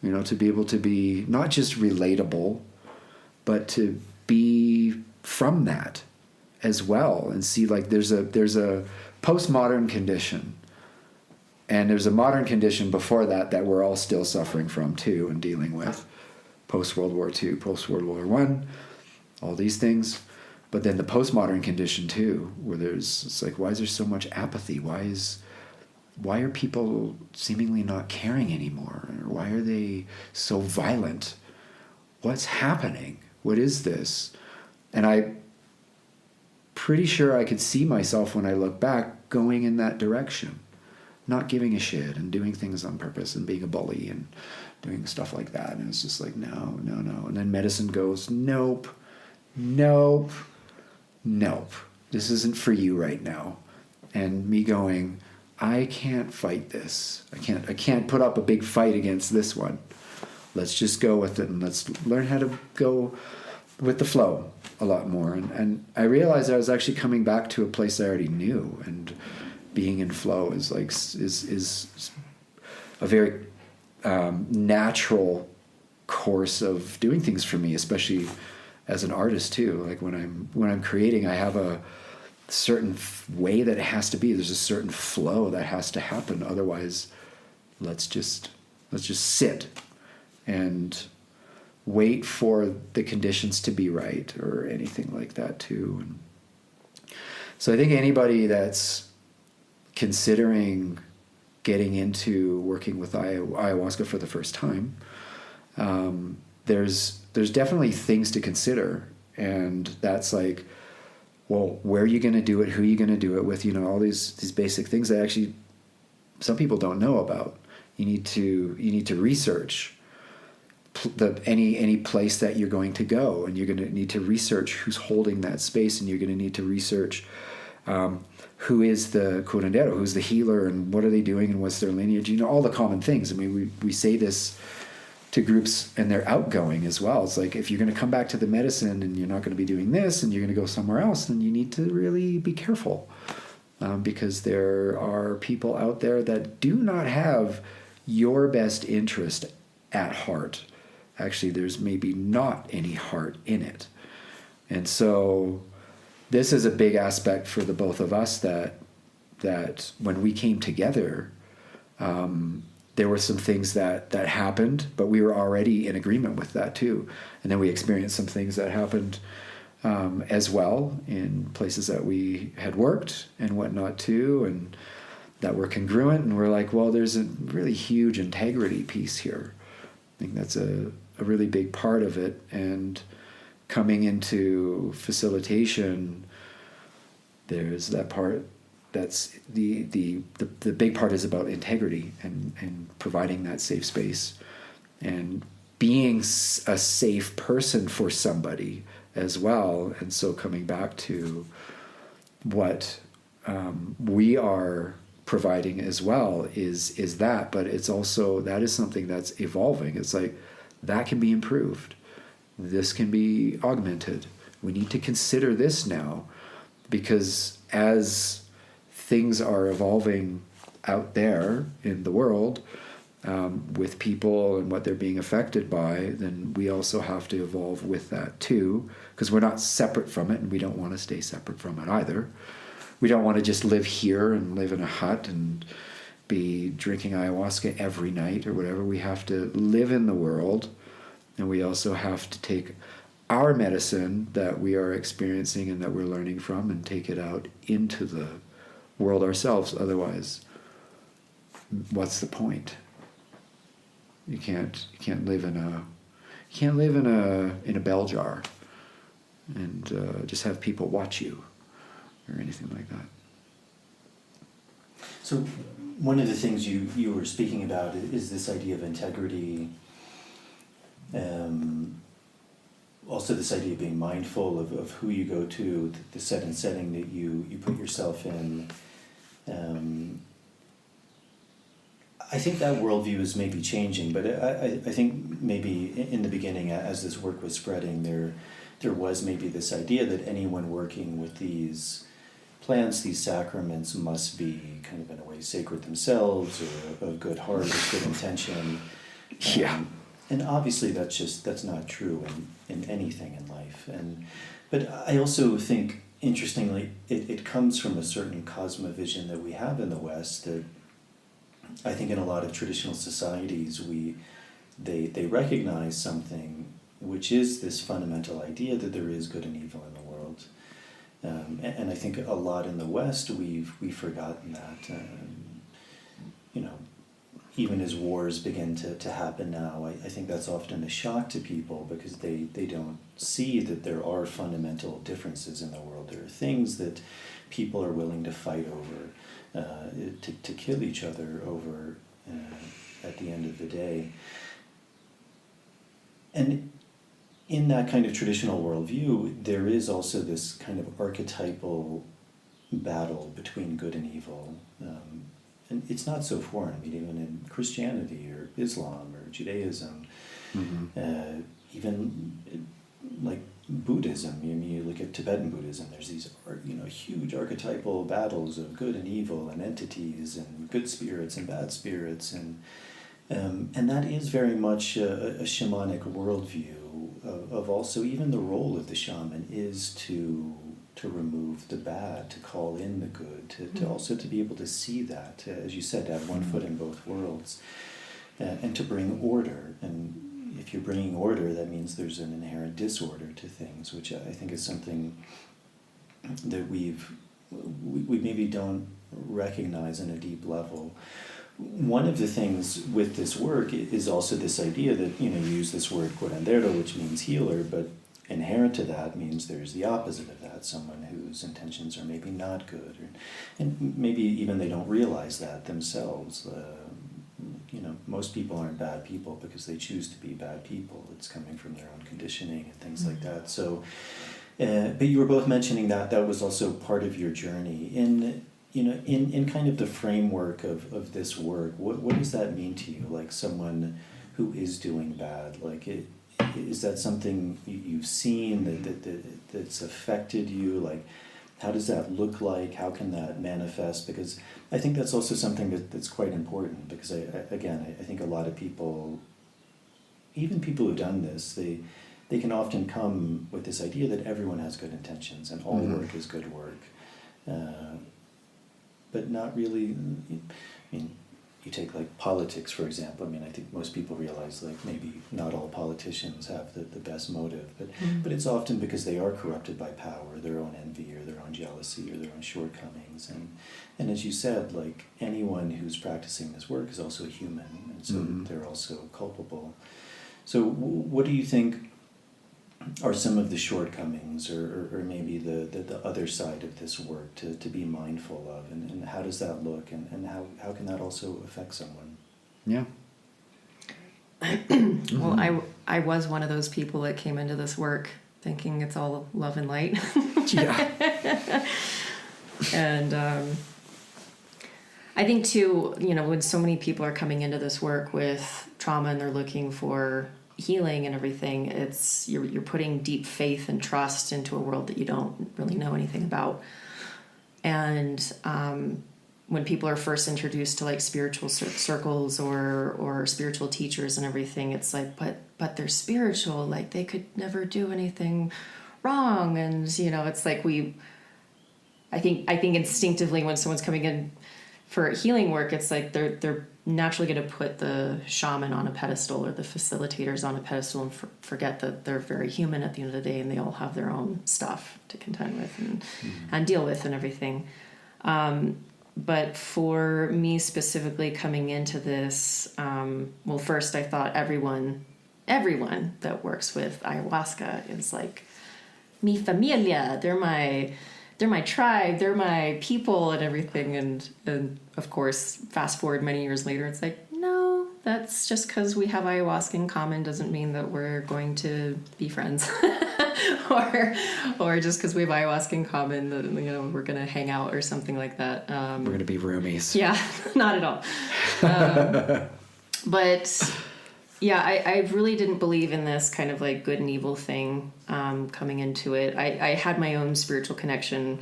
to be able to be not just relatable, but to be from that as well, and see, like, there's a postmodern condition, and there's a modern condition before that we're all still suffering from too and dealing with, post World War II, post World War I, all these things. But then the postmodern condition too, where it's like, why is there so much apathy? Why are people seemingly not caring anymore? Or why are they so violent? What's happening? What is this? And I'm pretty sure I could see myself, when I look back, going in that direction, not giving a shit and doing things on purpose and being a bully and doing stuff like that. And it's just like, no. And then medicine goes, nope. This isn't for you right now. And me going, I can't fight this. I can't put up a big fight against this one. Let's just go with it, and let's learn how to go with the flow a lot more. And I realized I was actually coming back to a place I already knew, and being in flow is a very natural course of doing things for me, especially as an artist too. Like when I'm creating, I have a certain way that it has to be. There's a certain flow that has to happen. Otherwise, let's just sit and wait for the conditions to be right, or anything like that too. And so I think anybody that's considering getting into working with ayahuasca for the first time, there's definitely things to consider. And that's like, well, where are you going to do it? Who are you going to do it with? You know, all these basic things that actually some people don't know about. You need to research any place that you're going to go, and you're going to need to research who's holding that space, and you're going to need to research who is the curandero, who's the healer, and what are they doing, and what's their lineage. You know, all the common things. I mean, we say this to groups, and they're outgoing as well. It's like, if you're going to come back to the medicine and you're not going to be doing this, and you're going to go somewhere else, then you need to really be careful, because there are people out there that do not have your best interest at heart. Actually, there's maybe not any heart in it. And so this is a big aspect for the both of us, that when we came together, there were some things that happened, but we were already in agreement with that too. And then we experienced some things that happened as well in places that we had worked and whatnot too, and that were congruent. And we're like, well, there's a really huge integrity piece here. I think that's a really big part of it. And coming into facilitation, there's that part. That's the big part is about integrity and providing that safe space and being a safe person for somebody as well. And so coming back to what we are providing as well is that, but it's also, that is something that's evolving. It's like, that can be improved. This can be augmented. We need to consider this now, because as things are evolving out there in the world, with people and what they're being affected by, then we also have to evolve with that too, because we're not separate from it, and we don't want to stay separate from it either. We don't want to just live here and live in a hut and be drinking ayahuasca every night or whatever. We have to live in the world, and we also have to take our medicine that we are experiencing and that we're learning from and take it out into the world ourselves. Otherwise, what's the point? You can't live in a bell jar and just have people watch you or anything like that. So one of the things you were speaking about is this idea of integrity, also this idea of being mindful of who you go to, the set and setting that you put yourself in. I think that worldview is maybe changing, but I think maybe in the beginning, as this work was spreading, there was maybe this idea that anyone working with these plants, these sacraments, must be kind of in a way sacred themselves, or of good heart, of good intention. Yeah. And obviously that's not true in anything in life. But I also think, interestingly, it comes from a certain cosmovision that we have in the West, that I think in a lot of traditional societies they recognize something, which is this fundamental idea that there is good and evil in the world. And I think a lot in the West we've forgotten that. Even as wars begin to happen now, I think that's often a shock to people, because they don't see that there are fundamental differences in the world. There are things that people are willing to fight over, to kill each other over at the end of the day. And in that kind of traditional worldview, there is also this kind of archetypal battle between good and evil. And it's not so foreign. I mean, even in Christianity or Islam or Judaism, even like Buddhism. You look at Tibetan Buddhism. There's these huge archetypal battles of good and evil and entities and good spirits and bad spirits, and that is very much a shamanic worldview of also even the role of the shaman is to remove the bad, to call in the good, to also to be able to see that, as you said, to have one foot in both worlds, and to bring order. And if you're bringing order, that means there's an inherent disorder to things, which I think is something that we maybe don't recognize on a deep level. One of the things with this work is also this idea that, you use this word curandero, which means healer, but inherent to that means there's the opposite of that, someone whose intentions are maybe not good, and maybe even they don't realize that themselves. Most people aren't bad people because they choose to be bad people. It's coming from their own conditioning and things like that. So, but you were both mentioning that was also part of your journey. In kind of the framework of this work, what does that mean to you? Like someone who is doing bad, like is that something you've seen that's affected you? Like, how does that look like? How can that manifest? Because I think that's also something that's quite important, because I think a lot of people, even people who've done this, they can often come with this idea that everyone has good intentions and all work is good work. But not really. I mean, you take like politics, for example. I mean, I think most people realize like maybe not all politicians have the best motive, but it's often because they are corrupted by power, their own envy or their own jealousy or their own shortcomings. And as you said, like anyone who's practicing this work is also a human, and so they're also culpable. So what do you think are some of the shortcomings or maybe the other side of this work to be mindful of, and how does that look, and how can that also affect someone? Yeah. Well, I was one of those people that came into this work thinking it's all love and light. Yeah. And I think too, when so many people are coming into this work with trauma and they're looking for healing and everything, it's you're putting deep faith and trust into a world that you don't really know anything about. And when people are first introduced to like spiritual circles or spiritual teachers and everything, it's like, but they're spiritual, like they could never do anything wrong. And it's like I think instinctively when someone's coming in for healing work, it's like they're naturally going to put the shaman on a pedestal or the facilitators on a pedestal and forget that they're very human at the end of the day, and they all have their own stuff to contend with and deal with and everything. But for me specifically coming into this, well, first I thought everyone that works with ayahuasca is like mi familia. They're my tribe, they're my people and everything. And of course, fast forward many years later, it's like, no, that's just because we have ayahuasca in common doesn't mean that we're going to be friends. or just because we have ayahuasca in common that, we're going to hang out or something like that. We're going to be roomies. Yeah, not at all. But yeah, I really didn't believe in this kind of like good and evil thing coming into it. I had my own spiritual connection,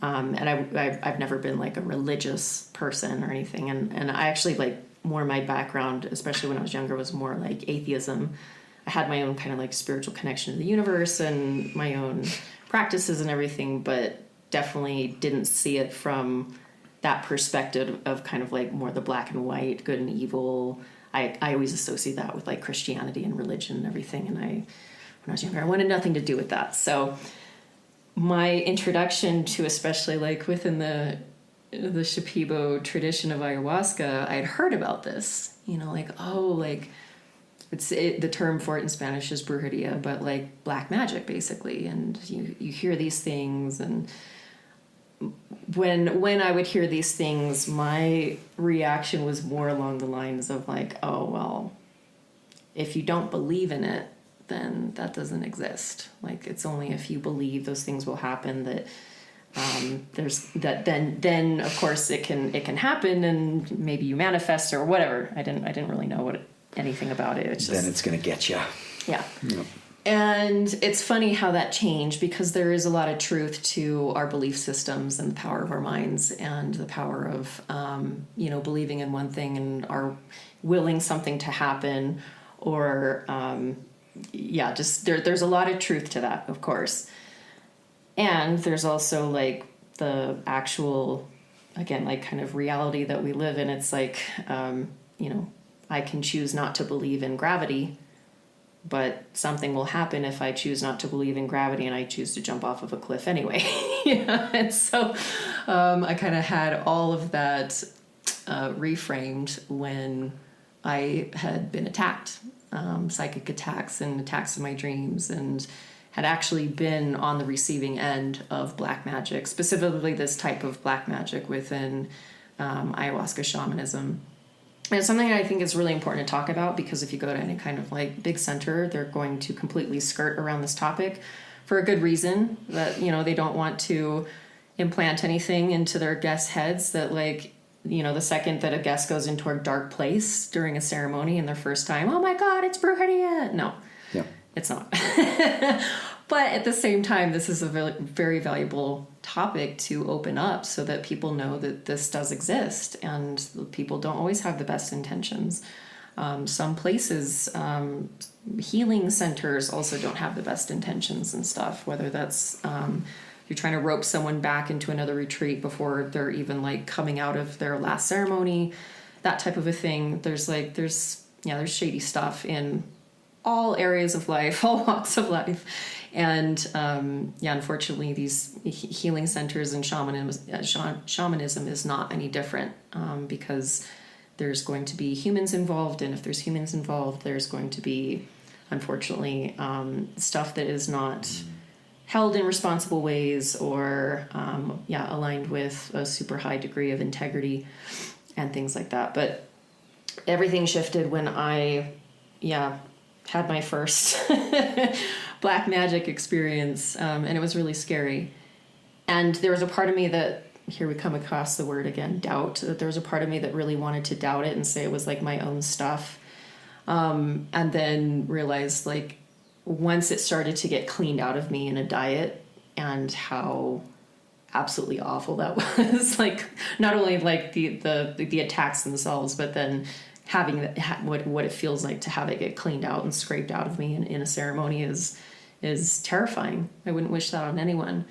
and I've never been like a religious person or anything. And I actually like more my background, especially when I was younger, was more like atheism. I had my own kind of like spiritual connection to the universe and my own practices and everything, but definitely didn't see it from that perspective of kind of like more the black and white, good and evil. I always associate that with like Christianity and religion and everything. And when I was younger, I wanted nothing to do with that. So my introduction to, especially like within the Shipibo tradition of ayahuasca, I'd heard about this, the term for it in Spanish is brujeria, but like black magic basically. And you hear these things, and when I would hear these things, my reaction was more along the lines of like, oh, well, if you don't believe in it, then that doesn't exist. Like, it's only if you believe those things will happen that then of course it can happen, and maybe you manifest or whatever. I didn't really know anything about it. It's just, then it's going to get you. Yeah. Yep. And it's funny how that changed, because there is a lot of truth to our belief systems and the power of our minds and the power of, believing in one thing and our willing something to happen, or, just there's a lot of truth to that, of course. And there's also like the actual, again, like kind of reality that we live in. It's like, I can choose not to believe in gravity, but something will happen if I choose not to believe in gravity and I choose to jump off of a cliff anyway. And so I kind of had all of that reframed when I had been attacked, psychic attacks and attacks in my dreams, and had actually been on the receiving end of black magic, specifically this type of black magic within ayahuasca shamanism. And it's something I think is really important to talk about, because if you go to any kind of like big center, they're going to completely skirt around this topic for a good reason, that, you know, they don't want to implant anything into their guests' heads that, like, you know, the second that a guest goes into a dark place during a ceremony in their first time, oh my God, it's brujeria. No, Yeah. it's not. But at the same time, this is a very, very valuable topic to open up so that people know that this does exist, and people don't always have the best intentions. Some places, healing centers also don't have the best intentions and stuff, whether that's you're trying to rope someone back into another retreat before they're even like coming out of their last ceremony, that type of a thing. There's shady stuff in all areas of life, all walks of life. And unfortunately, these healing centers and shamanism is not any different, because there's going to be humans involved, and if there's humans involved, there's going to be, unfortunately, stuff that is not held in responsible ways, or aligned with a super high degree of integrity and things like that. But everything shifted when I had my first black magic experience, and it was really scary. And there was a part of me that, here we come across the word again, doubt, that there was a part of me that really wanted to doubt it and say it was like my own stuff. And then realized, like, once it started to get cleaned out of me in a diet, and how absolutely awful that was, like, not only like the attacks themselves, but then having what it feels like to have it get cleaned out and scraped out of me in a ceremony is terrifying. I wouldn't wish that on anyone.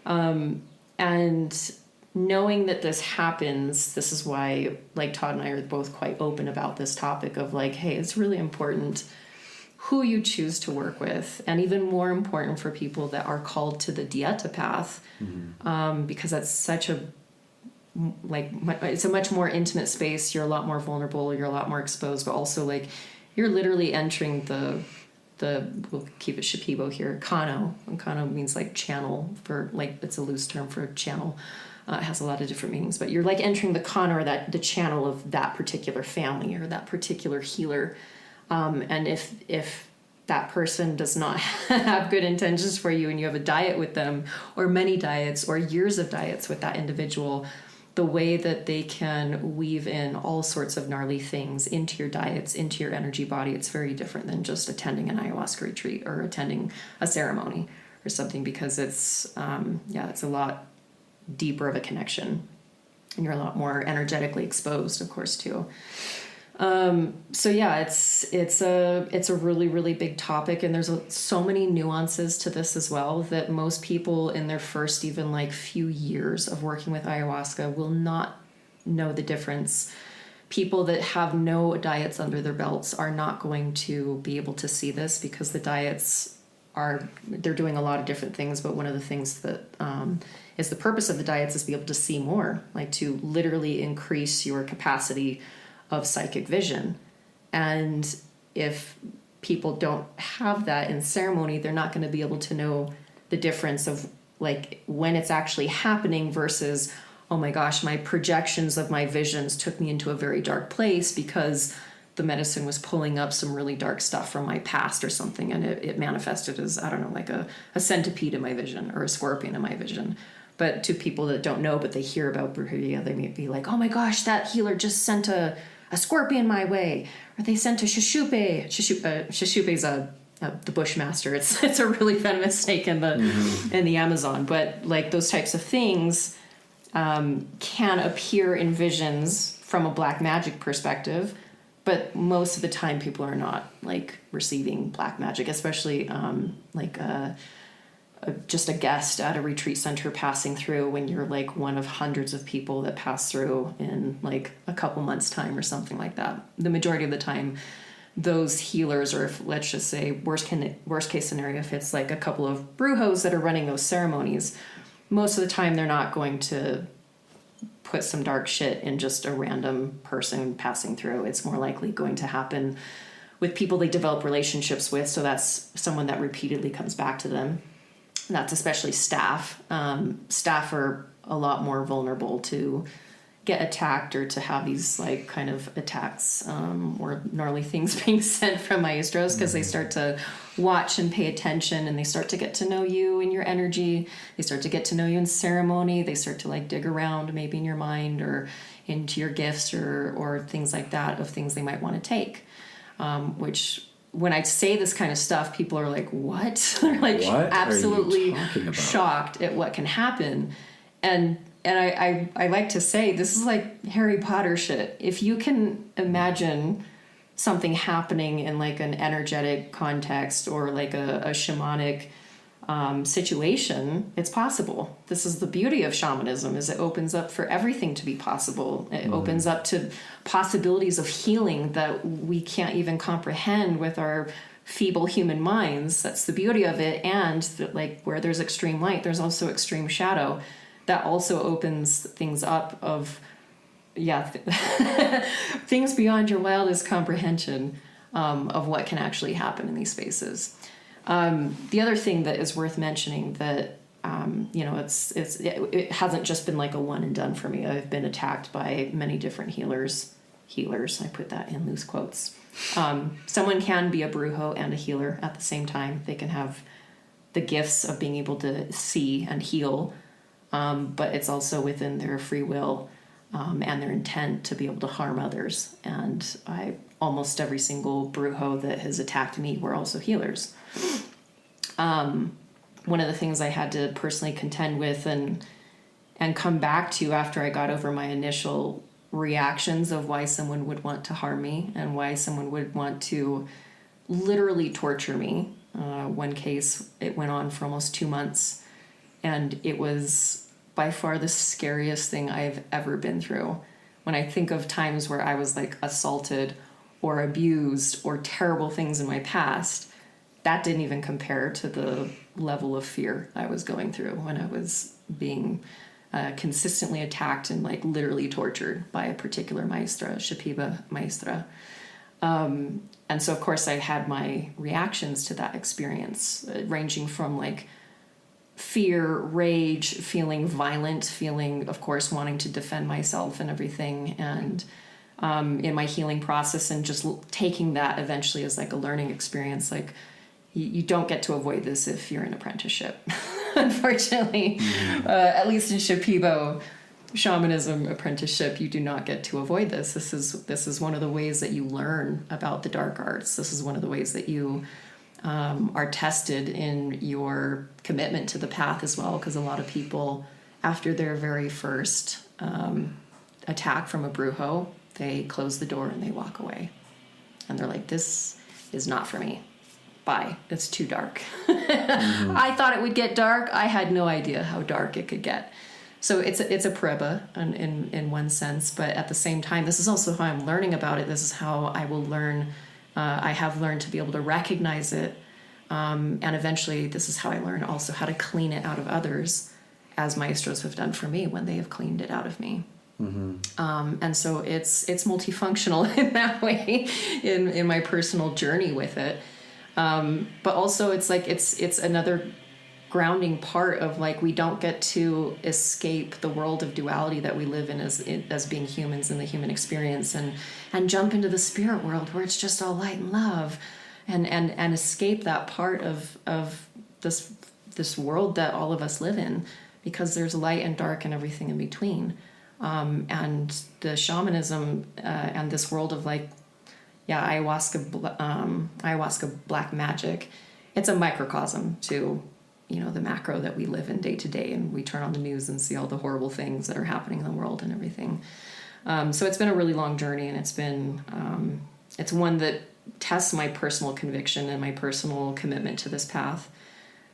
And knowing that this happens, this is why, like, Todd and I are both quite open about this topic of, like, hey, it's really important who you choose to work with, and even more important for people that are called to the dieta path, because that's such a, like, it's a much more intimate space. You're a lot more vulnerable, you're a lot more exposed, but also, like, you're literally entering the we'll keep it Shipibo here, Kano. And Kano means like channel, for, like, it's a loose term for channel. It has a lot of different meanings, but you're like entering the Kano, or the channel of that particular family or that particular healer. And if that person does not have good intentions for you, and you have a diet with them, or many diets, or years of diets with that individual, the way that they can weave in all sorts of gnarly things into your diets, into your energy body, it's very different than just attending an ayahuasca retreat or attending a ceremony or something, because it's a lot deeper of a connection, and you're a lot more energetically exposed, of course, too. It's a really, really big topic, and there's so many nuances to this as well, that most people in their first even like few years of working with ayahuasca will not know the difference. People that have no diets under their belts are not going to be able to see this, because the diets they're doing a lot of different things, but one of the things that is the purpose of the diets is to be able to see more, like to literally increase your capacity of psychic vision. And if people don't have that in ceremony, they're not going to be able to know the difference of, like, when it's actually happening versus, oh my gosh, my projections of my visions took me into a very dark place because the medicine was pulling up some really dark stuff from my past or something, and it manifested as, I don't know, like a centipede in my vision or a scorpion in my vision. But to people that don't know, but they hear about brujeria, they may be like, oh my gosh, that healer just sent a scorpion my way, or they sent a shushupe. Shushupe's the bushmaster. It's a really venomous snake in the Amazon. But, like, those types of things can appear in visions from a black magic perspective, but most of the time people are not, like, receiving black magic, especially just a guest at a retreat center passing through, when you're like one of hundreds of people that pass through in like a couple months' time or something like that. The majority of the time, those healers, or if, let's just say worst case scenario, if it's like a couple of brujos that are running those ceremonies, most of the time they're not going to put some dark shit in just a random person passing through. It's more likely going to happen with people they develop relationships with. So that's someone that repeatedly comes back to them. That's especially staff. Staff are a lot more vulnerable to get attacked or to have these like kind of attacks or gnarly things being sent from maestros, because they start to watch and pay attention, and they start to get to know you in your energy. They start to get to know you in ceremony. They start to like dig around maybe in your mind or into your gifts or things like that, of things they might want to take, which when I say this kind of stuff, people are like, what? They're like What absolutely are you talking about? shocked at what can happen. And I like to say this is like Harry Potter shit. If you can imagine something happening in like an energetic context or like a shamanic situation, it's possible. This is the beauty of shamanism, is it opens up for everything to be possible. It opens up to possibilities of healing that we can't even comprehend with our feeble human minds. That's the beauty of it. And that, like, where there's extreme light, there's also extreme shadow. That also opens things up of things beyond your wildest comprehension of what can actually happen in these spaces. The other thing that is worth mentioning that it hasn't just been like a one and done for me. I've been attacked by many different healers. I put that in loose quotes. Someone can be a brujo and a healer at the same time. They can have the gifts of being able to see and heal, but it's also within their free will and their intent to be able to harm others. And almost every single brujo that has attacked me were also healers. One of the things I had to personally contend with and come back to after I got over my initial reactions of why someone would want to harm me and why someone would want to literally torture me. One case, it went on for almost 2 months, and it was by far the scariest thing I've ever been through. When I think of times where I was like assaulted or abused or terrible things in my past, that didn't even compare to the level of fear I was going through when I was being consistently attacked and like literally tortured by a particular maestra, Shipibo maestra. And so of course I had my reactions to that experience, ranging from like fear, rage, feeling violent, feeling, of course, wanting to defend myself and everything. And in my healing process, and just taking that eventually as like a learning experience, like you don't get to avoid this if you're in apprenticeship, unfortunately. At least in Shipibo shamanism apprenticeship, you do not get to avoid this. This is one of the ways that you learn about the dark arts. This is one of the ways that you are tested in your commitment to the path as well, because a lot of people, after their very first attack from a brujo, they close the door and they walk away. And they're like, this is not for me. Bye. It's too dark. I thought it would get dark. I had no idea how dark it could get. So it's a prueba in one sense, but at the same time, this is also how I'm learning about it. This is how I will learn. I have learned to be able to recognize it. And eventually, this is how I learn also how to clean it out of others, as maestros have done for me when they have cleaned it out of me. And so it's multifunctional in that way in my personal journey with it. But also it's like it's another grounding part of like we don't get to escape the world of duality that we live in as being humans in the human experience and jump into the spirit world where it's just all light and love and escape that part of this world that all of us live in, because there's light and dark and everything in between. And the shamanism and this world of like ayahuasca black magic, it's a microcosm to the macro that we live in day to day, and we turn on the news and see all the horrible things that are happening in the world and everything. So it's been a really long journey, and it's one that tests my personal conviction and my personal commitment to this path.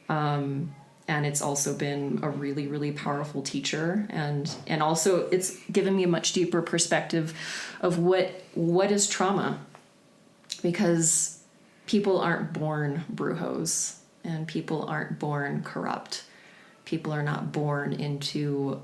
And it's also been a really, really powerful teacher, and also it's given me a much deeper perspective of what is trauma, because people aren't born brujos. And people aren't born corrupt. People are not born into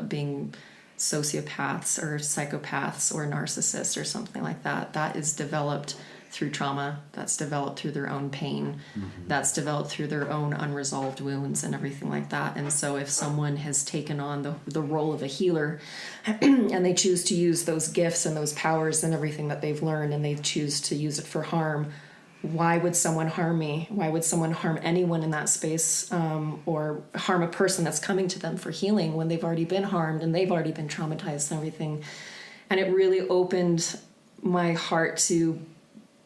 being sociopaths or psychopaths or narcissists or something like that. That is developed through trauma, that's developed through their own pain, that's developed through their own unresolved wounds and everything like that. And so if someone has taken on the role of a healer and they choose to use those gifts and those powers and everything that they've learned, and they choose to use it for harm, why would someone harm me? Why would someone harm anyone in that space, or harm a person that's coming to them for healing when they've already been harmed and they've already been traumatized and everything? And it really opened my heart to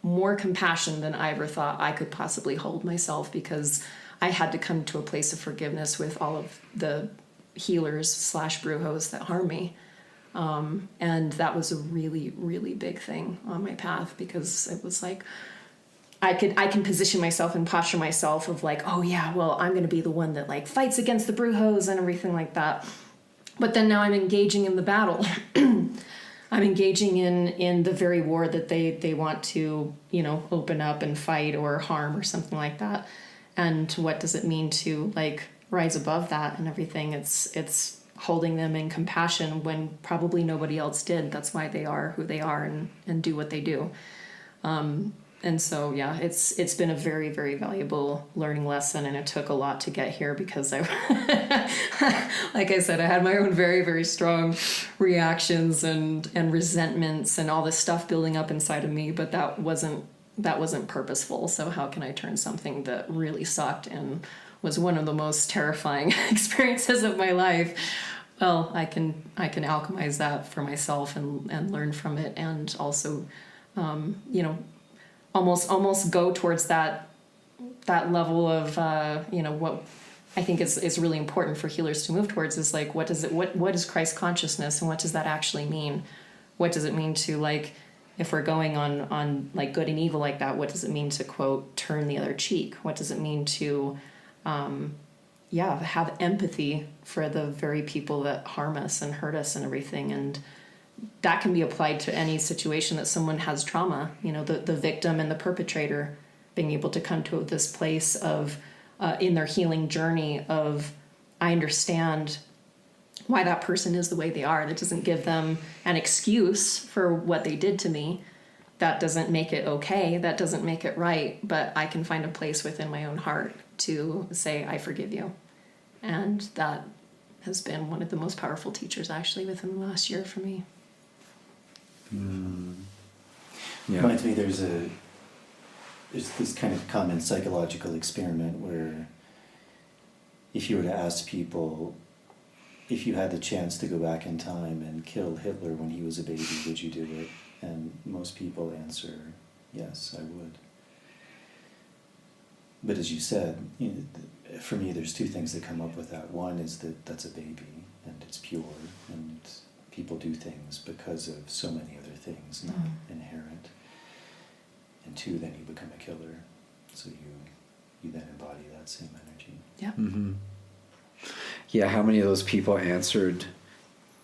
more compassion than I ever thought I could possibly hold myself, because I had to come to a place of forgiveness with all of the healers / brujos that harm me. And that was a really, really big thing on my path, because it was like, I can position myself and posture myself of like, oh yeah, well, I'm going to be the one that like fights against the brujos and everything like that. But then now I'm engaging in the battle. I'm engaging in the very war that they want to, open up and fight or harm or something like that. And what does it mean to like rise above that and everything? It's holding them in compassion when probably nobody else did. That's why they are who they are and do what they do. And so, yeah, it's been a very, very valuable learning lesson, and it took a lot to get here, because I, like I said, I had my own very, very strong reactions and resentments and all this stuff building up inside of me, but that wasn't purposeful. So how can I turn something that really sucked and was one of the most terrifying experiences of my life? Well, I can alchemize that for myself and learn from it, and also, almost go towards that level of what I think is really important for healers to move towards is like, what is Christ consciousness, and what does that actually mean? What does it mean to, like, if we're going on like good and evil like that, what does it mean to, quote, turn the other cheek? What does it mean to have empathy for the very people that harm us and hurt us and everything? And that can be applied to any situation that someone has trauma, the victim and the perpetrator being able to come to this place of, in their healing journey of, I understand why that person is the way they are. That doesn't give them an excuse for what they did to me. That doesn't make it okay. That doesn't make it right. But I can find a place within my own heart to say, I forgive you. And that has been one of the most powerful teachers actually within the last year for me. Yeah. Reminds me, there's this kind of common psychological experiment where if you were to ask people, if you had the chance to go back in time and kill Hitler when he was a baby, would you do it? And most people answer, yes, I would. But as you said, for me, there's two things that come up with that. One is that that's a baby and it's pure, and people do things because of so many other things, not inherent. And two, then you become a killer. So you then embody that same energy. Yeah. Mm-hmm. Yeah, how many of those people answered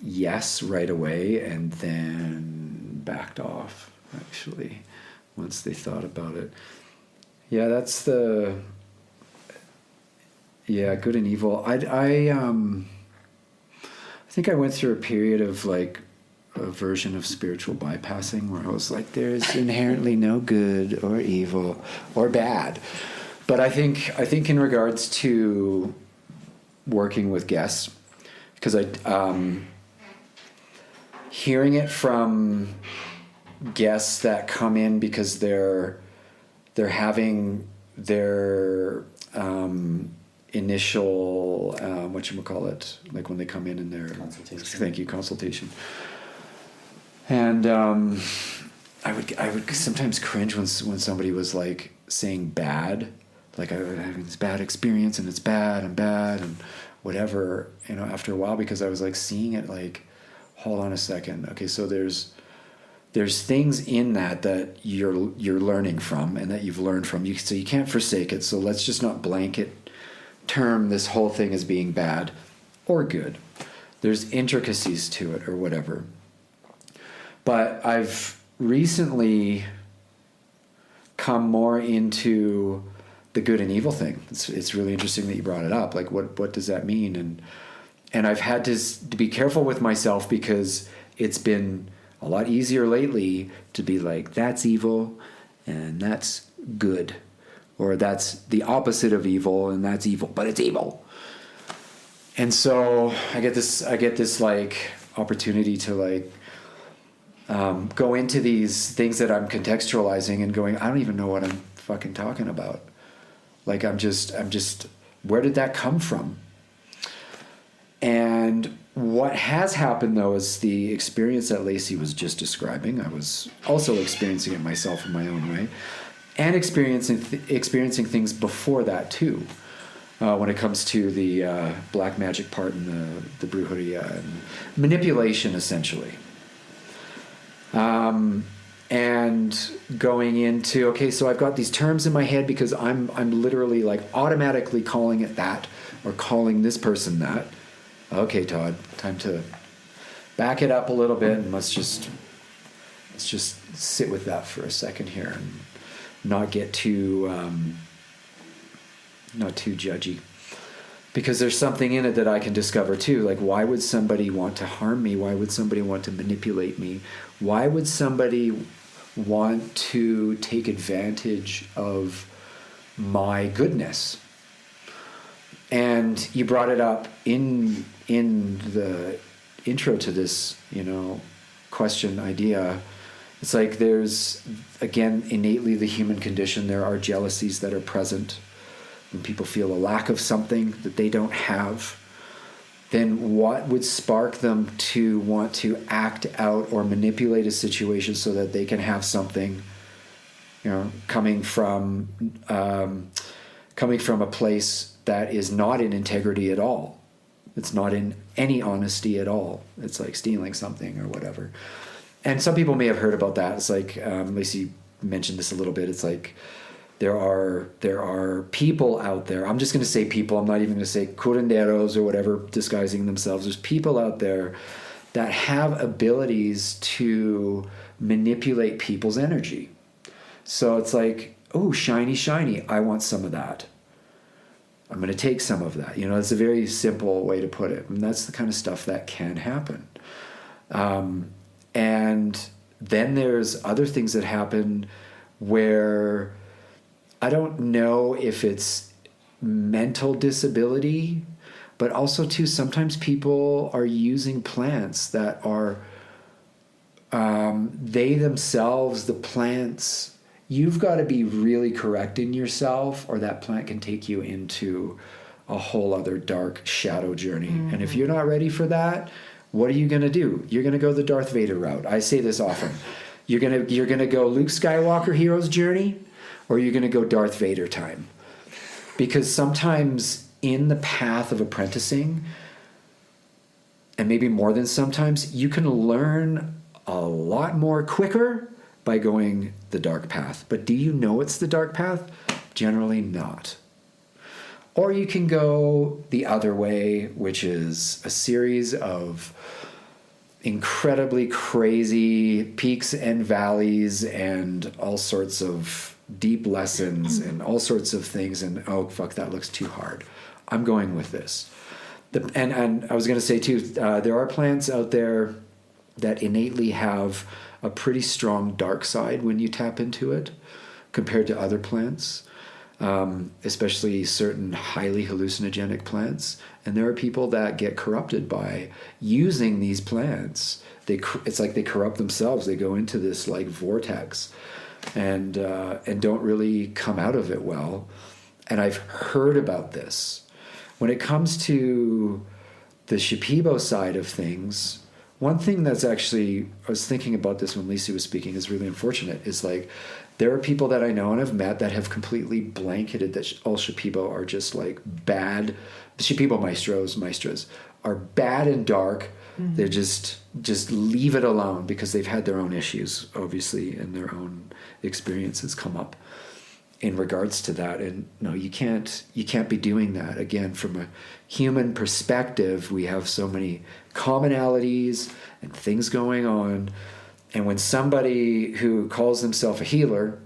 yes right away and then backed off, actually, once they thought about it? Yeah, that's good and evil. I think I went through a period of like a version of spiritual bypassing where I was like, there's inherently no good or evil or bad. But I think in regards to working with guests, because hearing it from guests that come in because they're having their initial whatchamacallit, like when they come in their consultation. And I would sometimes cringe when somebody was like saying bad, like I was having this bad experience and it's bad and whatever, after a while, because I was like seeing it like, hold on a second, okay, so there's things in that you're learning from and that you've learned from, so you can't forsake it. So let's just not blanket term this whole thing as being bad or good. There's intricacies to it or whatever. But I've recently come more into the good and evil thing. It's really interesting that you brought it up. Like, what does that mean? And I've had to be careful with myself, because it's been a lot easier lately to be like, that's evil, and that's good, or that's the opposite of evil, and that's evil, but it's evil. And so I get this like opportunity to like go into these things that I'm contextualizing and going, I don't even know what I'm fucking talking about. Like I'm just, where did that come from? And what has happened though is the experience that Lacey was just describing. I was also experiencing it myself in my own way, and experiencing things before that too. When it comes to the black magic part and the brujeria and manipulation, essentially. And going into, okay, so I've got these terms in my head because I'm literally like automatically calling it that, or calling this person that. Okay, Todd, time to back it up a little bit, and let's just sit with that for a second here and not get too judgy, because there's something in it that I can discover too. Like, why would somebody want to harm me? Why would somebody want to manipulate me? Why would somebody want to take advantage of my goodness? And you brought it up in the intro to this, question, idea. It's like there's, again, innately the human condition. There are jealousies that are present. When people feel a lack of something that they don't have, then what would spark them to want to act out or manipulate a situation so that they can have something, coming from a place that is not in integrity at all. It's not in any honesty at all. It's like stealing something or whatever. And some people may have heard about that. It's like, Lacey mentioned this a little bit. It's like, there are people out there. I'm just going to say people. I'm not even going to say curanderos or whatever, disguising themselves. There's people out there that have abilities to manipulate people's energy. So it's like, oh, shiny, shiny. I want some of that. I'm going to take some of that. It's a very simple way to put it. And that's the kind of stuff that can happen. And then there's other things that happen where I don't know if it's mental disability, but also too, sometimes people are using plants that are, they themselves, the plants, you've got to be really correcting yourself, or that plant can take you into a whole other dark shadow journey. Mm-hmm. And if you're not ready for that, what are you going to do? You're going to go the Darth Vader route. I say this often. You're going to go Luke Skywalker hero's journey, or you're going to go Darth Vader time. Because sometimes in the path of apprenticing, and maybe more than sometimes, you can learn a lot more quicker by going the dark path. But do you know it's the dark path? Generally not. Or you can go the other way, which is a series of incredibly crazy peaks and valleys and all sorts of deep lessons and all sorts of things, and oh fuck, that looks too hard. I'm going with this. And I was going to say too, there are plants out there that innately have a pretty strong dark side when you tap into it compared to other plants, especially certain highly hallucinogenic plants. And there are people that get corrupted by using these plants. It's like they corrupt themselves. They go into this like vortex and don't really come out of it well. And I've heard about this. When it comes to the Shipibo side of things, one thing that's actually, I was thinking about this when Lacey was speaking, is really unfortunate, is like, there are people that I know and have met that have completely blanketed that all Shipibo are just like bad. The Shipibo maestras are bad and dark. Mm-hmm. They're just leave it alone, because they've had their own issues, obviously, and their own experiences come up in regards to that. And no, you can't be doing that. Again, from a human perspective, we have so many commonalities and things going on. And when somebody who calls themselves a healer,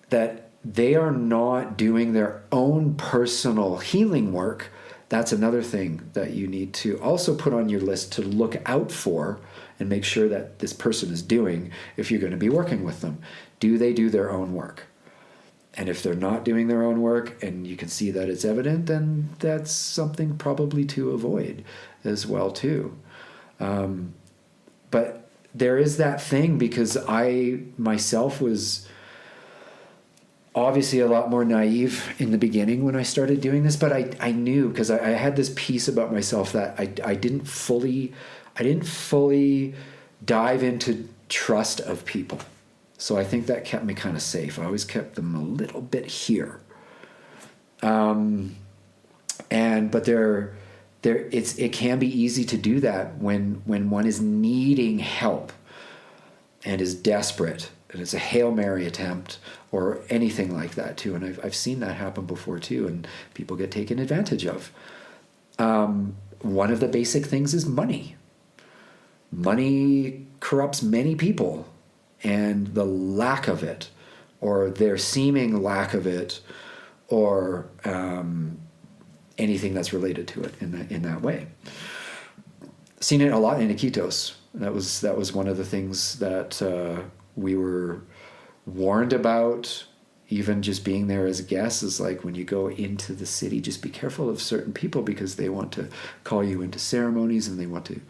that they are not doing their own personal healing work, that's another thing that you need to also put on your list to look out for and make sure that this person is doing if you're going to be working with them. Do they do their own work? And if they're not doing their own work and you can see that it's evident, then that's something probably to avoid as well too. But there is that thing, because I myself was obviously a lot more naive in the beginning when I started doing this, but I knew, because I had this piece about myself that I didn't fully dive into trust of people. So I think that kept me kind of safe. I always kept them a little bit here. But it can be easy to do that when one is needing help and is desperate, and it's a Hail Mary attempt or anything like that too. And I've seen that happen before too, and people get taken advantage of. One of the basic things is money. Money corrupts many people, and the lack of it, or their seeming lack of it, or anything that's related to it in that way. Seen it a lot in Iquitos. That was one of the things that we were warned about, even just being there as guests, is like, when you go into the city, just be careful of certain people, because they want to call you into ceremonies and they want to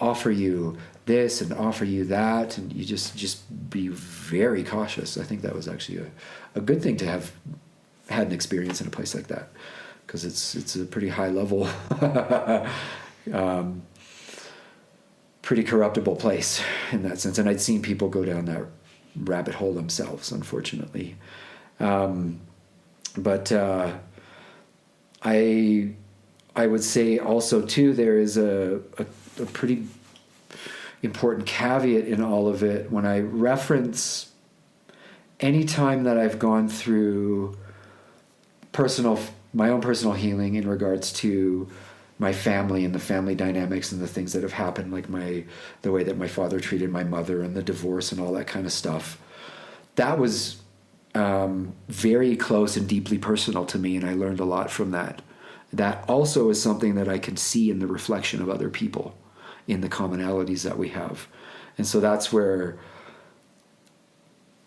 offer you this and offer you that, and you just be very cautious. I think that was actually a good thing to have had an experience in a place like that, because it's a pretty high level pretty corruptible place in that sense. And I'd seen people go down that rabbit hole themselves, unfortunately. But I would say also too, there is a pretty important caveat in all of it. When I reference any time that I've gone through my own personal healing in regards to my family and the family dynamics and the things that have happened, like the way that my father treated my mother and the divorce and all that kind of stuff, that was very close and deeply personal to me, and I learned a lot from that. That also is something that I can see in the reflection of other people, in the commonalities that we have. And so that's where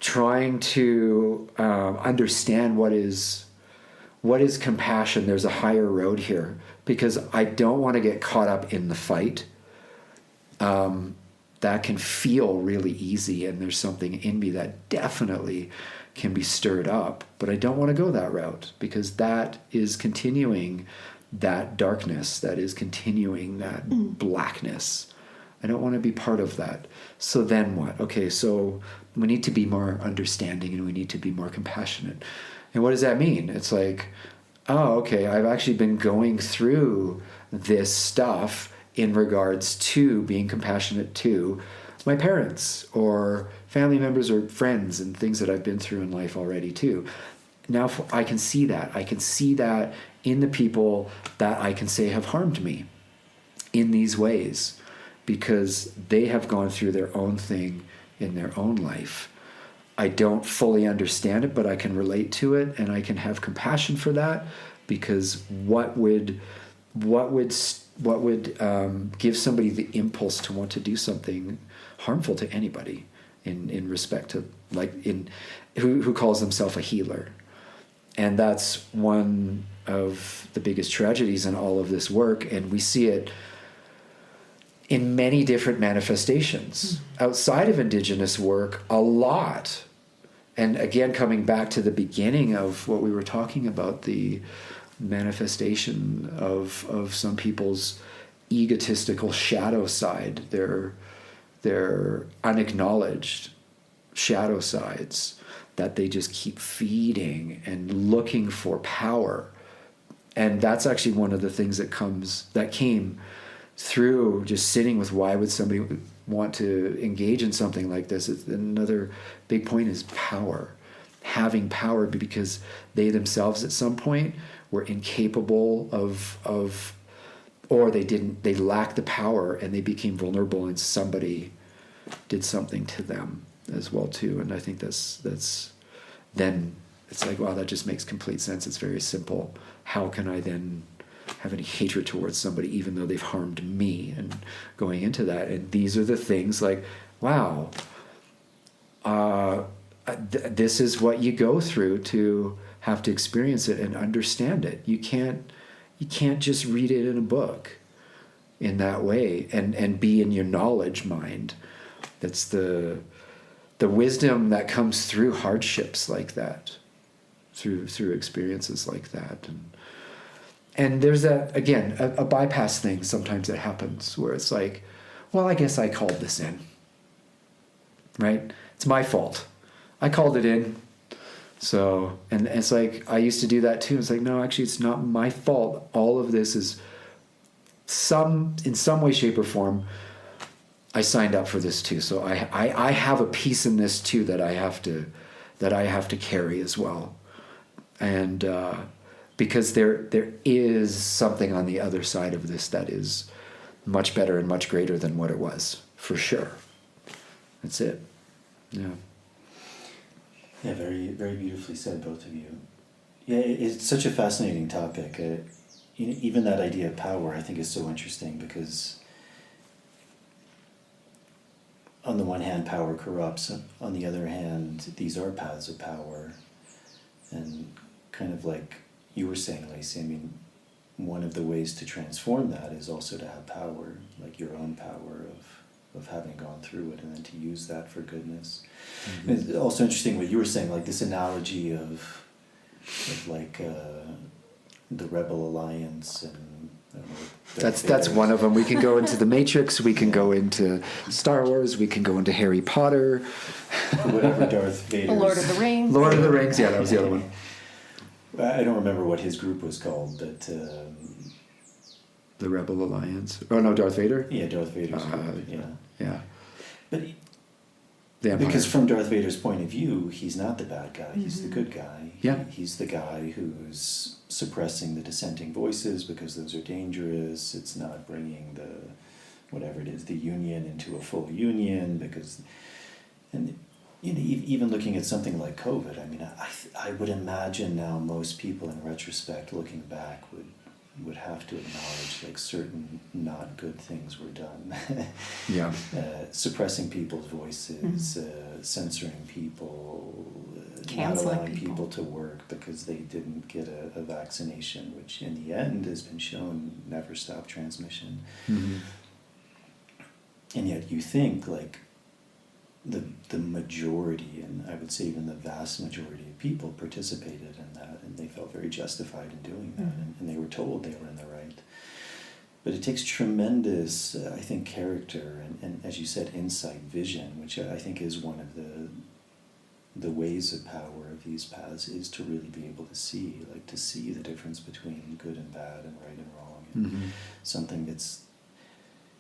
trying to understand what is compassion, there's a higher road here, because I don't want to get caught up in the fight. That can feel really easy, and there's something in me that definitely can be stirred up, but I don't want to go that route, because that is continuing that darkness, that is continuing that blackness. I don't want to be part of that. So then what? Okay, so we need to be more understanding, and we need to be more compassionate. And what does that mean? It's like, oh, okay, I've actually been going through this stuff in regards to being compassionate to my parents or family members or friends, and things that I've been through in life already too. Now I can see that. I can see that in the people that I can say have harmed me in these ways, because they have gone through their own thing in their own life. I don't fully understand it, but I can relate to it, and I can have compassion for that, because what would give somebody the impulse to want to do something harmful to anybody in respect to, like, who calls himself a healer? And that's one of the biggest tragedies in all of this work, and we see it in many different manifestations outside of Indigenous work a lot. And again, coming back to the beginning of what we were talking about, the manifestation of some people's egotistical shadow side, their unacknowledged shadow sides that they just keep feeding and looking for power. And that's actually one of the things that came through just sitting with, why would somebody want to engage in something like this? Another big point is power. Having power, because they themselves at some point were incapable of or they lacked the power, and they became vulnerable, and somebody did something to them as well too. And I think that's then it's like, wow, that just makes complete sense. It's very simple. How can I then have any hatred towards somebody, even though they've harmed me, and going into that. And these are the things like, wow, this is what you go through to have to experience it and understand it. You can't just read it in a book in that way and be in your knowledge mind. That's the wisdom that comes through hardships like that, through experiences like that. And there's a bypass thing sometimes that happens where it's like, well, I guess I called this in, right? It's my fault. I called it in. So, and it's like, I used to do that too. It's like, no, actually, it's not my fault. All of this is in some way, shape, or form, I signed up for this too. So I have a piece in this too that I have to carry as well. And because there is something on the other side of this that is much better and much greater than what it was, for sure. That's it. Yeah. Yeah, very, very beautifully said, both of you. Yeah, it's such a fascinating topic. Even that idea of power, I think, is so interesting because on the one hand, power corrupts. On the other hand, these are paths of power. And kind of like you were saying, Lacey, I mean, one of the ways to transform that is also to have power, like your own power of having gone through it, and then to use that for goodness. Mm-hmm. It's also interesting what you were saying, like this analogy of like the Rebel Alliance and that's one of them. We can go into the Matrix, we can go into Star Wars, we can go into Harry Potter, whatever Darth Vader. Lord of the Rings. Lord of the Rings, yeah, that was the other one. I don't remember what his group was called, but the Rebel Alliance. Oh no, Darth Vader. Yeah, Darth Vader's group. Yeah. But because from Darth Vader's point of view, he's not the bad guy. He's the good guy. Yeah. He's the guy who's suppressing the dissenting voices because those are dangerous. It's not bringing the union into a full union because, and even looking at something like COVID, I mean, I would imagine now most people in retrospect looking back would have to acknowledge like certain not good things were done. Yeah. Suppressing people's voices, censoring people, not allowing people to work because they didn't get a vaccination, which in the end has been shown never stop transmission. Mm-hmm. And yet you think like the majority, and I would say even the vast majority of people participated in that, and they felt very justified in doing that, and they were told they were in the right. But it takes tremendous, I think, character and as you said, insight, vision, which I think is one of the ways of power of these paths, is to really be able to see the difference between good and bad and right and wrong, and something that's,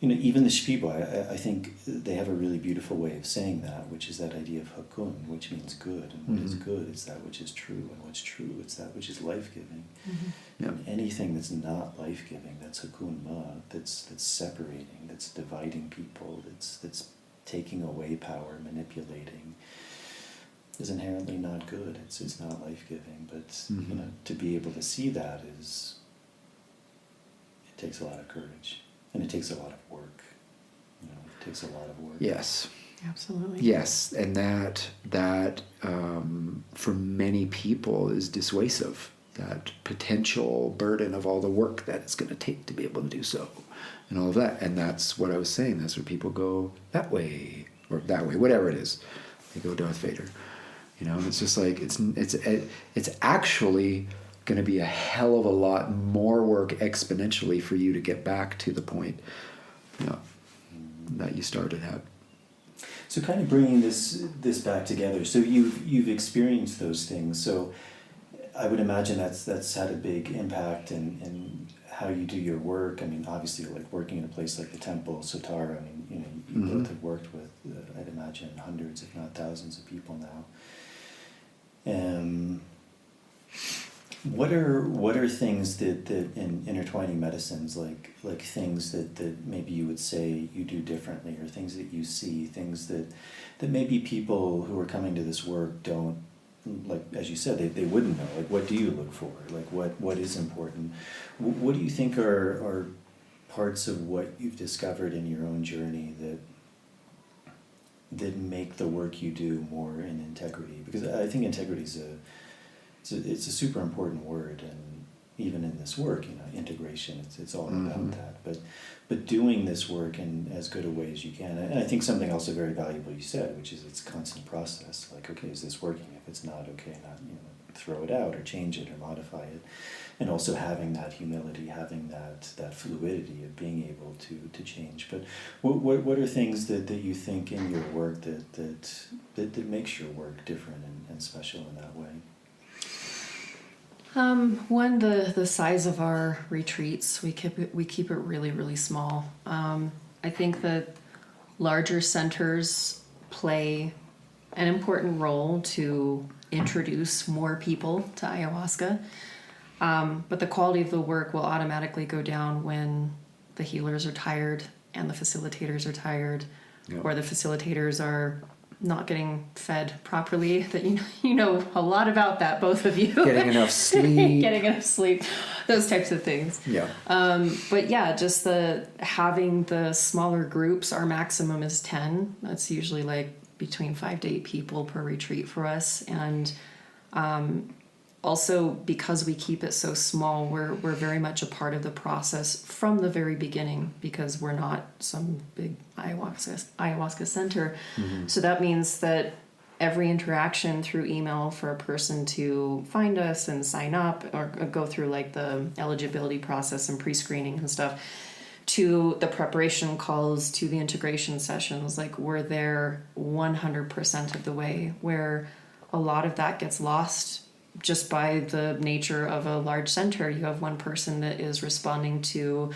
even the Shipibo, I think they have a really beautiful way of saying that, which is that idea of hakun, which means good. And what is good is that which is true. And what's true, it's that which is life-giving. Mm-hmm. And anything that's not life-giving, that's hakun ma, that's separating, that's dividing people, that's taking away power, manipulating, is inherently not good. It's not life-giving. But to be able to see that it takes a lot of courage. And it takes a lot of work. It takes a lot of work. Yes. Absolutely. Yes, and that for many people is dissuasive. That potential burden of all the work that it's going to take to be able to do so, and all of that. And that's what I was saying. That's where people go that way or that way, whatever it is. They go Darth Vader. It's just like it's actually going to be a hell of a lot more work exponentially for you to get back to the point that you started at. So kind of bringing this back together. So you've experienced those things. So I would imagine that's had a big impact in how you do your work. I mean, obviously, like working in a place like the temple, Sotara. I mean, you both have worked with, I'd imagine, hundreds, if not thousands, of people now. What are things that in intertwining medicines, like things that maybe you would say you do differently, or things that you see, things that maybe people who are coming to this work don't like as you said, they wouldn't know. Like, what do you look for? Like, what is important? What do you think are parts of what you've discovered in your own journey that make the work you do more in integrity? Because I think integrity is it's a super important word, and even in this work, integration, it's all about that. But doing this work in as good a way as you can, and I think something also very valuable you said, which is it's a constant process. Like, okay, is this working? If it's not, okay, not throw it out or change it or modify it, and also having that humility, having that fluidity of being able to change. But what are things that you think in your work that makes your work different and special in that way? One, the size of our retreats, we keep it really, really small. I think that larger centers play an important role to introduce more people to ayahuasca. But the quality of the work will automatically go down when the healers are tired and the facilitators are tired, or the facilitators are not getting fed properly. That you know a lot about that, both of you. Getting enough sleep. Getting enough sleep, those types of things. Yeah. But yeah, just having the smaller groups. Our maximum is 10. That's usually like between 5 to 8 people per retreat for us, and also because we keep it so small, we're very much a part of the process from the very beginning, because we're not some big ayahuasca center. So that means that every interaction through email for a person to find us and sign up or go through like the eligibility process and pre-screening and stuff, to the preparation calls, to the integration sessions, like we're there 100% of the way, where a lot of that gets lost just by the nature of a large center. You have one person that is responding to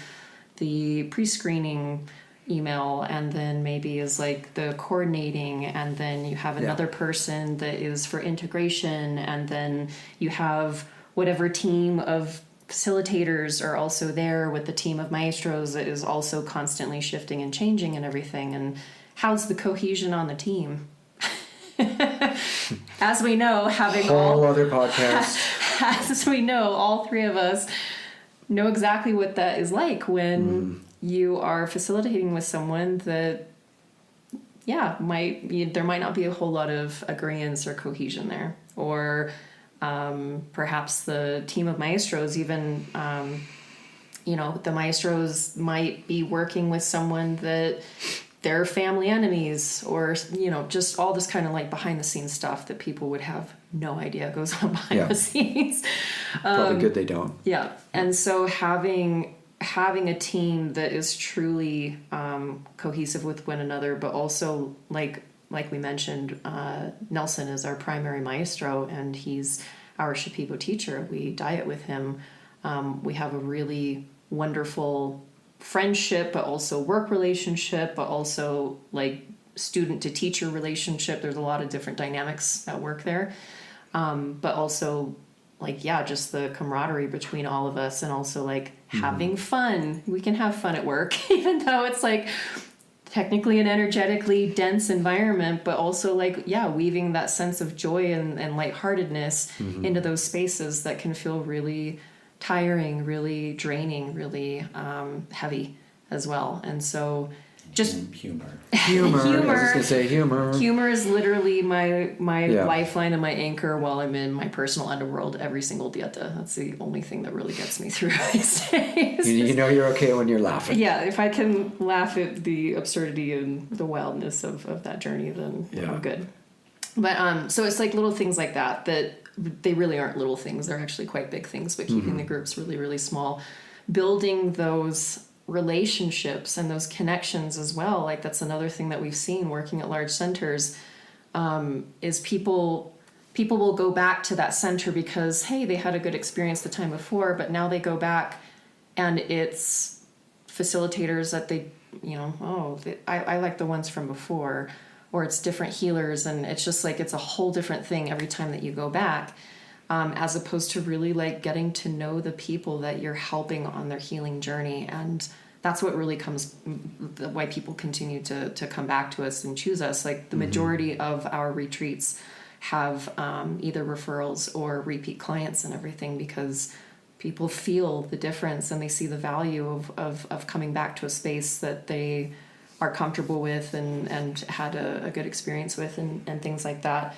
the pre-screening email, and then maybe is like the coordinating, and then you have another person that is for integration, and then you have whatever team of facilitators are also there with the team of maestros that is also constantly shifting and changing and everything. And how's the cohesion on the team? As we know, having whole other podcast. As we know, all three of us know exactly what that is like when you are facilitating with someone that, there might not be a whole lot of agreeance or cohesion there, or perhaps the team of maestros, even the maestros might be working with someone that they're family enemies, or just all this kind of like behind the scenes stuff that people would have no idea goes on behind the scenes. Probably good they don't. Yeah. And so having a team that is truly cohesive with one another, but also like we mentioned, Nelson is our primary maestro, and he's our Shipibo teacher. We diet with him. We have a really wonderful friendship, but also work relationship, but also like student to teacher relationship. There's a lot of different dynamics at work there. But also just the camaraderie between all of us, and also like having fun. We can have fun at work, even though it's like technically an energetically dense environment, but also weaving that sense of joy and lightheartedness into those spaces that can feel really tiring, really draining, really heavy as well. And so just humor. I was just gonna say humor. Humor is literally my lifeline and my anchor while I'm in my personal underworld every single dieta. That's the only thing that really gets me through these days. You know you're okay when you're laughing. Yeah, if I can laugh at the absurdity and the wildness of that journey, then I'm good. But so it's like little things like that they really aren't little things. They're actually quite big things, but keeping the groups really, really small. Building those relationships and those connections as well. Like that's another thing that we've seen working at large centers, is people will go back to that center because, hey, they had a good experience the time before, but now they go back and it's facilitators that I like the ones from before, or it's different healers, and it's just like it's a whole different thing every time that you go back, as opposed to really like getting to know the people that you're helping on their healing journey. And that's what really why people continue to come back to us and choose us. Like the majority of our retreats have either referrals or repeat clients and everything, because people feel the difference and they see the value of coming back to a space that they are comfortable with and had a good experience with and things like that.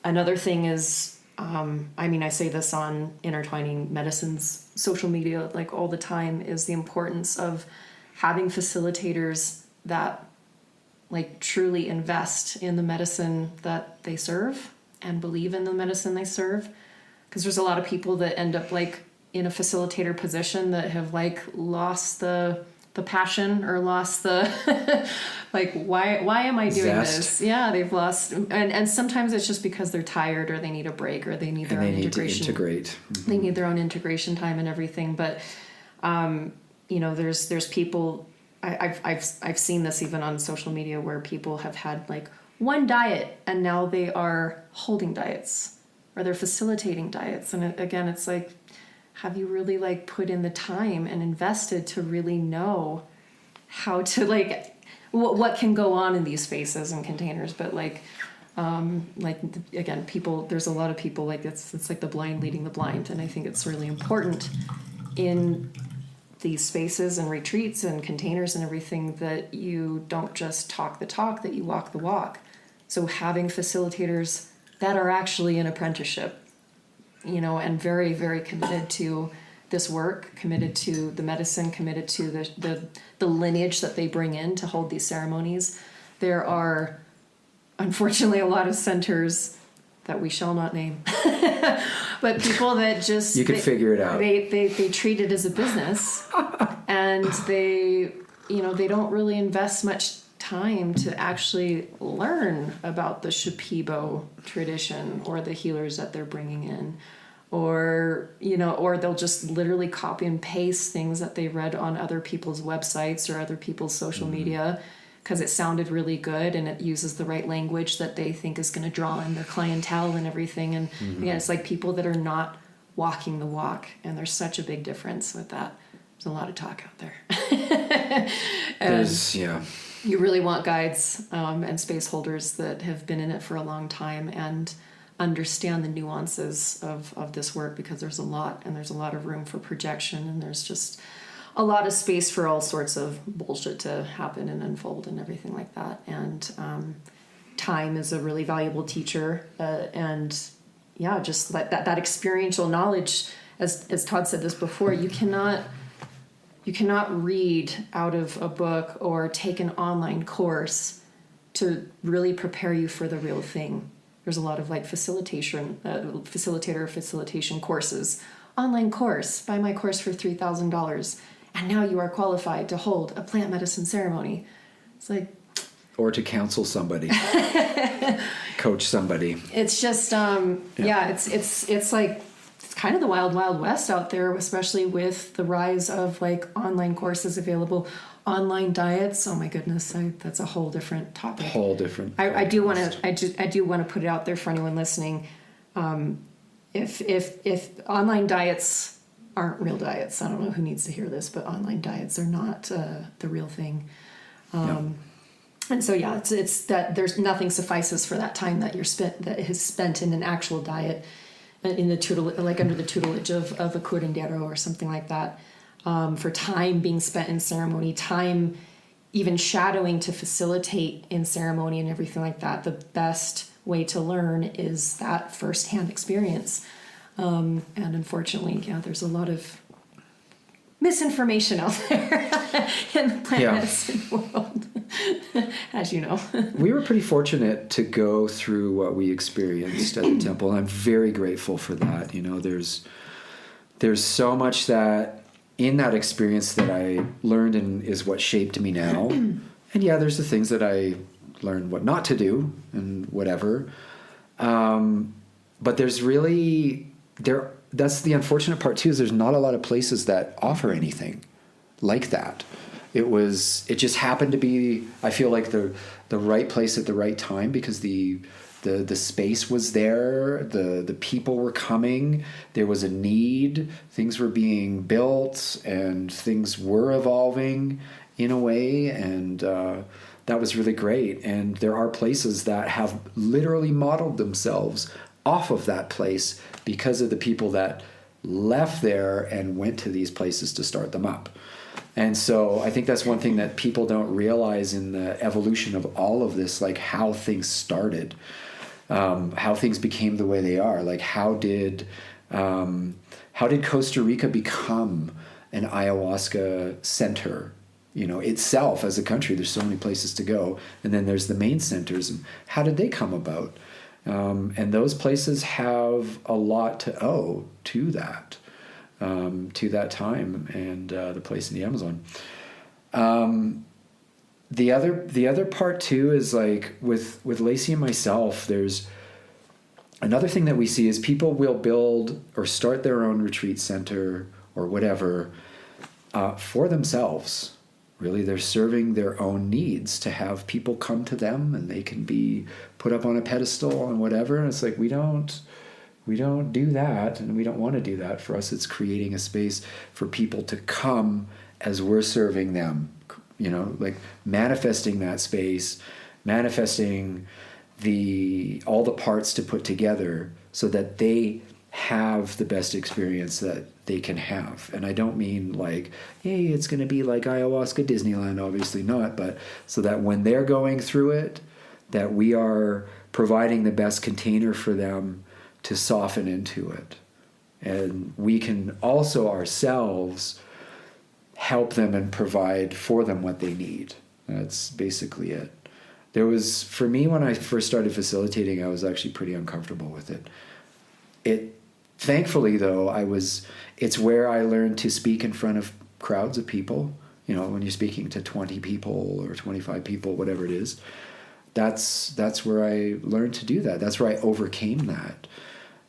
Another thing is, I say this on Intertwining Medicines social media like all the time, is the importance of having facilitators that like truly invest in the medicine that they serve and believe in the medicine they serve. Because there's a lot of people that end up like in a facilitator position that have like lost the passion or lost the like why am I doing Zest. this? Yeah, they've lost, and sometimes it's just because they're tired or they need a break or they need their own integration. To integrate. Mm-hmm. They need their own integration time and everything. But there's people, I've seen this even on social media where people have had like one diet and now they are holding diets or they're facilitating diets. And again, it's like, have you really like put in the time and invested to really know how to like what can go on in these spaces and containers? But again, people, there's a lot of people like it's like the blind leading the blind. And I think it's really important in these spaces and retreats and containers and everything that you don't just talk the talk, that you walk the walk. So having facilitators that are actually in apprenticeship, and very, very committed to this work, committed to the medicine, committed to the lineage that they bring in to hold these ceremonies. There are, unfortunately, a lot of centers that we shall not name, but people that just... You could figure it out. They treat it as a business, and they don't really invest much time to actually learn about the Shipibo tradition or the healers that they're bringing in, or they'll just literally copy and paste things that they read on other people's websites or other people's social media because it sounded really good and it uses the right language that they think is going to draw in their clientele and everything. And again, it's like people that are not walking the walk, and there's such a big difference with that. There's a lot of talk out there. You really want guides and space holders that have been in it for a long time and understand the nuances of this work, because there's a lot, and there's a lot of room for projection, and there's just a lot of space for all sorts of bullshit to happen and unfold and everything like that. And time is a really valuable teacher, and just that experiential knowledge, as Todd said this before, you cannot read out of a book or take an online course to really prepare you for the real thing. There's a lot of like facilitation courses. Online course, buy my course for $3,000, and now you are qualified to hold a plant medicine ceremony. It's like, or to counsel somebody, coach somebody. It's just it's like, it's kind of the wild, wild west out there, especially with the rise of like online courses available, online diets. Oh my goodness, that's a whole different topic. I do want to put it out there for anyone listening. If online diets aren't real diets, I don't know who needs to hear this, but online diets are not the real thing. And so it's that there's nothing suffices for that time that is spent in an actual diet, in the under the tutelage of a curandero or something like that, for time being spent in ceremony, time even shadowing to facilitate in ceremony and everything like that. The best way to learn is that firsthand experience. And unfortunately, there's a lot of misinformation out there in the plant medicine world, as you know. We were pretty fortunate to go through what we experienced at the temple, and I'm very grateful for that. There's so much that in that experience that I learned and is what shaped me now. And there's the things that I learned what not to do and whatever. But there's really that's the unfortunate part too, is there's not a lot of places that offer anything like that. It just happened to be, I feel like the right place at the right time, because the space was there, the people were coming, there was a need, things were being built, and things were evolving in a way, and that was really great. And there are places that have literally modeled themselves off of that place because of the people that left there and went to these places to start them up. And so I think that's one thing that people don't realize in the evolution of all of this, like how things started, how things became the way they are. Like how did Costa Rica become an ayahuasca center? You know, itself as a country, there's so many places to go. And then there's the main centers. And how did they come about? And those places have a lot to owe to that time and the place in the Amazon. The other part too is like with Lacey and myself, there's another thing that we see is people will build or start their own retreat center or whatever for themselves. Really, they're serving their own needs to have people come to them and they can be put up on a pedestal and whatever. And it's like, we don't do that, and we don't want to do that. For us, it's creating a space for people to come as we're serving them, you know, like manifesting that space, manifesting all the parts to put together so that they have the best experience that they can have. And I don't mean like, hey, it's going to be like ayahuasca Disneyland, obviously not, but so that when they're going through it, that we are providing the best container for them to soften into it. And we can also ourselves help them and provide for them what they need. That's basically it. There was, for me, when I first started facilitating, I was actually pretty uncomfortable with it. Thankfully, though, it's where I learned to speak in front of crowds of people. You know, when you're speaking to 20 people or 25 people, whatever it is, that's where I learned to do that. That's where I overcame that.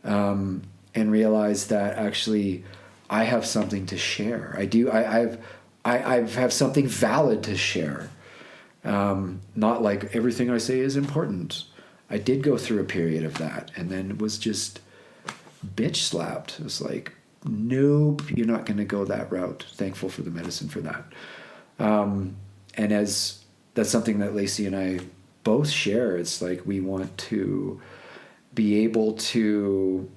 And realized that actually I have something to share. I have something valid to share. Not like everything I say is important. I did go through a period of that, and then it was just bitch slapped. It was like, nope, you're not going to go that route. Thankful for the medicine for that. And as that's something that Lacey and I both share, it's like we want to be able to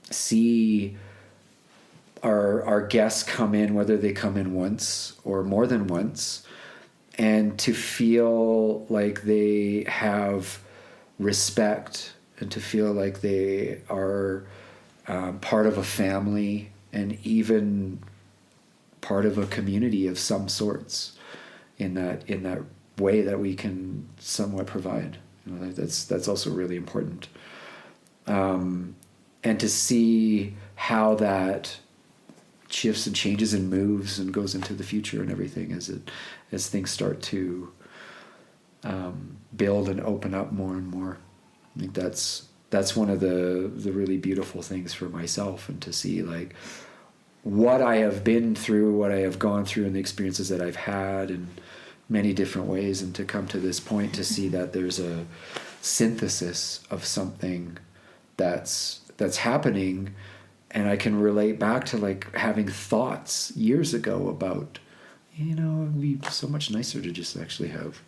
see our guests come in, whether they come in once or more than once, and to feel like they have respect and to feel like they are part of a family and even part of a community of some sorts in that way that we can somewhat provide. You know, that's also really important. And to see how that shifts and changes and moves and goes into the future and everything as things start to build and open up more and more. I think that's one of the really beautiful things for myself, and to see like what I have been through, what I have gone through, and the experiences that I've had in many different ways, and to come to this point to see that there's a synthesis of something that's happening. And I can relate back to like having thoughts years ago about, you know, it'd be so much nicer to just actually have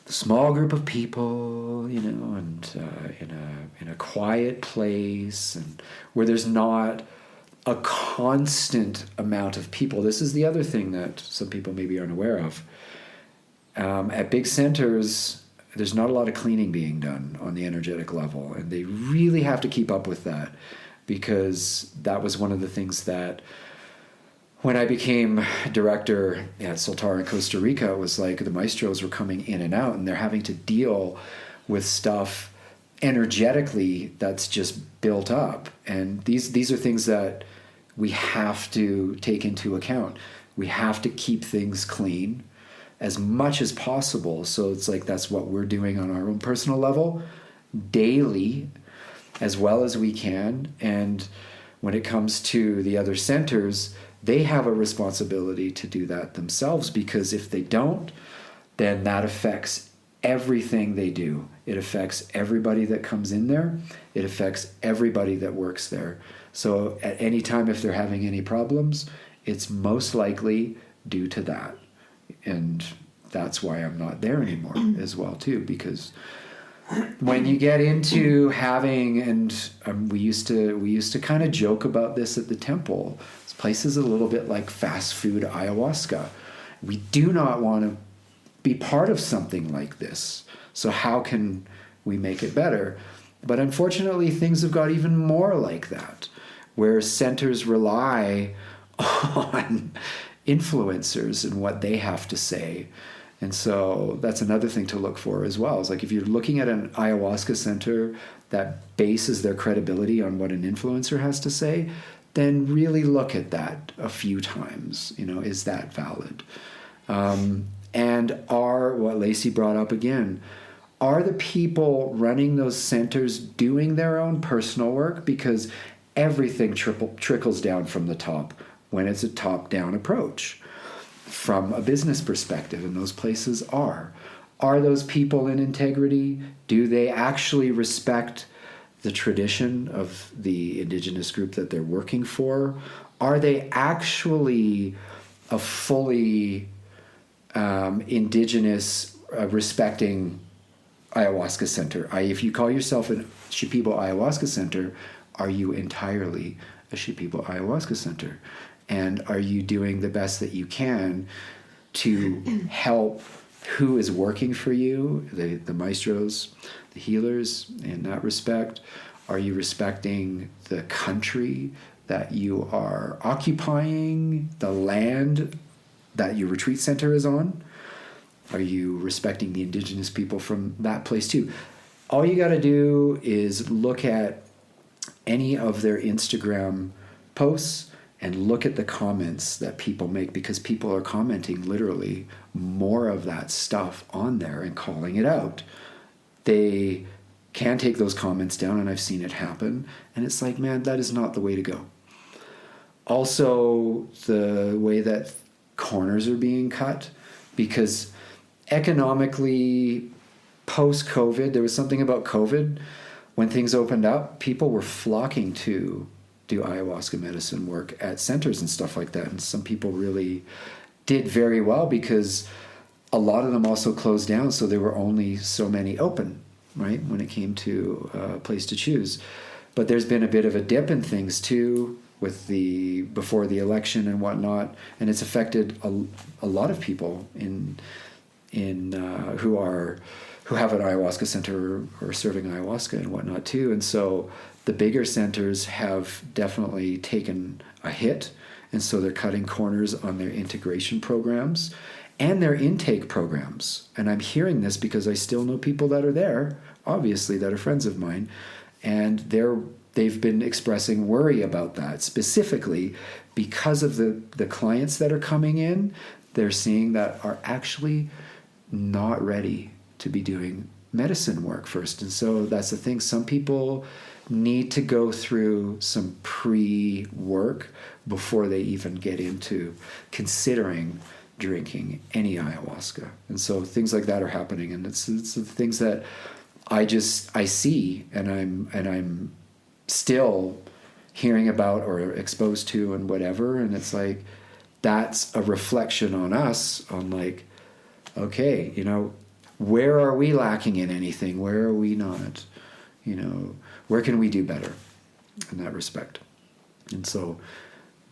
a small group of people, you know, and in a quiet place, and where there's not a constant amount of people. This is the other thing that some people maybe aren't aware of. At big centers, there's not a lot of cleaning being done on the energetic level, and they really have to keep up with that, because that was one of the things that when I became director at Soltar in Costa Rica, it was like the maestros were coming in and out, and they're having to deal with stuff energetically that's just built up. And these are things that we have to take into account. We have to keep things clean as much as possible. So it's like that's what we're doing on our own personal level daily as well as we can. And when it comes to the other centers, they have a responsibility to do that themselves, because if they don't, then that affects everything they do. It affects everybody that comes in there. It affects everybody that works there. So at any time, if they're having any problems, it's most likely due to that. And that's why I'm not there anymore as well too, because when you get into having, and we used to kind of joke about this at the temple, this place is a little bit like fast food ayahuasca. We do not want to be part of something like this. So how can we make it better? But unfortunately, things have got even more like that, where centers rely on influencers and what they have to say. And so that's another thing to look for as well. It's like if you're looking at an ayahuasca center that bases their credibility on what an influencer has to say, then really look at that a few times. Is that valid? And are, what Lacey brought up again, are the people running those centers doing their own personal work? Because everything trickles down from the top when it's a top-down approach from a business perspective, and those places are. Are those people in integrity? Do they actually respect the tradition of the indigenous group that they're working for? Are they actually a fully indigenous, respecting ayahuasca center? If you call yourself a Shipibo Ayahuasca Center, are you entirely a Shipibo Ayahuasca Center? And are you doing the best that you can to help who is working for you, the maestros, the healers, in that respect? Are you respecting the country that you are occupying, the land that your retreat center is on? Are you respecting the indigenous people from that place too? All you got to do is look at any of their Instagram posts and look at the comments that people make, because people are commenting literally more of that stuff on there and calling it out. They can take those comments down, and I've seen it happen, and it's like, man, that is not the way to go. Also, the way that corners are being cut, because economically, post-COVID, there was something about COVID, when things opened up, people were flocking to do ayahuasca medicine work at centers and stuff like that. And some people really did very well, because a lot of them also closed down, so there were only so many open, right, when it came to a place to choose. But there's been a bit of a dip in things too, with before the election and whatnot, and it's affected a lot of people in who have an ayahuasca center or serving ayahuasca and whatnot too. And so the bigger centers have definitely taken a hit, and so they're cutting corners on their integration programs and their intake programs. And I'm hearing this because I still know people that are there, obviously, that are friends of mine, and they've been expressing worry about that, specifically because of the clients that are coming in. They're seeing that are actually not ready to be doing medicine work first. And so that's the thing. Some people need to go through some pre-work before they even get into considering drinking any ayahuasca. And so things like that are happening, and it's the things that I see, and I'm still hearing about or exposed to and whatever. And it's like, that's a reflection on us, on like, okay, where are we lacking in anything? Where are we not? Where can we do better in that respect? And so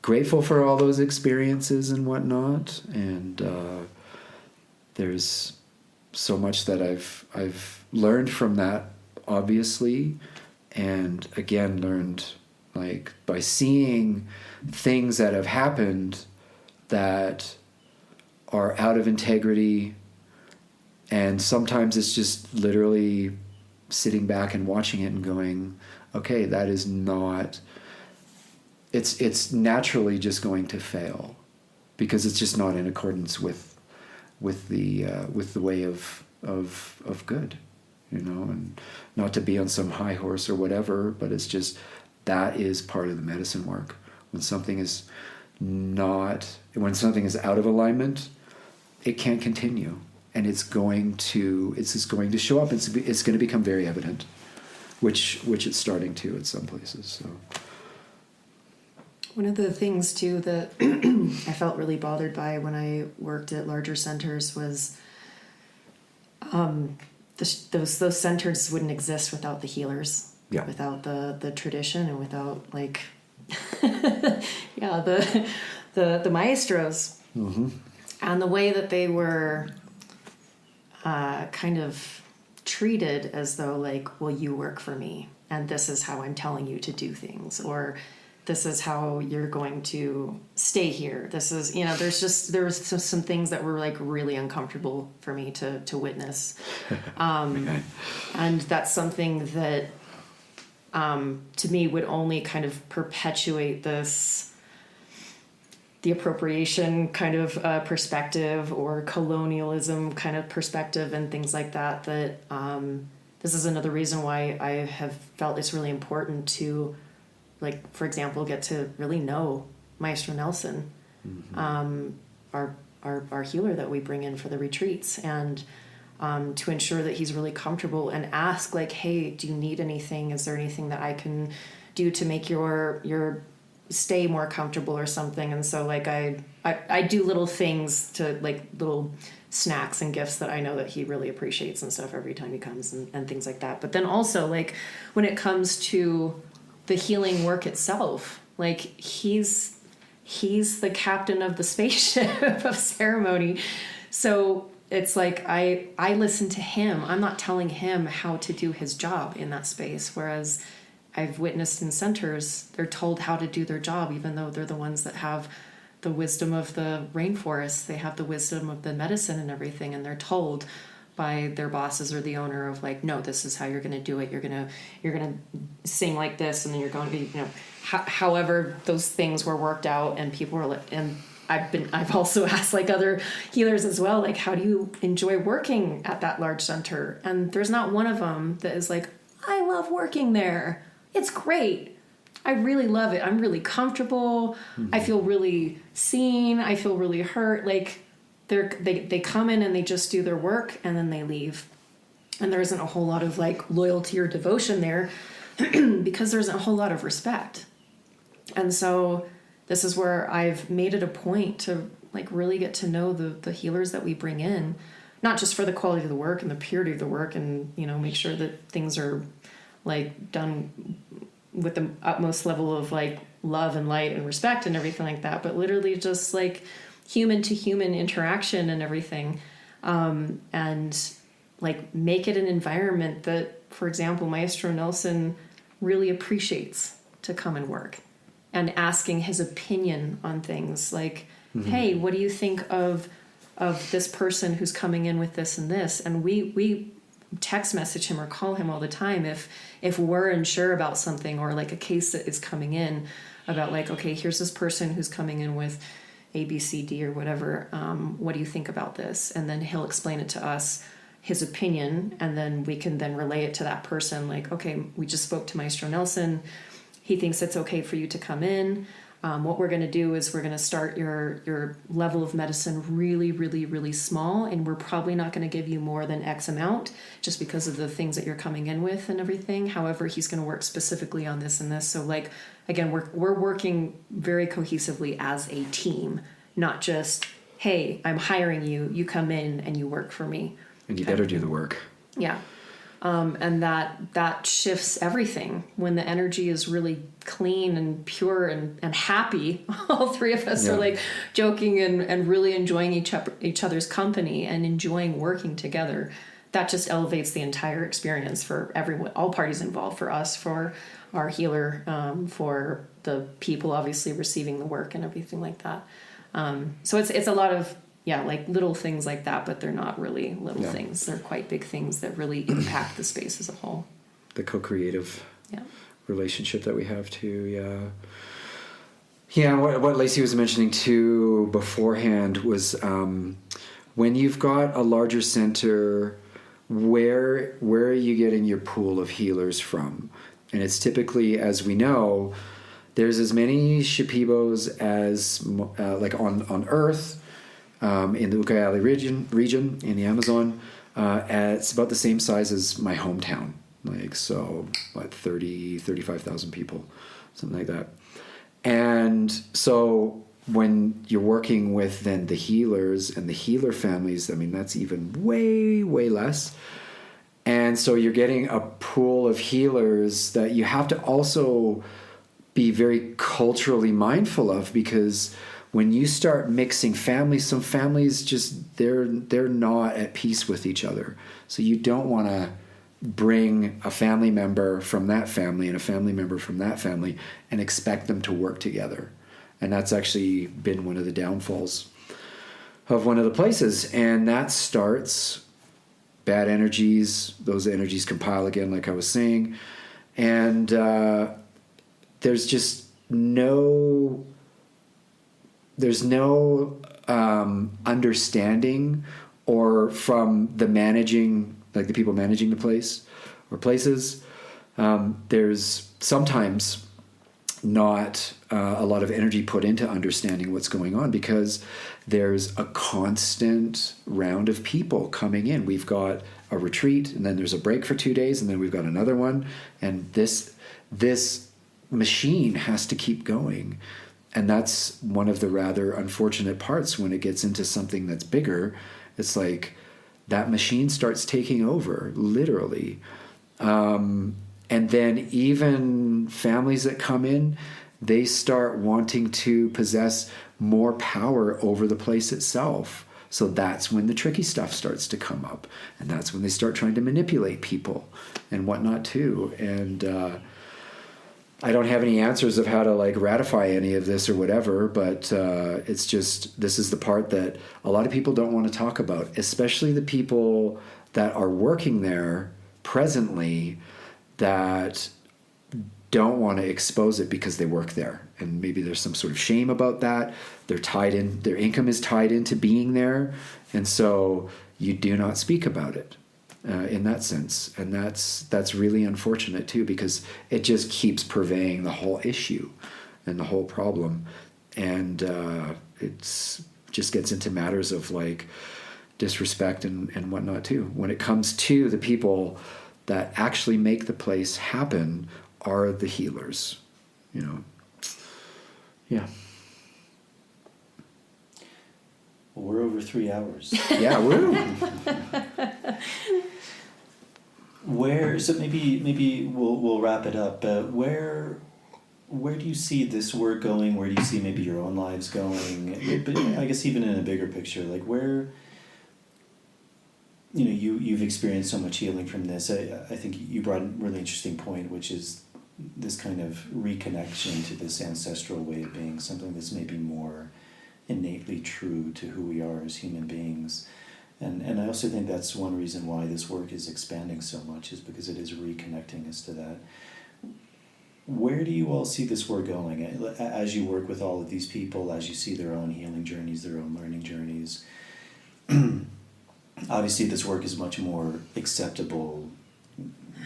grateful for all those experiences and whatnot. And there's so much that I've learned from that, obviously. And again, learned like by seeing things that have happened that are out of integrity. And sometimes it's just literally sitting back and watching it and going, okay, that is not, it's naturally just going to fail, because it's just not in accordance with the way of good, and not to be on some high horse or whatever, but it's just, that is part of the medicine work. When something is out of alignment, it can't continue. And it's just going to show up. It's going to become very evident, which it's starting to at some places. So, One of the things too that I felt really bothered by when I worked at larger centers was those centers wouldn't exist without the healers, without the tradition, and without like the maestros, and the way that they were kind of treated as though like, well, you work for me and this is how I'm telling you to do things, or this is how you're going to stay here. This is, you know, there was some things that were like really uncomfortable for me to witness. And that's something that to me would only kind of perpetuate the appropriation kind of perspective, or colonialism kind of perspective, and things like that. This is another reason why I have felt it's really important to, like, for example, get to really know Maestro Nelson, our healer that we bring in for the retreats, and to ensure that he's really comfortable, and ask like, hey, do you need anything? Is there anything that I can do to make your stay more comfortable or something? And so like I do little things to, like, little snacks and gifts that I know that he really appreciates and stuff every time he comes, and things like that. But then also, like, when it comes to the healing work itself, like, he's the captain of the spaceship of ceremony. So it's like I listen to him. I'm not telling him how to do his job in that space. Whereas I've witnessed in centers, they're told how to do their job, even though they're the ones that have the wisdom of the rainforest. They have the wisdom of the medicine and everything, and they're told by their bosses or the owner of like, no, this is how you're going to do it. You're going to sing like this, and then you're going to be, you know, however those things were worked out. And people were like, and I've also asked like other healers as well, like, how do you enjoy working at that large center? And there's not one of them that is like, I love working there. It's great. I really love it. I'm really comfortable. I feel really seen. I feel really heard. Like, they come in and they just do their work and then they leave. And there isn't a whole lot of like loyalty or devotion there because there isn't a whole lot of respect. And so this is where I've made it a point to like really get to know the healers that we bring in, not just for the quality of the work and the purity of the work, and, you know, make sure that things are like done with the utmost level of like love and light and respect and everything like that, but literally just like human to human interaction and everything. And like make it an environment that, for example, Maestro Nelson really appreciates to come and work, and asking his opinion on things like, hey, what do you think of this person who's coming in with this and this? And we text message him or call him all the time if we're unsure about something, or like a case that is coming in about like, okay, here's this person who's coming in with A, B, C, D or whatever. What do you think about this? And then he'll explain it to us, his opinion, and then we can then relay it to that person. Like, okay, we just spoke to Maestro Nelson. He thinks it's okay for you to come in. What we're going to do is we're going to start your level of medicine really, really, really small, and we're probably not going to give you more than X amount just because of the things that you're coming in with and everything. However, he's going to work specifically on this and this. So like, again, we're working very cohesively as a team, not just, hey, I'm hiring you, you come in and you work for me. And you better do the work. Yeah. And that shifts everything when the energy is really clean and pure and happy. All three of us are like joking and really enjoying each other's company and enjoying working together. That just elevates the entire experience for everyone, all parties involved, for us, for our healer, for the people obviously receiving the work and everything like that. So it's a lot of, like little things like that, but they're not really little things. They're quite big things that really impact the space as a whole. The co-creative relationship that we have too, Yeah, what Lacey was mentioning too beforehand was when you've got a larger center, where are you getting your pool of healers from? And it's typically, as we know, there's as many Shipibos as like on Earth. In the Ucayali region in the Amazon, it's about the same size as my hometown. Like, so, 35,000 people, something like that. And so when you're working with then the healers and the healer families, I mean, that's even way, way less. And so you're getting a pool of healers that you have to also be very culturally mindful of, because when you start mixing families, some families just, they're not at peace with each other. So you don't want to bring a family member from that family and a family member from that family and expect them to work together. And that's actually been one of the downfalls of one of the places. And that starts bad energies. Those energies compile again, like I was saying. And there's just no understanding, or from the managing, like the people managing the place or places, there's sometimes not a lot of energy put into understanding what's going on, because there's a constant round of people coming in. We've got a retreat, and then there's a break for 2 days, and then we've got another one, and this machine has to keep going. And that's one of the rather unfortunate parts when it gets into something that's bigger. It's like that machine starts taking over, literally. And then even families that come in, they start wanting to possess more power over the place itself. So that's when the tricky stuff starts to come up. And that's when they start trying to manipulate people and whatnot too. And I don't have any answers of how to like ratify any of this or whatever, but it's just, this is the part that a lot of people don't want to talk about, especially the people that are working there presently that don't want to expose it because they work there. And maybe there's some sort of shame about that. They're tied in, their income is tied into being there. And so you do not speak about it. In that sense. And that's really unfortunate too, because it just keeps purveying the whole issue and the whole problem. And it's just gets into matters of like disrespect and whatnot too. When it comes to the people that actually make the place happen are the healers, you know. Yeah. Well, we're over 3 hours. Yeah, woo. So maybe we'll wrap it up. Where do you see this work going? Where do you see maybe your own lives going? But I guess even in a bigger picture, like where, you know, you've experienced so much healing from this. I think you brought a really interesting point, which is this kind of reconnection to this ancestral way of being, something that's maybe more innately true to who we are as human beings. And I also think that's one reason why this work is expanding so much, is because it is reconnecting us to that. Where do you all see this work going? As you work with all of these people, as you see their own healing journeys, their own learning journeys, obviously this work is much more acceptable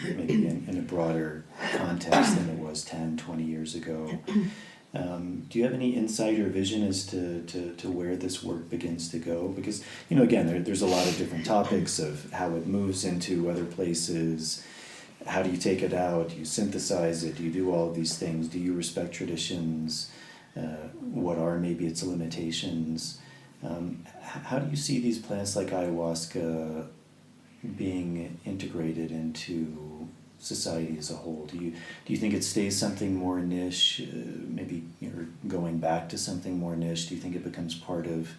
maybe in a broader context than it was 10, 20 years ago. Do you have any insight or vision as to where this work begins to go? Because, you know, again, there's a lot of different topics of how it moves into other places. How do you take it out? Do you synthesize it? Do you do all of these things? Do you respect traditions? What are maybe its limitations? How do you see these plants like ayahuasca being integrated into society as a whole? Do you think it stays something more niche, maybe you're going back to something more niche? Do you think it becomes part of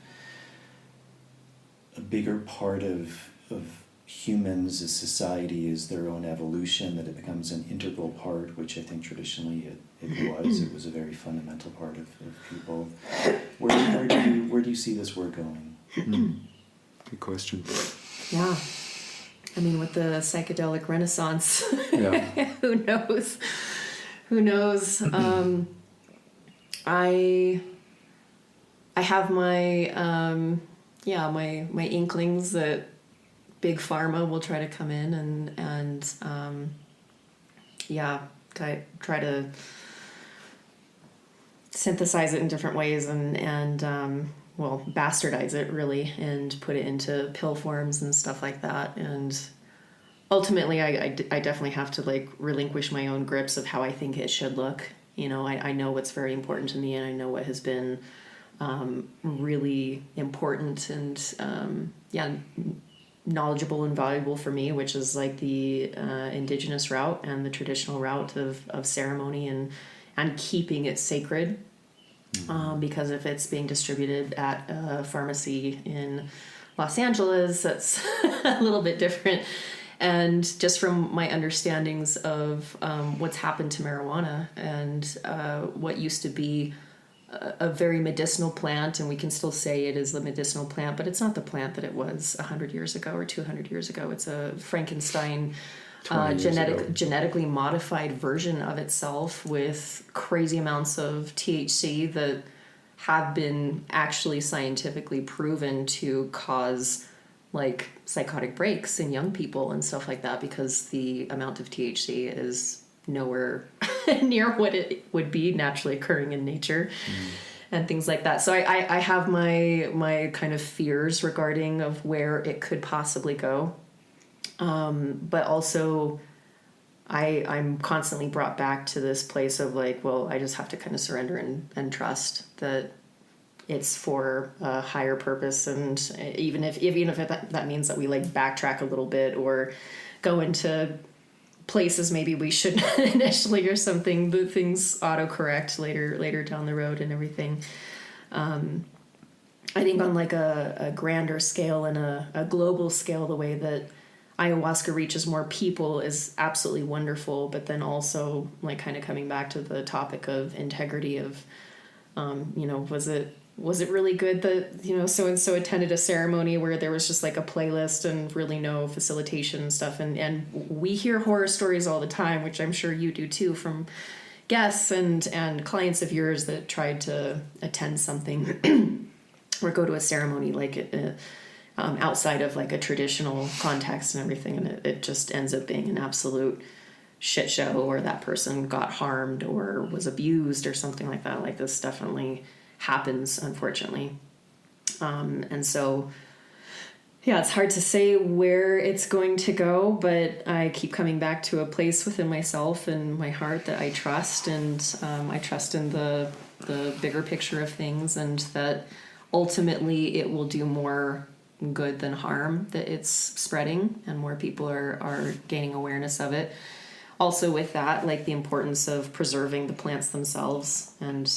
a bigger part of humans as society, as their own evolution, that it becomes an integral part, which I think traditionally it was a very fundamental part of people? Where do you see this work going? Good question. Yeah. I mean, with the psychedelic renaissance, Yeah. who knows? Who knows? I have my my inklings that big pharma will try to come in and try to synthesize it in different ways and bastardize it really and put it into pill forms and stuff like that. And ultimately I definitely have to like relinquish my own grips of how I think it should look, I know what's very important to me, and I know what has been really important and knowledgeable and valuable for me, which is like the indigenous route and the traditional route of ceremony and keeping it sacred. Because if it's being distributed at a pharmacy in Los Angeles, that's a little bit different. And just from my understandings of what's happened to marijuana and what used to be a very medicinal plant, and we can still say it is the medicinal plant, but it's not the plant that it was 100 years ago or 200 years ago. It's a Frankenstein genetically modified version of itself with crazy amounts of THC that have been actually scientifically proven to cause like psychotic breaks in young people and stuff like that, because the amount of THC is nowhere near what it would be naturally occurring in nature and things like that. So I have my kind of fears regarding of where it could possibly go. But also I'm constantly brought back to this place of like, well, I just have to kind of surrender and trust that it's for a higher purpose. And even if that means that we like backtrack a little bit or go into places maybe we shouldn't initially or something, the things autocorrect later down the road and everything. I think on like a grander scale and a global scale, the way that ayahuasca reaches more people is absolutely wonderful. But then also like kind of coming back to the topic of integrity of, was it really good that, so-and-so attended a ceremony where there was just like a playlist and really no facilitation and stuff. And we hear horror stories all the time, which I'm sure you do too, from guests and clients of yours that tried to attend something or go to a ceremony like outside of like a traditional context and everything. And it just ends up being an absolute shit show, or that person got harmed or was abused or something like that. Like this definitely happens, unfortunately. And so, yeah, it's hard to say where it's going to go, but I keep coming back to a place within myself and my heart that I trust, and I trust in the bigger picture of things, and that ultimately it will do more good than harm, that it's spreading and more people are gaining awareness of it. Also with that, like the importance of preserving the plants themselves, and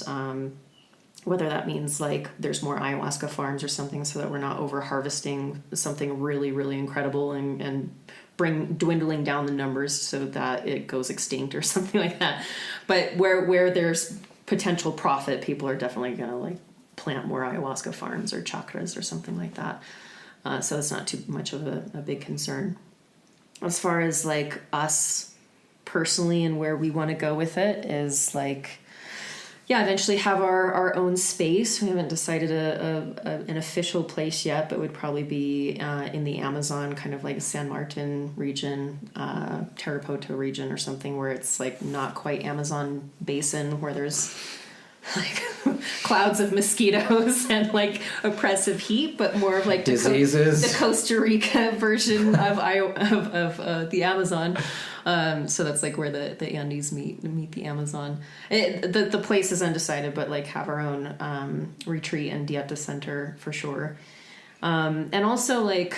whether that means like there's more ayahuasca farms or something, so that we're not over harvesting something really, really incredible and dwindling down the numbers so that it goes extinct or something like that. But where there's potential profit, people are definitely gonna like plant more ayahuasca farms or chakras or something like that. So it's not too much of a big concern. As far as like us personally and where we want to go with it is like, yeah, eventually have our own space. We haven't decided an official place yet, but would probably be in the Amazon, kind of like a San Martin region, Tarapoto region or something, where it's like not quite Amazon basin, where there's like clouds of mosquitoes and like oppressive heat, but more of like diseases, the Costa Rica version of the Amazon. So that's like where the Andes meet the Amazon. The place is undecided, but like have our own retreat and dieta center for sure. And also like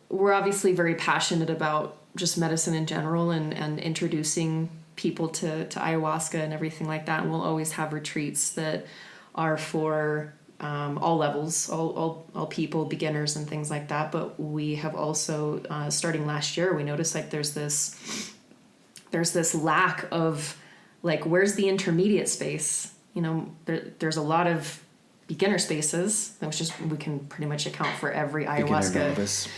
we're obviously very passionate about just medicine in general and introducing people to ayahuasca and everything like that. And we'll always have retreats that are for all levels, all people, beginners and things like that. But we have also, starting last year, we noticed like there's this lack of like, where's the intermediate space? There's a lot of beginner spaces, which is, we can pretty much account for every ayahuasca.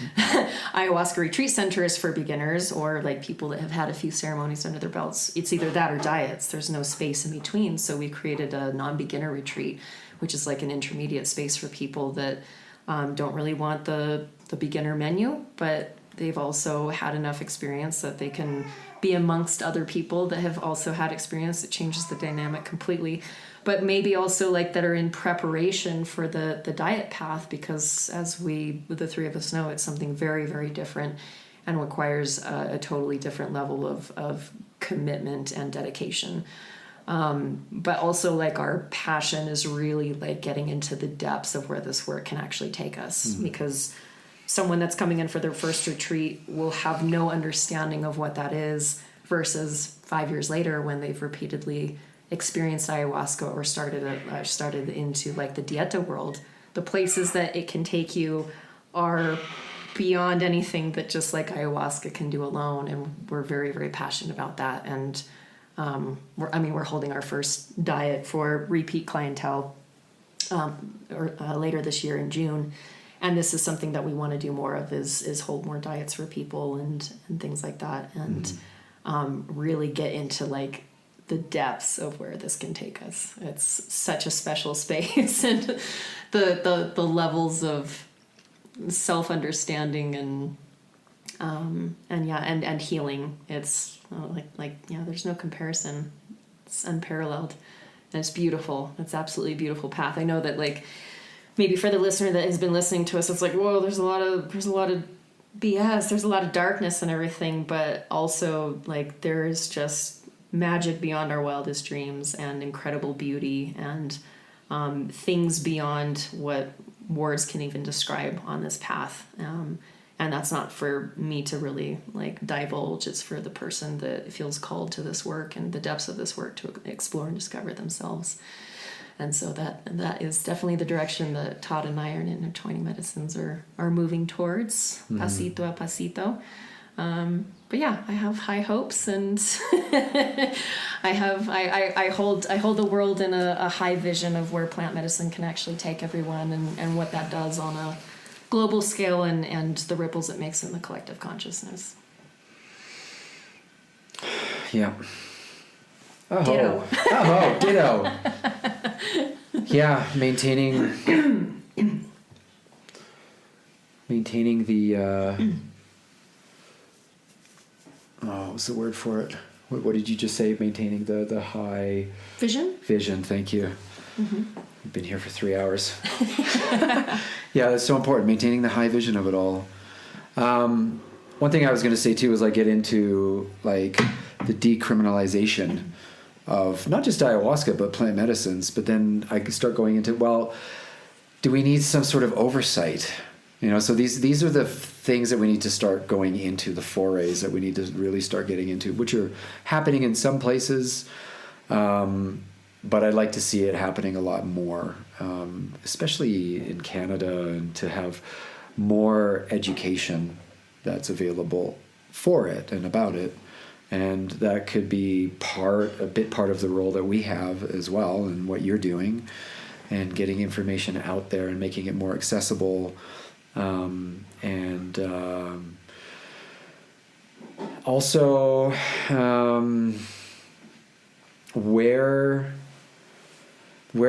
Ayahuasca retreat center is for beginners or like people that have had a few ceremonies under their belts. It's either that or diets. There's no space in between. So we created a non-beginner retreat, which is like an intermediate space for people that don't really want the beginner menu, but they've also had enough experience that they can be amongst other people that have also had experience. It changes the dynamic completely. But maybe also like that are in preparation for the diet path, because as the three of us know, it's something very, very different and requires a totally different level of commitment and dedication. But also like our passion is really like getting into the depths of where this work can actually take us, because someone that's coming in for their first retreat will have no understanding of what that is, versus 5 years later when they've repeatedly experienced ayahuasca or started into like the dieta world. The places that it can take you are beyond anything that just like ayahuasca can do alone, and we're very, very passionate about that. And we're holding our first diet for repeat clientele later this year in June, and this is something that we want to do more of, is hold more diets for people and things like that, and really get into like the depths of where this can take us. It's such a special space, and the levels of self-understanding and healing. It's there's no comparison. It's unparalleled, and it's beautiful. It's absolutely beautiful path. I know that like maybe for the listener that has been listening to us, it's like, whoa, there's a lot of BS, there's a lot of darkness and everything, but also like there's just magic beyond our wildest dreams, and incredible beauty, and things beyond what words can even describe on this path. And that's not for me to really like divulge. It's for the person that feels called to this work and the depths of this work to explore and discover themselves. And so that is definitely the direction that Todd and I in Intertwining Medicines are moving towards, pasito a pasito. But yeah, I have high hopes, and I hold the world in a high vision of where plant medicine can actually take everyone, and what that does on a global scale, and the ripples it makes in the collective consciousness. Yeah. Ditto. Ditto. Yeah, maintaining the what's the word for it? What did you just say? Maintaining the high vision. Thank you. I've been here for 3 hours. Yeah, that's so important. Maintaining the high vision of it all. One thing I was going to say too is like get into like the decriminalization of not just ayahuasca but plant medicines. But then I could start going into, well, do we need some sort of oversight? You know, so these are the things that we need to start going into, the forays that we need to really start getting into, which are happening in some places, but I'd like to see it happening a lot more, especially in Canada, and to have more education that's available for it and about it. And that could be a bit part of the role that we have as well, and what you're doing, and getting information out there and making it more accessible. Also, where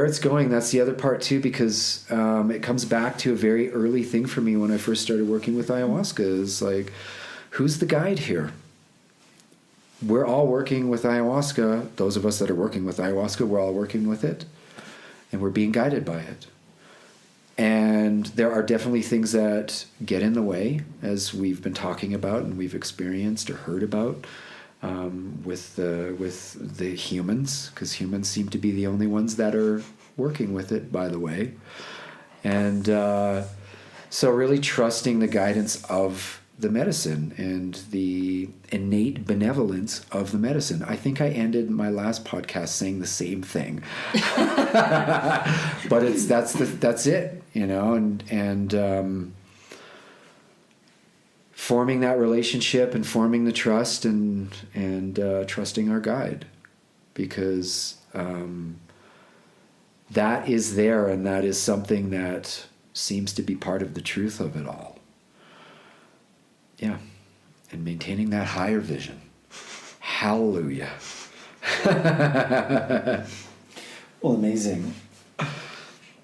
it's going, that's the other part too, because it comes back to a very early thing for me when I first started working with ayahuasca, is like, who's the guide here? We're all working with ayahuasca. Those of us that are working with ayahuasca, we're all working with it, and we're being guided by it. And there are definitely things that get in the way, as we've been talking about and we've experienced or heard about with the humans, because humans seem to be the only ones that are working with it, by the way. And so really trusting the guidance of the medicine and the innate benevolence of the medicine. I think I ended my last podcast saying the same thing, but that's it, you know, and forming that relationship and forming the trust and trusting our guide, because that is there, and that is something that seems to be part of the truth of it all. Yeah, and maintaining that higher vision. Hallelujah. Well, amazing.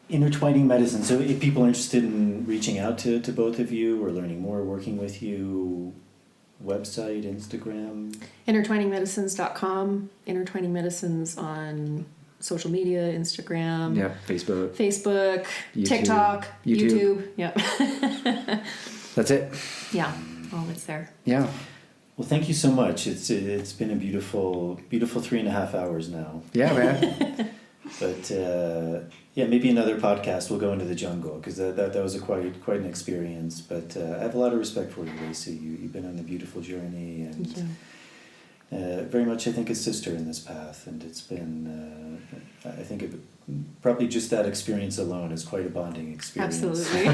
Intertwining Medicine. So if people are interested in reaching out to both of you or learning more, working with you, website, Instagram? Intertwiningmedicines.com. Intertwining Medicines on social media, Instagram. Yeah, Facebook, YouTube, TikTok, YouTube. Yeah. That's it. Yeah. All it's there. Yeah. Well, thank you so much. It's been a beautiful 3.5 hours now. Yeah, man. But maybe another podcast we'll go into the jungle, because that was quite an experience. But I have a lot of respect for you, Lacey. You've been on a beautiful journey, and very much I think a sister in this path. And it's been I think probably just that experience alone is quite a bonding experience. Absolutely.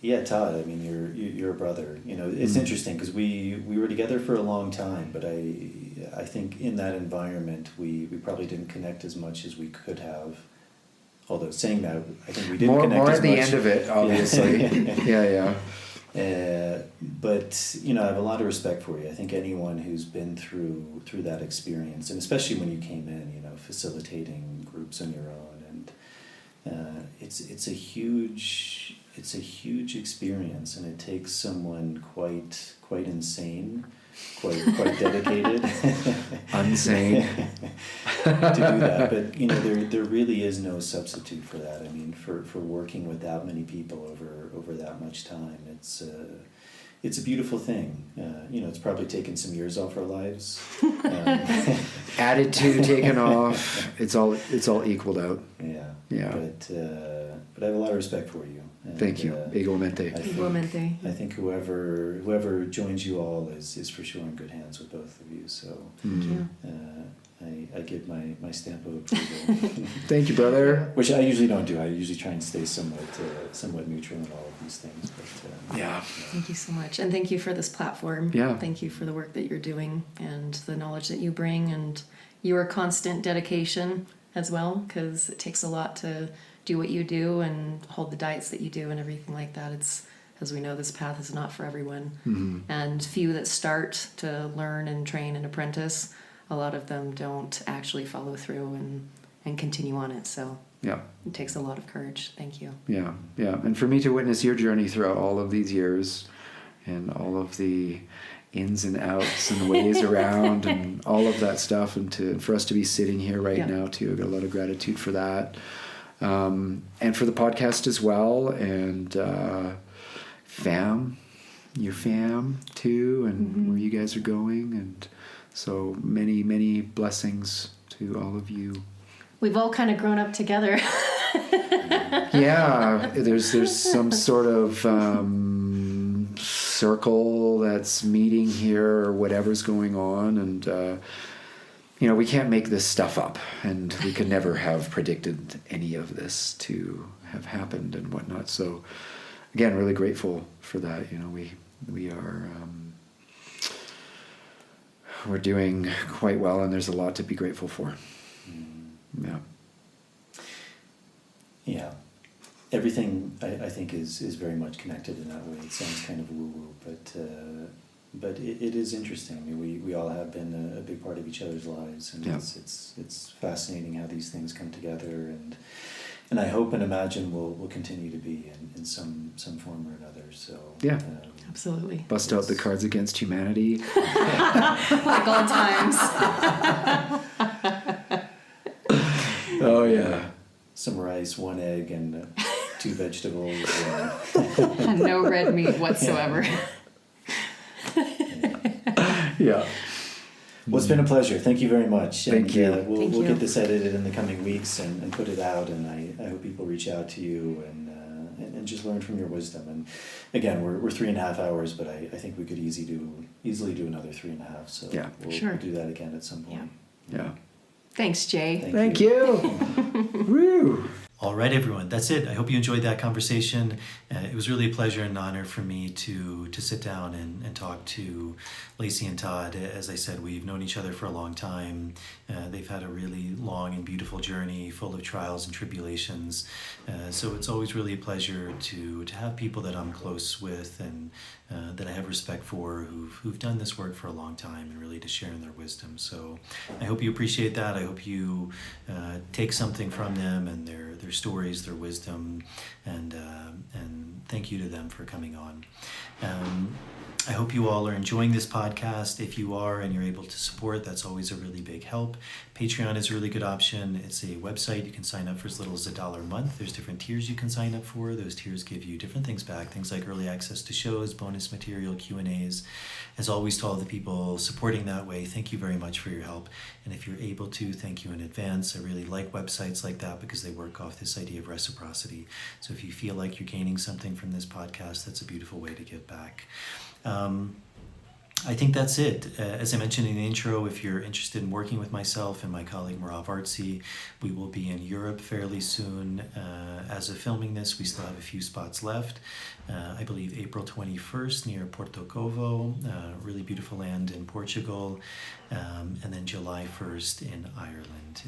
And Todd, I mean, you're a brother. You know, it's interesting because we were together for a long time, but I think in that environment we probably didn't connect as much as we could have. Although saying that, I think we didn't connect more as at the much. end of it, obviously. Yeah. But I have a lot of respect for you. I think anyone who's been through that experience, and especially when you came in, facilitating groups on your own, and it's a huge experience, and it takes someone quite insane, quite dedicated, Unsane, to do that. But there really is no substitute for that. I mean, for working with that many people over that much time, it's a beautiful thing. It's probably taken some years off our lives. added to, taken off. It's all equaled out. Yeah. But I have a lot of respect for you. And, Thank you. Igualmente. I think whoever joins you all is for sure in good hands with both of you. So Thank you. I give my stamp of approval. Thank you, brother. Which I usually don't do. I usually try and stay somewhat neutral in all of these things. But Yeah. Thank you so much. And thank you for this platform. Yeah. Thank you for the work that you're doing and the knowledge that you bring and your constant dedication as well, because it takes a lot to do what you do and hold the diets that you do and everything like that. It's, as we know, this path is not for everyone. Mm-hmm. And few that start to learn and train and apprentice, a lot of them don't actually follow through and continue on it. So Yeah. it takes a lot of courage. Thank you. Yeah. And for me to witness your journey throughout all of these years and all of the ins and outs and ways around and all of that stuff, and for us to be sitting here right now too, I've got a lot of gratitude for that. And for the podcast as well, and your fam too, and where you guys are going, and so many, many blessings to all of you. We've all kind of grown up together. Yeah, there's some sort of circle that's meeting here or whatever's going on, and we can't make this stuff up, and we could never have predicted any of this to have happened and whatnot. So again, really grateful for that. We are we're doing quite well, and there's a lot to be grateful for. Yeah. Everything I think is very much connected in that way. It sounds kind of woo-woo, but it is interesting. I mean, we all have been a big part of each other's lives, and it's fascinating how these things come together, and I hope and imagine we'll continue to be in some form or another. So Absolutely. Bust out the Cards Against Humanity. Like all times. Oh yeah. Some rice, 1 egg, and 2 vegetables. And no red meat whatsoever. Yeah. Well, it's been a pleasure. Thank you very much. Thank you. We'll get this edited in the coming weeks and put it out, and I hope people reach out to you and just learn from your wisdom. And again, we're 3.5 hours, but I think we could easily do another 3.5. So we'll do that again at some point. Yeah. Thanks, Jay. Thank you. Woo. All right, everyone. That's it. I hope you enjoyed that conversation. It was really a pleasure and an honor for me to sit down and talk to Lacey and Todd. As I said, we've known each other for a long time. They've had a really long and beautiful journey full of trials and tribulations. So it's always really a pleasure to have people that I'm close with and that I have respect for who've done this work for a long time, and really to share in their wisdom. So I hope you appreciate that. I hope you take something from them and their stories, their wisdom, and thank you to them for coming on. I hope you all are enjoying this podcast. If you are and you're able to support, that's always a really big help. Patreon is a really good option. It's a website. You can sign up for as little as $1 a month. There's different tiers you can sign up for. Those tiers give you different things back, things like early access to shows, bonus material, Q&As. As always, to all the people supporting that way, thank you very much for your help. And if you're able to, thank you in advance. I really like websites like that because they work off this idea of reciprocity. So if you feel like you're gaining something from this podcast, that's a beautiful way to give back. I think that's it. As I mentioned in the intro, if you're interested in working with myself and my colleague Marav Artsy, we will be in Europe fairly soon. As of filming this, we still have a few spots left. I believe April 21st near Porto Covo, really beautiful land in Portugal, and then July 1st in Ireland,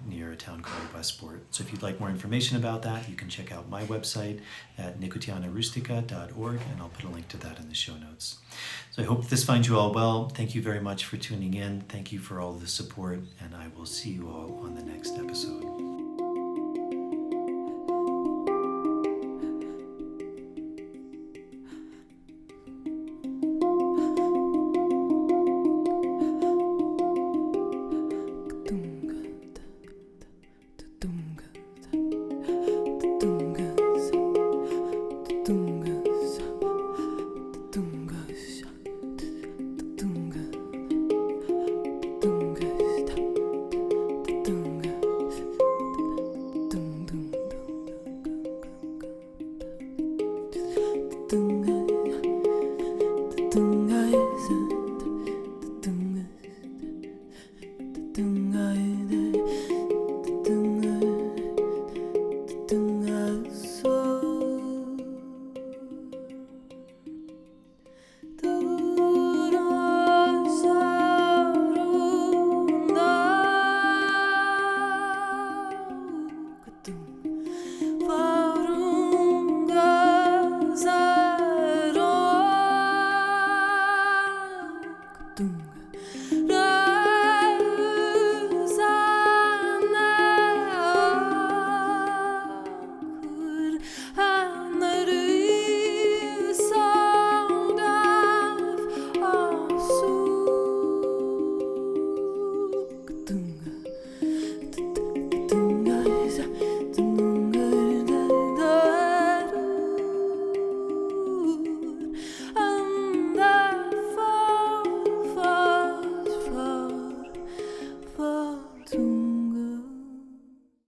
near a town called Westport. So if you'd like more information about that, you can check out my website at nicotianarustica.org, and I'll put a link to that in the show notes. So I hope this finds you all well. Thank you very much for tuning in. Thank you for all the support, and I will see you all on the next episode.